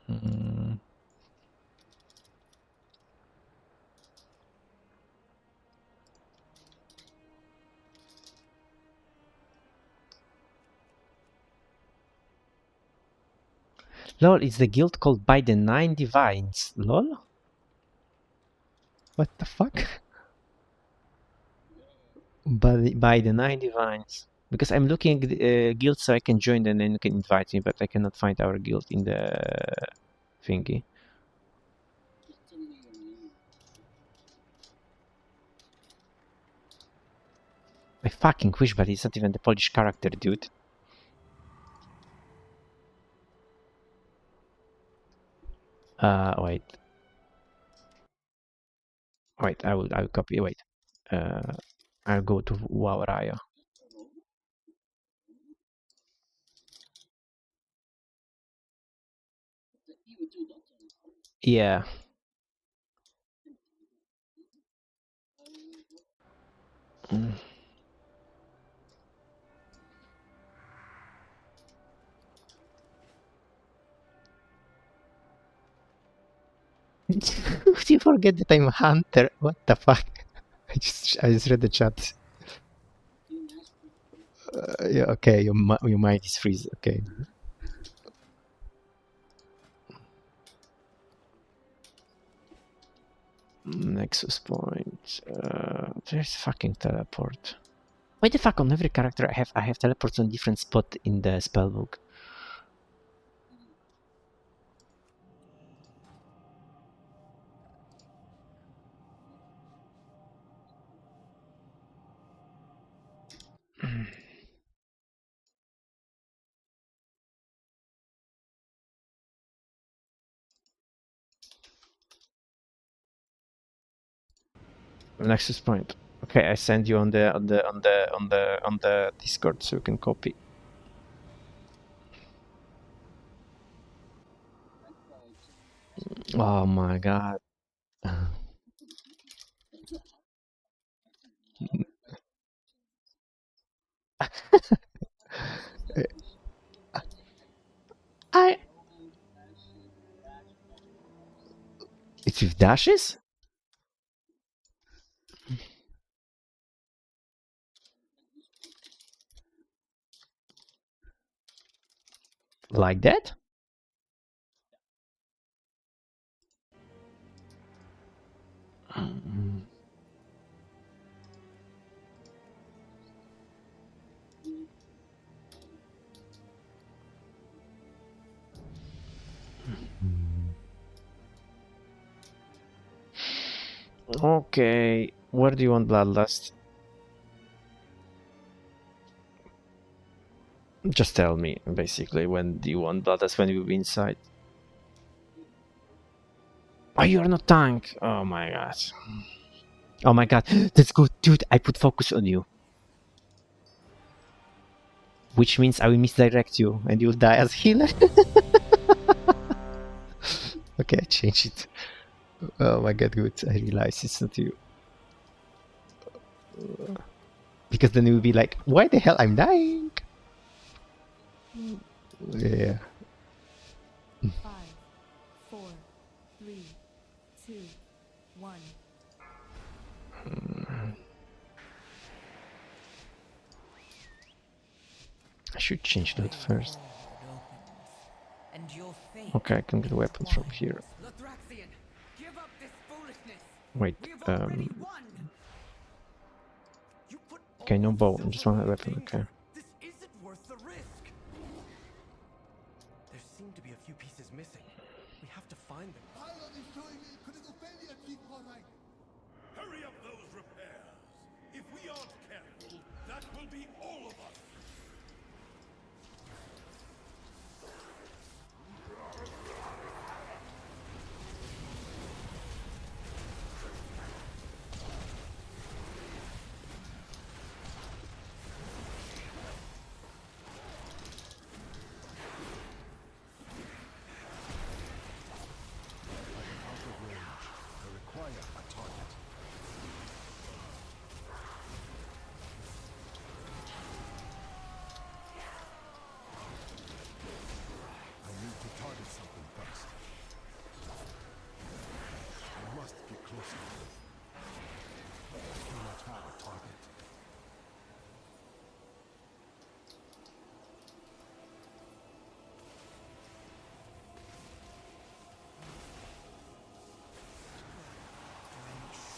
Mm. Lol, it's the guild called By the Nine Divines. Lol? What the fuck? By the Nine Divines. Because I'm looking at the guild so I can join and then you can invite me, but I cannot find our guild in the thingy. I fucking wish, but it's not even the Polish character, dude. Wait. Wait, I will copy. Wait. I'll go to WoW Raya. Yeah. Mm. You forget that I'm a hunter. What the fuck? I just read the chat. Yeah, okay, your mind is freeze. Okay. Nexus point. There's fucking teleport. Why the fuck on every character I have teleports on different spot in the spellbook? Nexus point. Okay, I send you on the Discord so you can copy. Oh my god. I. It's with dashes? Like that? Okay, where do you want Bloodlust? Just tell me, basically, when do you want Bloodlust, when you be inside. Oh, you're not tank! Oh my god. Oh my god, that's good, dude, I put focus on you. Which means I will misdirect you, and you'll die as healer. Okay, I changed it. Oh my god, good, I realized it's not you. Because then it will be like, why the hell I'm dying? Yeah. 5, 4, 3, 2, 1. I should change that first. And your fate Okay, I can get weapons from here. Lothraxion, give up this foolishness. Wait, We've already won. You put okay, no all bow, of just one Silverwood in weapon, danger. okay. This isn't worth the risk. There seem to be a few pieces missing. We have to find them. Hurry up those repairs. If we aren't careful, that will be all of us.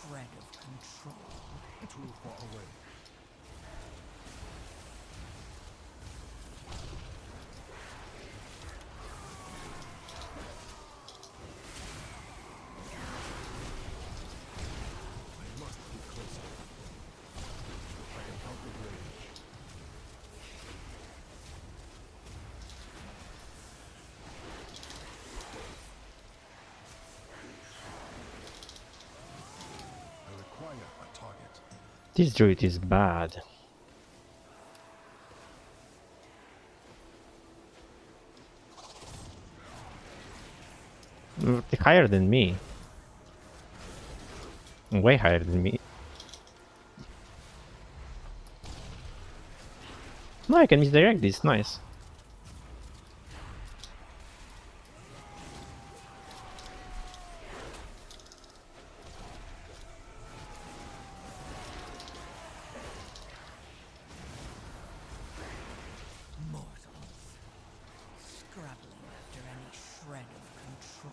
Shred of control. Too far away. This druid is bad. Higher than me. Way higher than me. No, I can misdirect this, nice. Mortals. Scrabbling after any shred of control.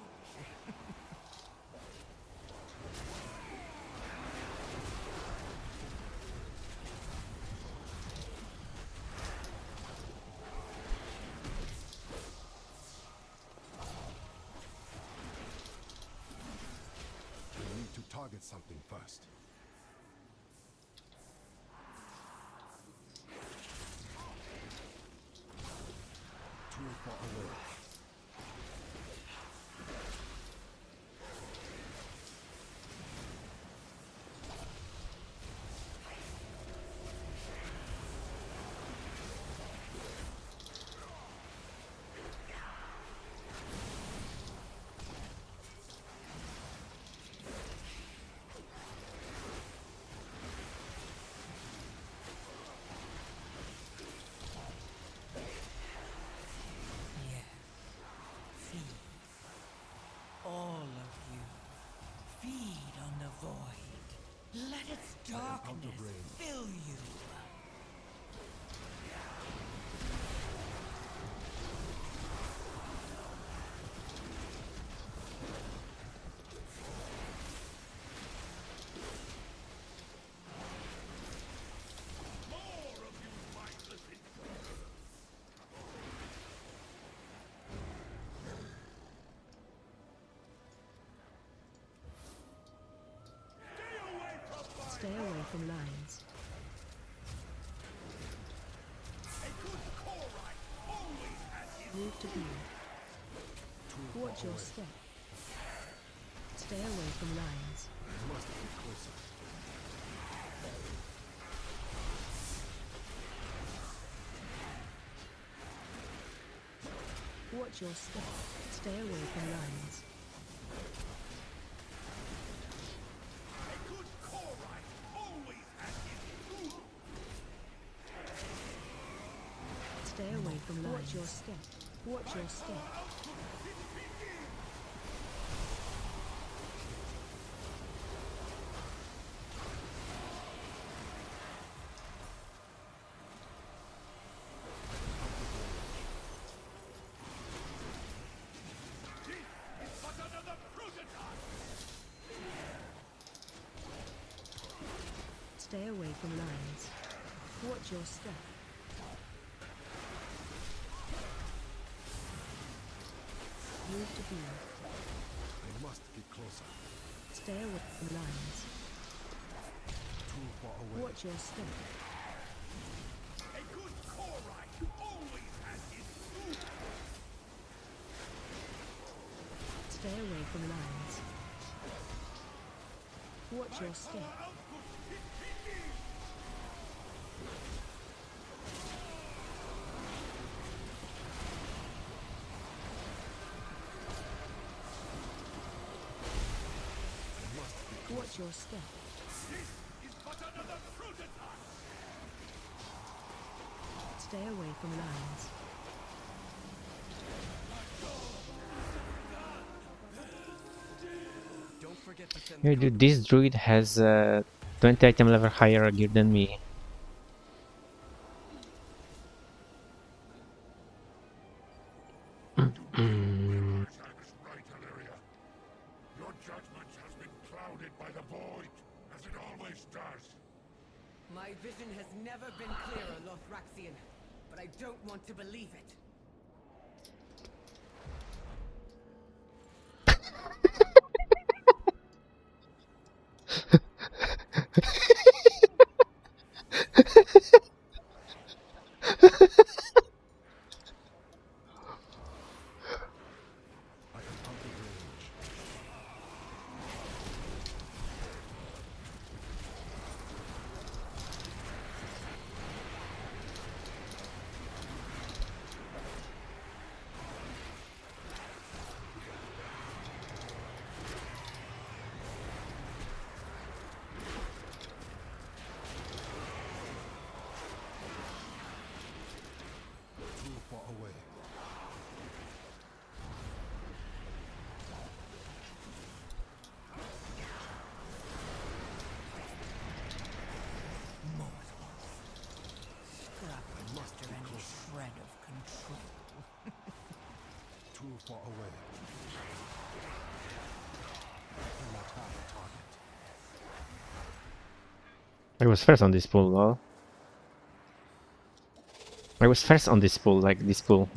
We need to target something first. Too far away. Let its darkness fill you. Stay away from lines. Move to B. Watch your step. Stay away from lines. Must be closer. Watch your step. Stay away from lines. Stay away from lines. Watch your step. Watch your step. Stay away from lines. Watch your step. Move to B. I must get closer. Stay away from lines. Too far away. Watch your step. Stay away from lines. Watch your step. Watch your step. Stay away from lines. Don't forget to send Hey dude, this druid has 20 item level higher gear than me. Your judgment has been clouded by the void, as it always does. My vision has never been clearer, Lothraxian, but I don't want to believe it. I am out of range. Too far away. Scrapping after any shred of control. Too far away. Do not have a target. I was first on this pool, lol. I was first on this pool, like this pool.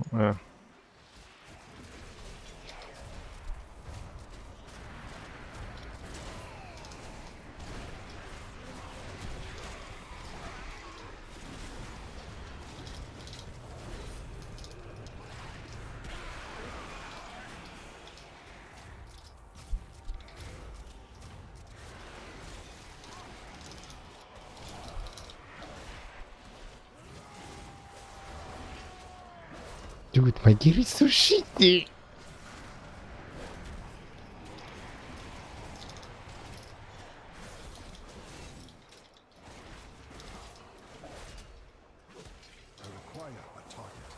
Dude, my gear is so shitty. I require a target.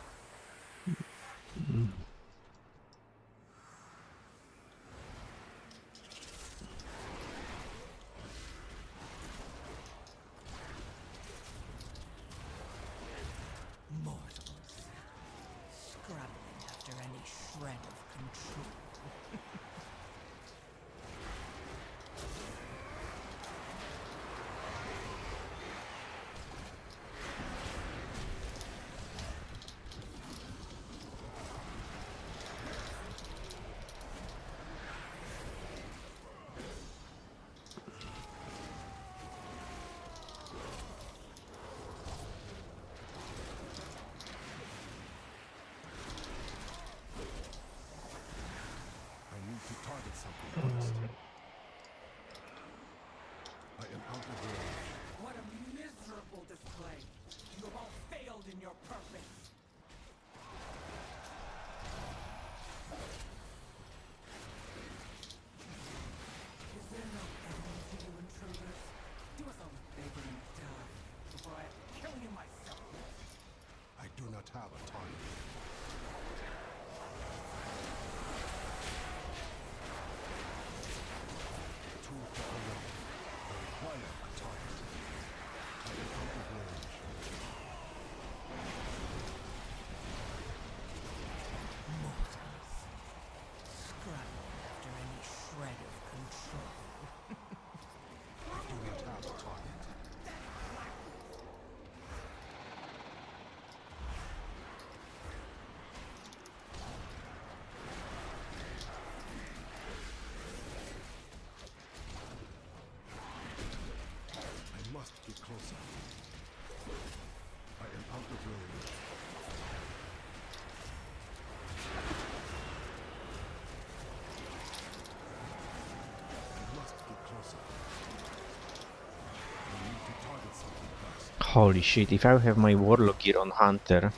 Holy shit, if I have my Warlock gear on Hunter...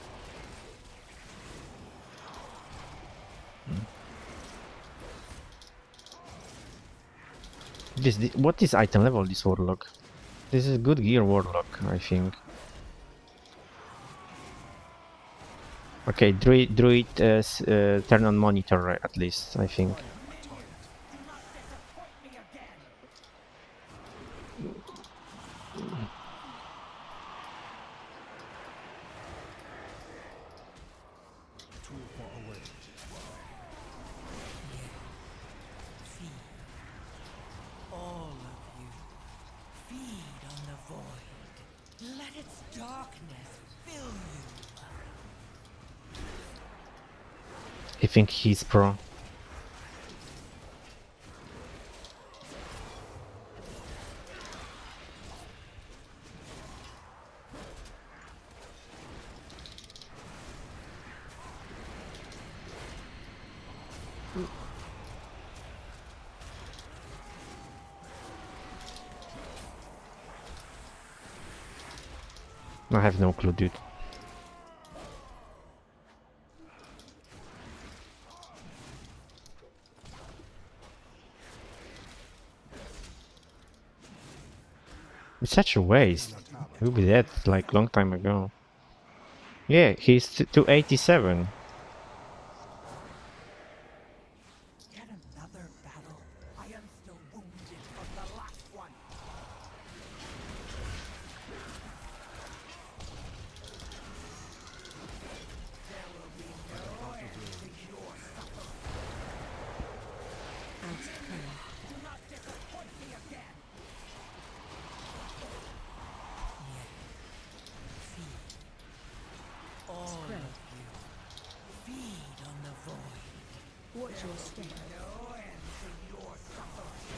What is item level this Warlock? This is good gear Warlock, I think. Okay, Druid turn on monitor at least, I think. All of you, feed on the void. Let its darkness fill you. I think he's pro. I have no clue, dude. It's such a waste. He would be dead like long time ago. Yeah, he's 287. Yet another battle. I am still wounded from the last one. Axe cannon. Do not disappoint me again. All Spread. of you, feed on the void. Watch your step. No end to your suffering.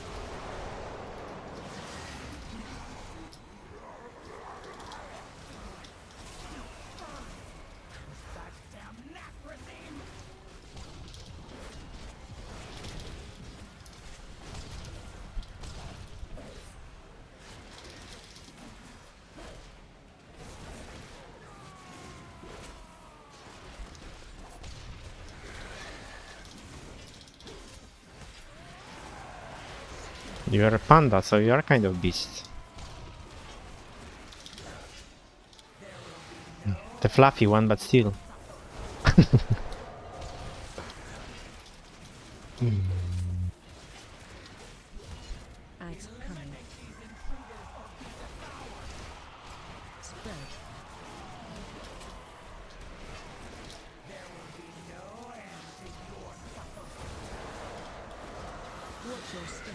That damn Nathrezim! You are a panda, so you are kind of beast. The fluffy one, but still. Axe cannon. Spread. Watch your step.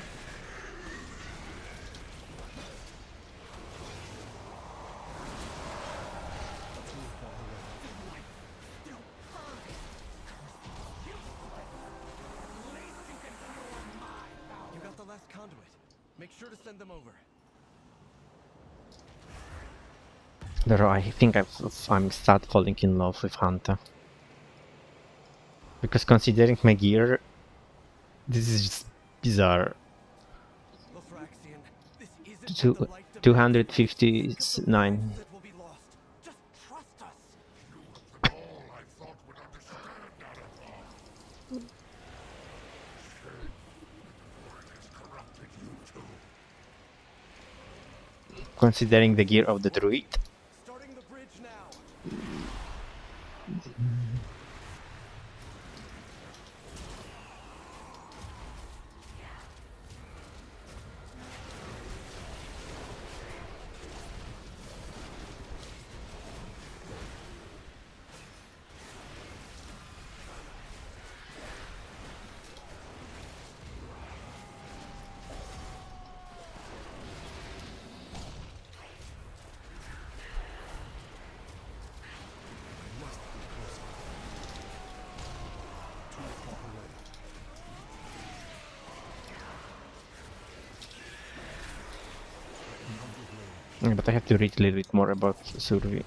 You got the last conduit. Make sure to send them over. I think I'm start falling in love with Hunter. Because considering my gear, this is just bizarre. Lothraxion, this isn't Two- what the light demands. 259. That will be lost. Just trust us. Considering the gear of the druid. Starting the bridge now. Yeah, but I have to read a little bit more about Survey.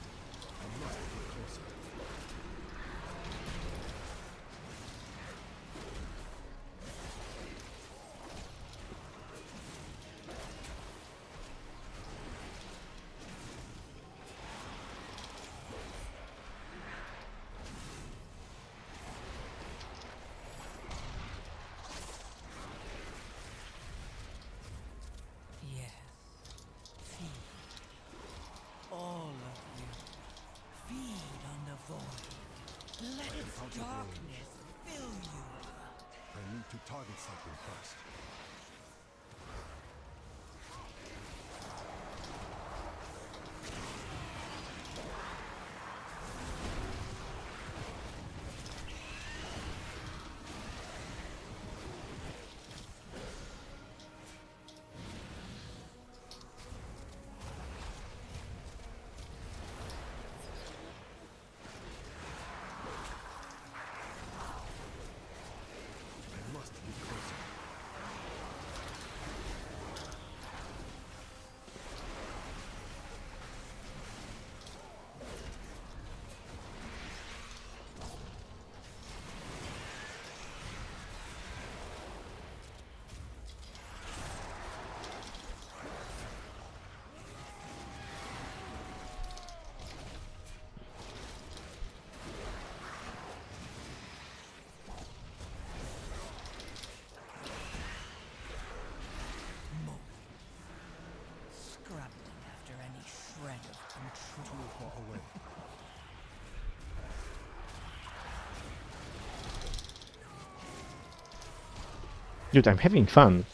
Dude, I'm having fun.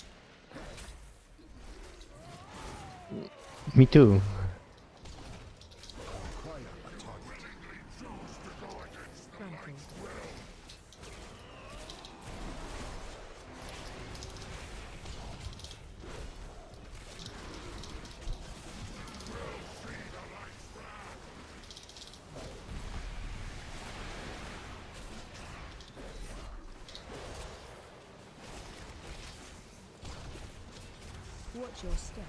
Me too. Trampled. Watch your step.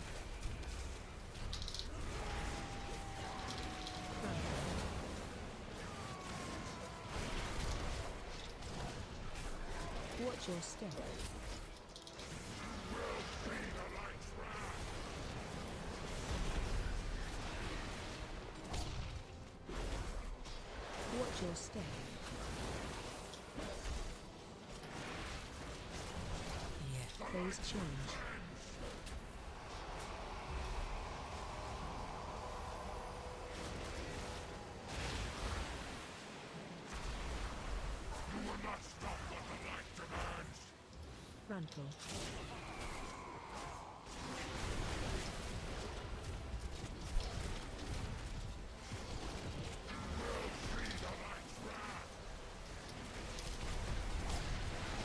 Watch your step. Watch your step. Yeah. Phase change. Frontal.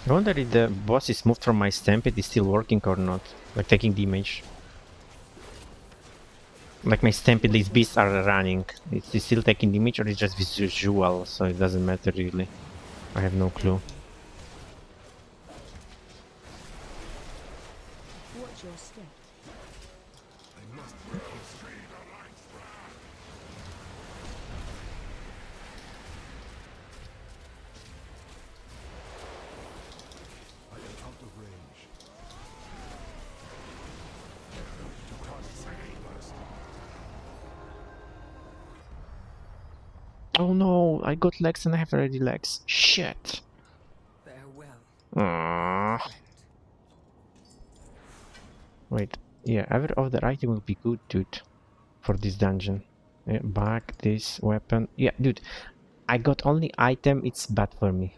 I wonder if the boss is moved from my stampede is still working or not. Like taking damage. Like my stampede, these beasts are running. Is it still taking damage or is just visual, so it doesn't matter really. I have no clue. Watch your step. They must break his speed. I am out of range. Oh no, I got legs and I have already legs. Shit. Farewell, Aww. friend. Wait, yeah, every other item will be good, dude, for this dungeon. Yeah, back, this weapon. Yeah, dude, I got only item, it's bad for me.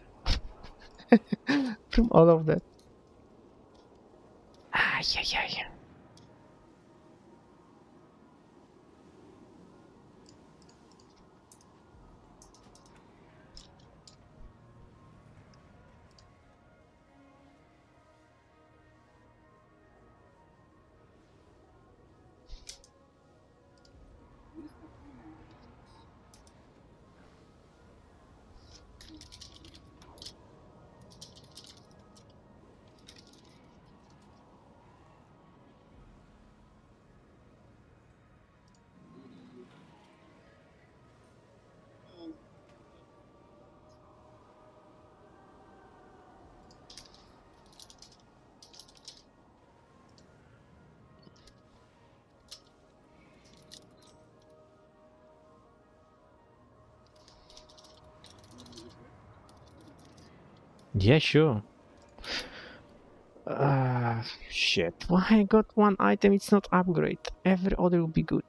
From all of that. Ah, yeah. Yeah, sure. Shit. Why I got one item, it's not upgrade. Every other will be good.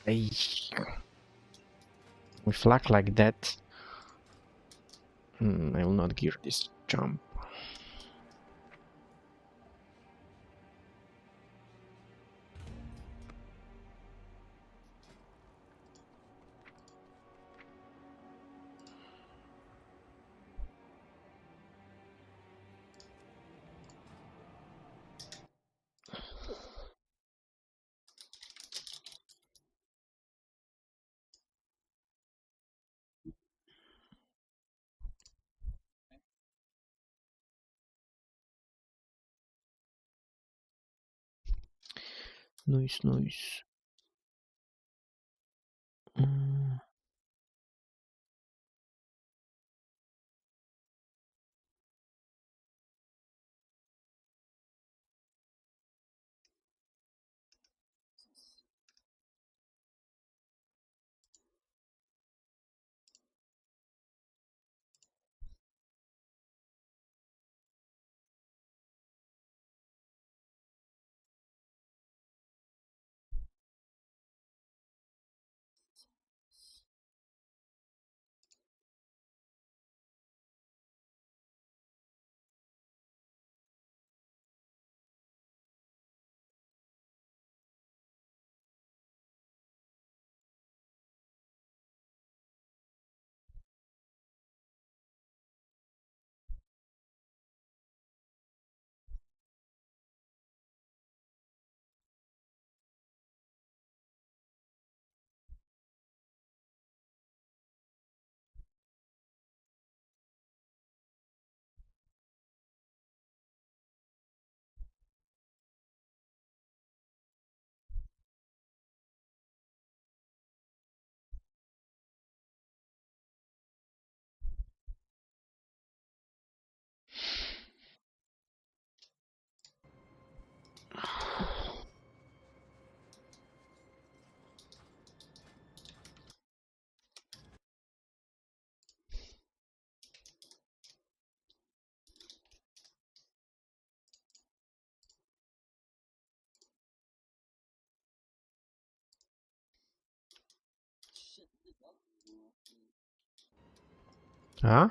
I... With luck like that, I will not gear this jump. Noise. Mm. Huh?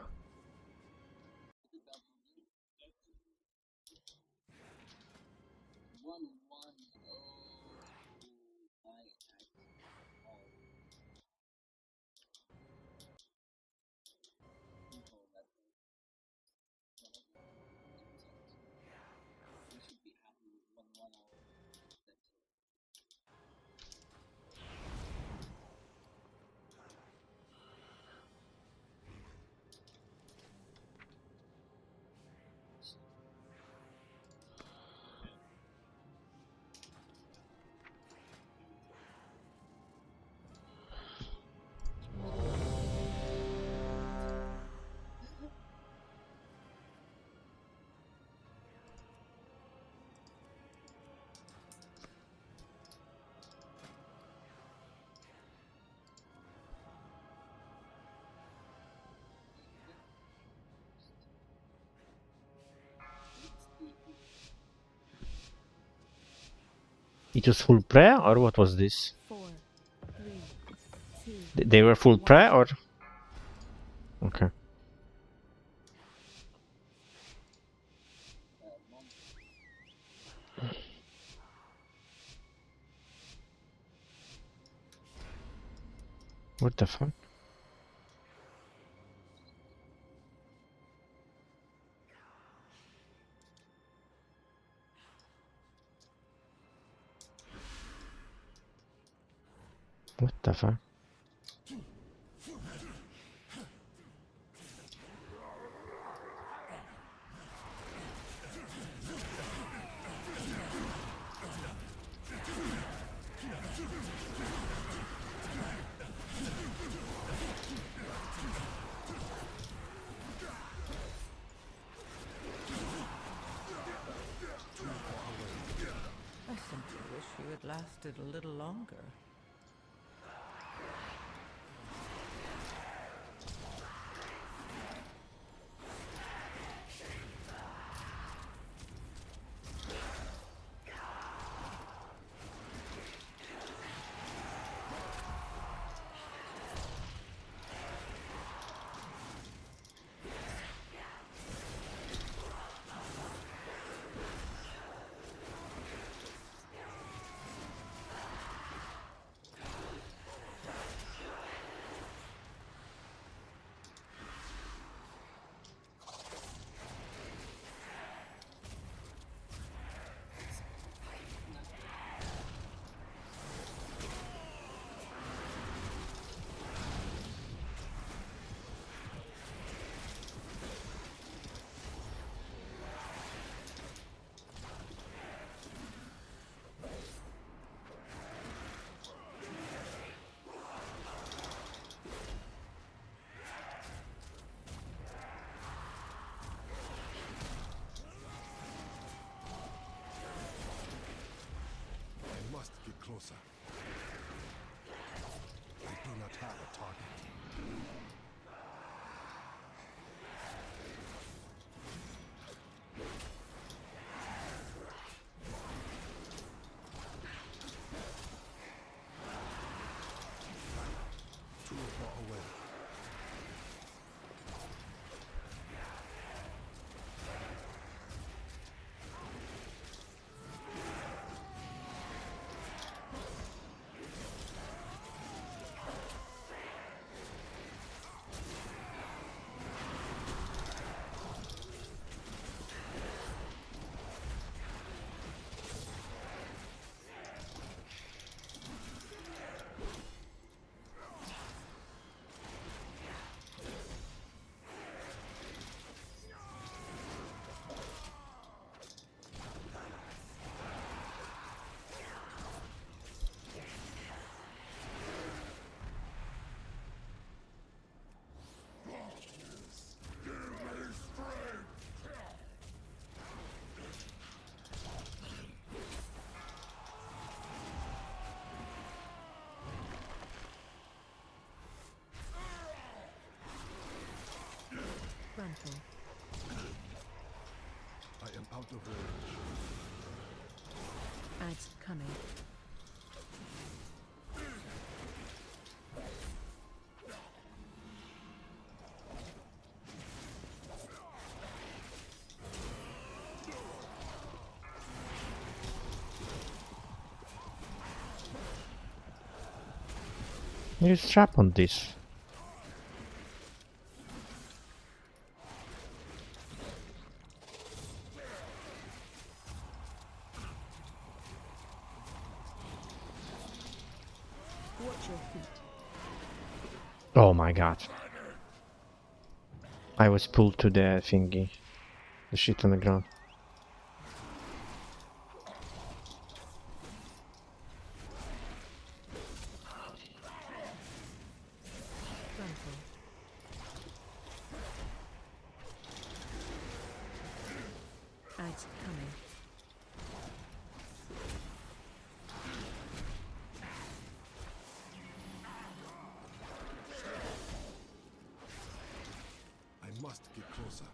It was full pre or what was this? 4, 3, 2. They were full pre or? Okay. What the fuck? What the fuck? I simply wish you had lasted a little longer. I must get closer. I do not have a target. Too far away. Frontal. I am out of range. Ads coming. Use trap on this. Watch your feet. Oh my god. I was pulled to the thingy. The shit on the ground. Trample. Ads coming. I must get closer.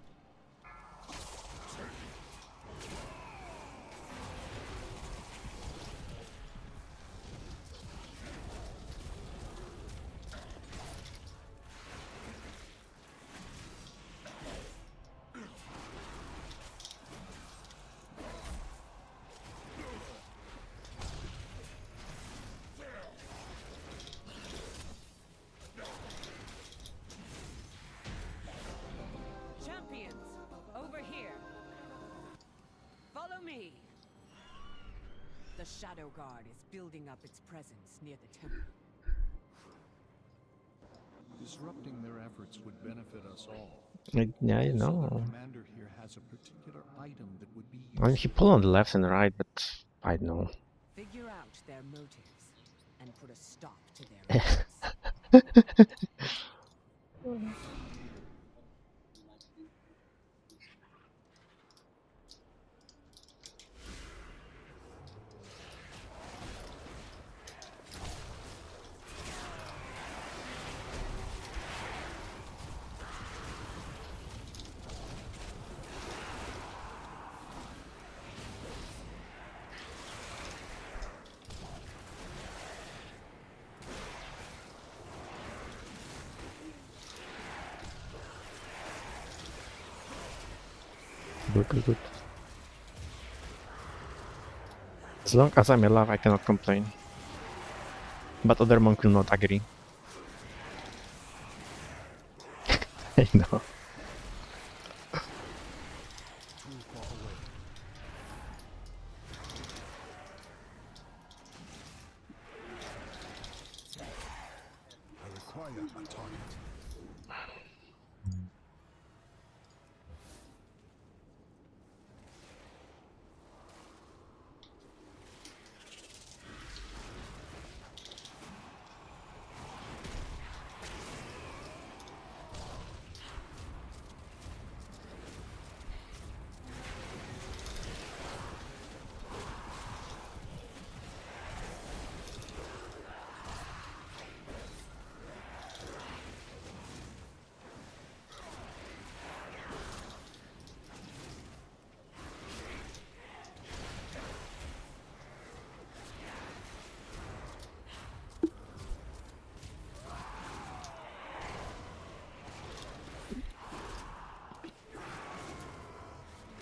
Champions, over here. Follow me. The Shadow Guard is building up its presence near the temple. Disrupting their efforts would benefit us all. Yeah, I Also, the know. commander here has a particular item that would be I mean, he useful. pulled on the left and right, but I don't know. Figure out their motives and put a stop to their efforts. Good, good, good. As long as I'm alive, I cannot complain. But other monk will not agree. I know. Too far away. I require a target.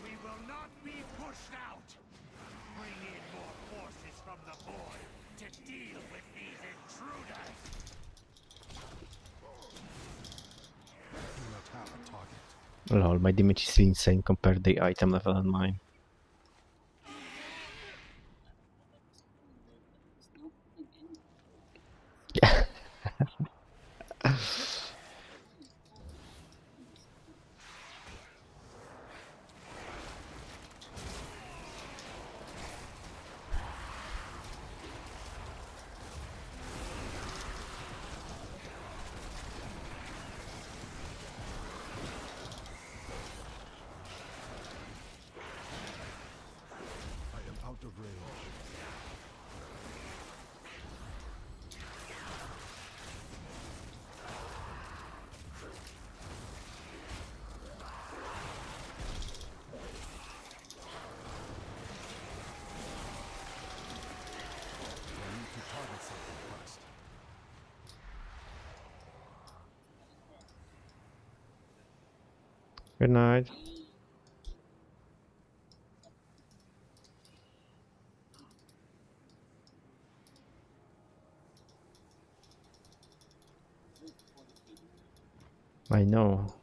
We will not be pushed out. Bring in more forces from the void to deal with these intruders. Do not have a target. Lol, my damage is insane compared to the item level on mine. I am out of range. I need to target something first. Good night. I know.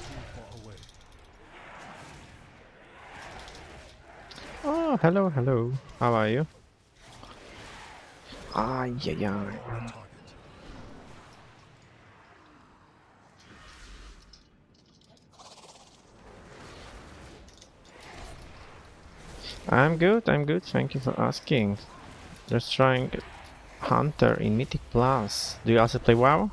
Too far away. Oh, hello, hello. How are you? Ah, yeah. Target. I'm good, I'm good. Thank you for asking. Just trying Hunter in Mythic Plus. Do you also play WoW?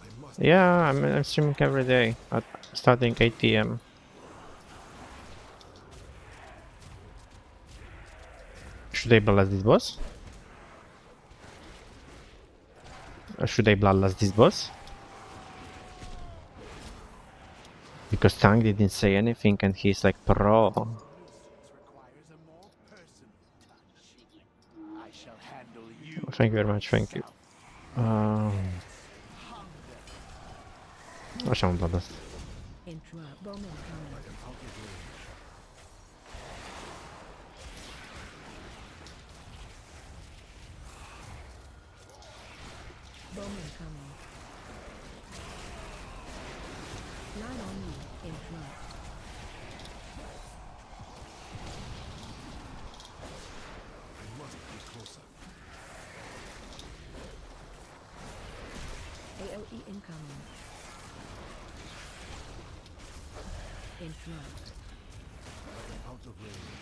I must. Yeah, I'm streaming every day at starting 8 p.m. Should I bloodlust this boss? Or should I bloodlust this boss? Because Tang didn't say anything and he's like pro. Requires a more personal touch. I shall handle you. Thank you very much, thank you. Lasciamo bloodlust. Interrupt. Bowman coming. I am out of range. Bowman coming. Line on me. Interrupt. I must be closer. AOE incoming. Interrupt. I am out of range.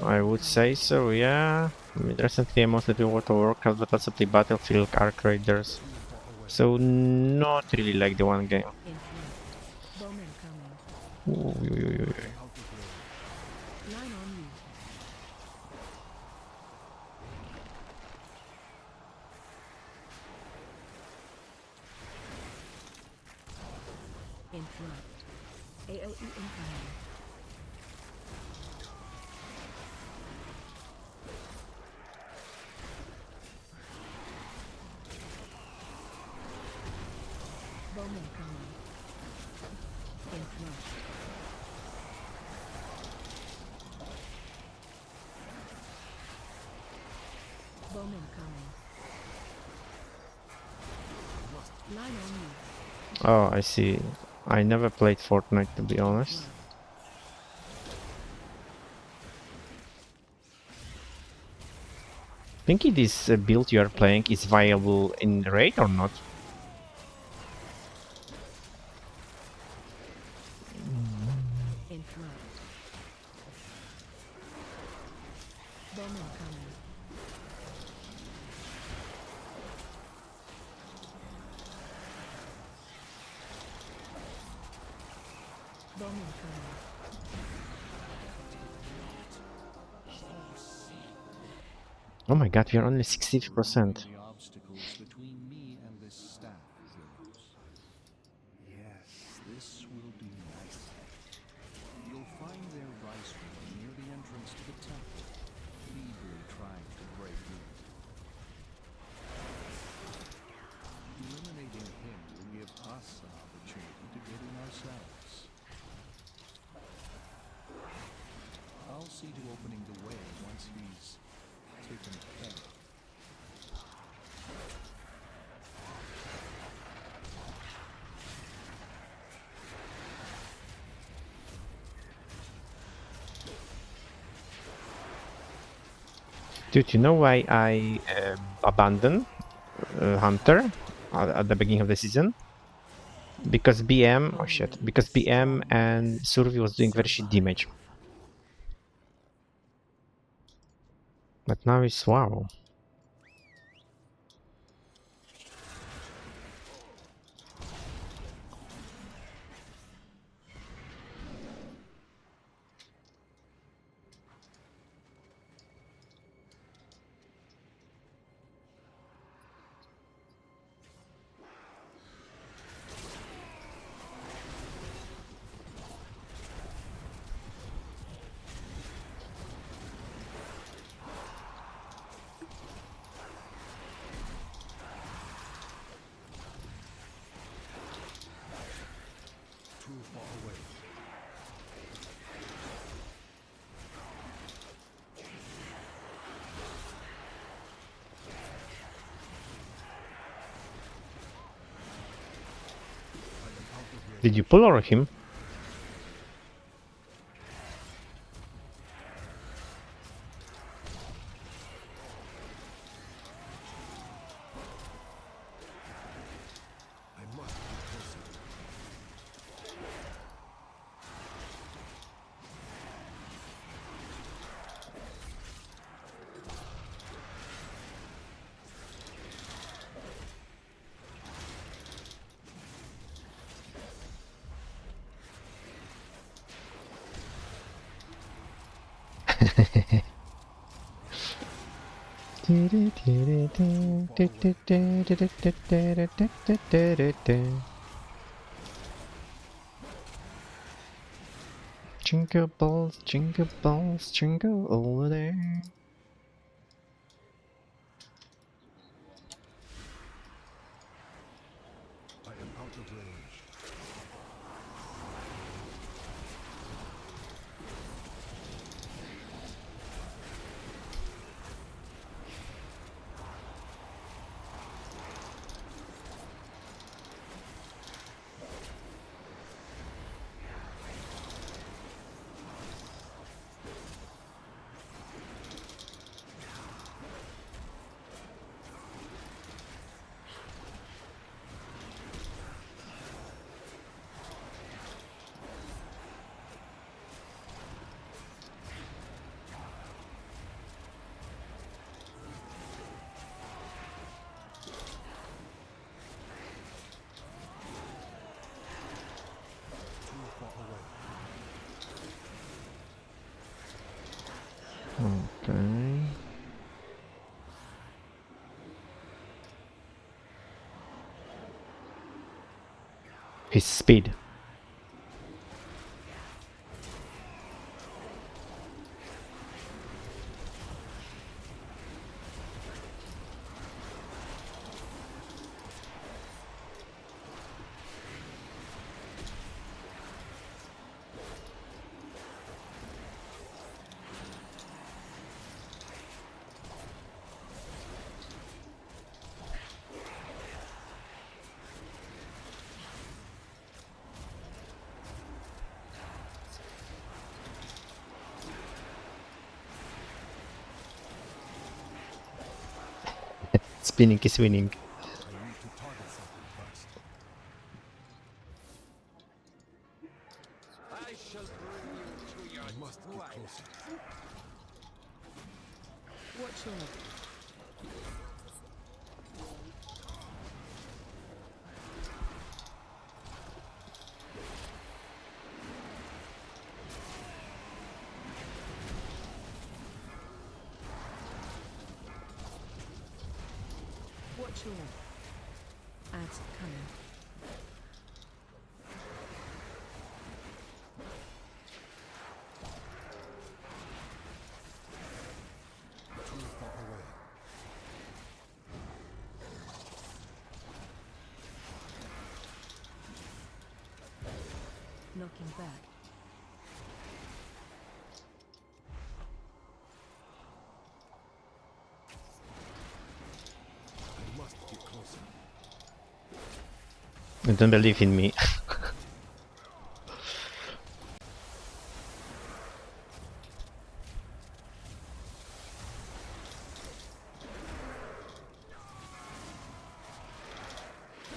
I would say so, yeah. I mean, recently I mostly do World of Warcraft, but also play Battlefield, Arc Raiders. Too far away. So not really like the one game. Interrupt. Bowman coming. Ooh, I am out of range. Line on me. Interrupt. AOE incoming. Bowman coming. Interrupt. Bowman coming. Line on me. Oh, I see. I never played Fortnite, to be honest. Pinky, this build you are playing is viable in raid or not? Interrupt. Bowman coming. Bowman coming. Oh my god, we are only 60%. The obstacles between me and this staff, Zeus. Yes, this will do nicely. You'll find their rice room near the entrance to the temple, feebly trying to break in. Eliminating him will give us an opportunity to get in ourselves. I'll see to opening the way once he's taken care of. Dude, you know why I abandoned Hunter at the beginning of the season? because BM, oh shit, because BM and Survey was doing very shit damage. But now it's wow. Too far away. I am out of range. Did you pull or him? I must be closer. Jingle balls, jingle over there. I am out of range. Too far away. Okay. His speed. Spinning is winning. I need to target something first. I shall bring you to your I must get twilight. closer. Watch your left. Watch your left. Ads coming. Too far away. Knocking back. I must get closer. You don't believe in me.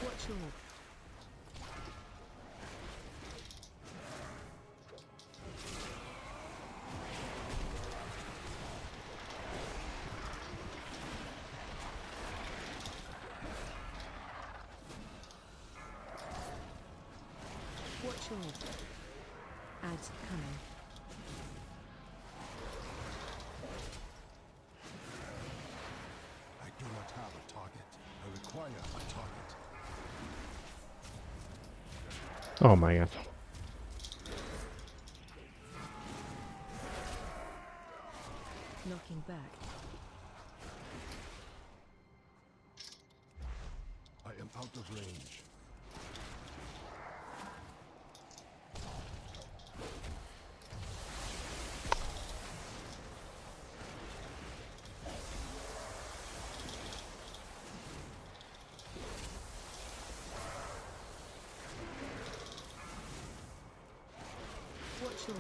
Watch your left. Watch your ads coming. I do not have a target. I require a target. Oh my god. Knocking back. I am out of range. Watch your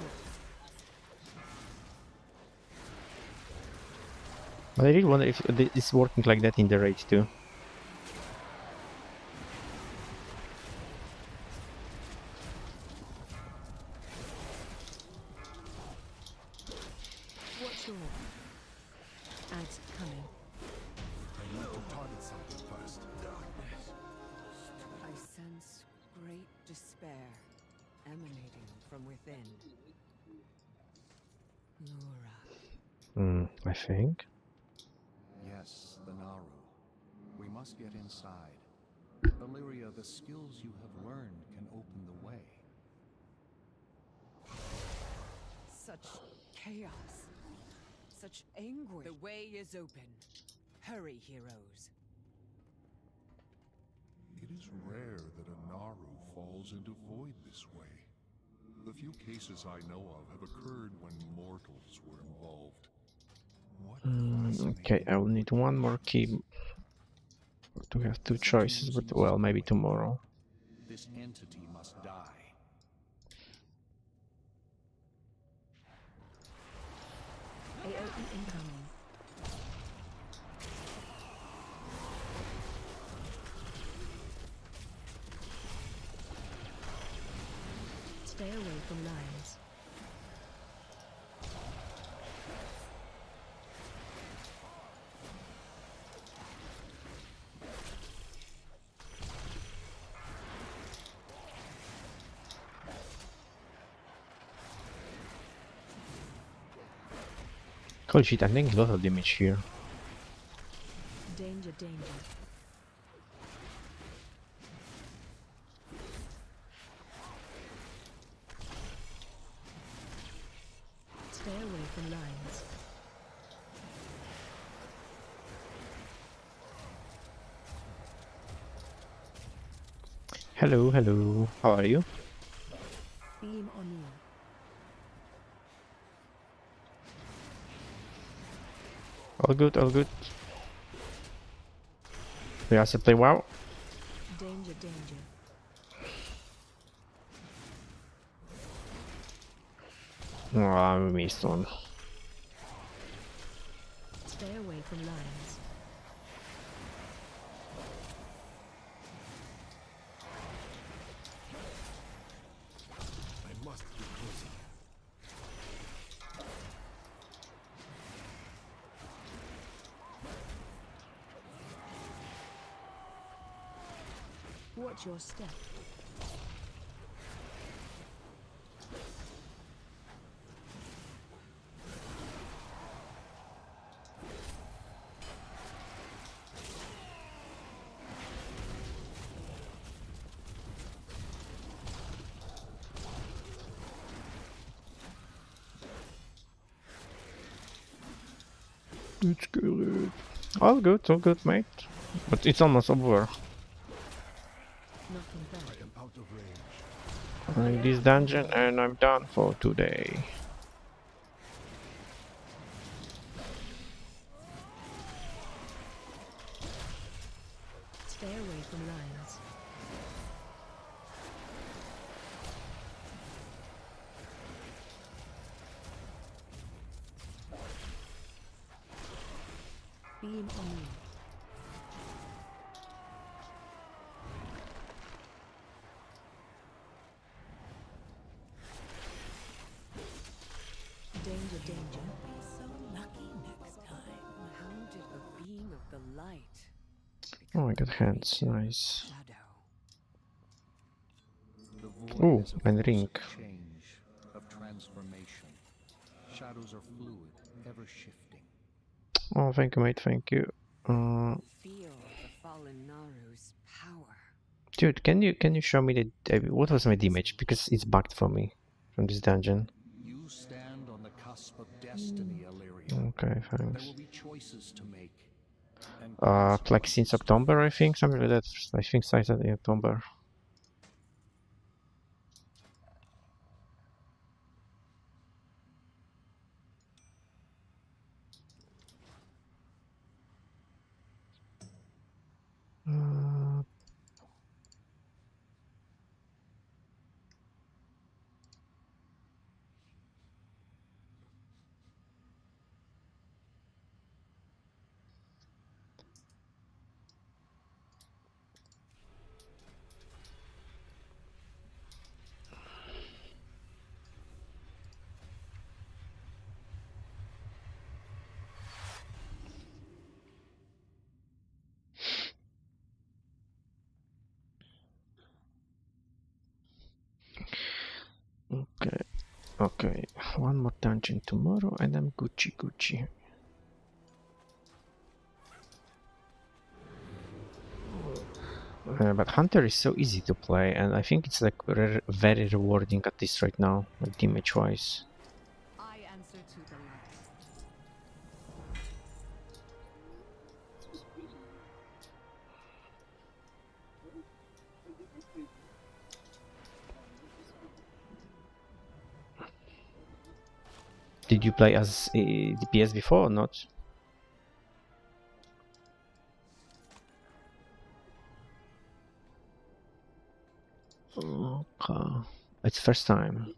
But I really wonder if it's working like that in the raid too. watch your ads coming. I need to target something first. I sense great despair emanating from within. Nura. I think. Yes, the Naru. We must get inside. Illyria, the skills you have learned can open the way. Such chaos. Such anguish. The way is open. Hurry, heroes. It is rare that a Naru falls into void this way. The few cases I know of have occurred when mortals were involved. What Okay, I will need one more key to have two choices, but well, maybe tomorrow. This entity must die. AOE incoming. Stay away from lions. Holy shit, I'm taking a lot of damage here. Danger, danger. Stay away from lions. Hello, hello. How are you? Beam on you. All good, all good. We also play WoW. Danger, danger. Oh, I missed one. Stay away from lions. I must be closer. Watch your step. It's good. All good, mate. But it's almost over. Knocking back. I am out of range. This dungeon and I'm done for today. Stay away from lions. Beam on you. Danger, danger. So lucky next time. Hounded a beam of the light. Oh, I got hands. Nice. Shadow. The void Ooh, is a and force ring. of change, of transformation. Shadows are fluid, ever shifting. Oh, thank you, mate. Thank you. Feel the fallen Naru's power. Dude, can you show me the what was my damage, because it's bugged for me from this dungeon. You stand on the cusp of destiny, Illyria. Okay, There thanks. will be choices to make. And Like since October, I think, something like that. I think started in October. Uh, okay, okay. One more dungeon tomorrow, and I'm Gucci Gucci. But Hunter is so easy to play, and I think it's like very rewarding at least right now, like damage wise. I answer to the light. Did you play as DPS before or not? Okay. It's first time.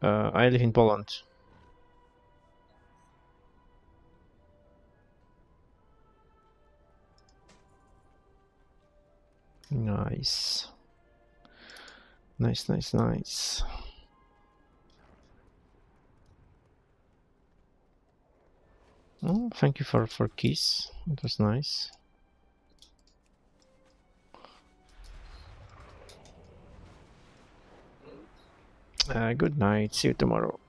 I live in Poland. Nice. Nice, nice, nice. Oh, thank you for keys. It was nice. Good night. See you tomorrow.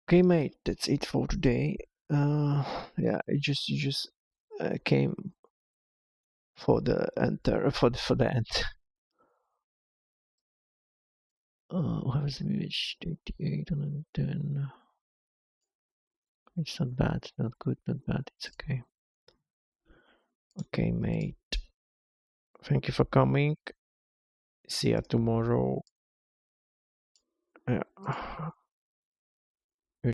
Okay, mate. That's it for today. Yeah, you just came for the enter for the end. What was the image? 88 and 10. It's not bad, not good, not bad. It's okay. Okay, mate. Thank you for coming. See you tomorrow. Yeah.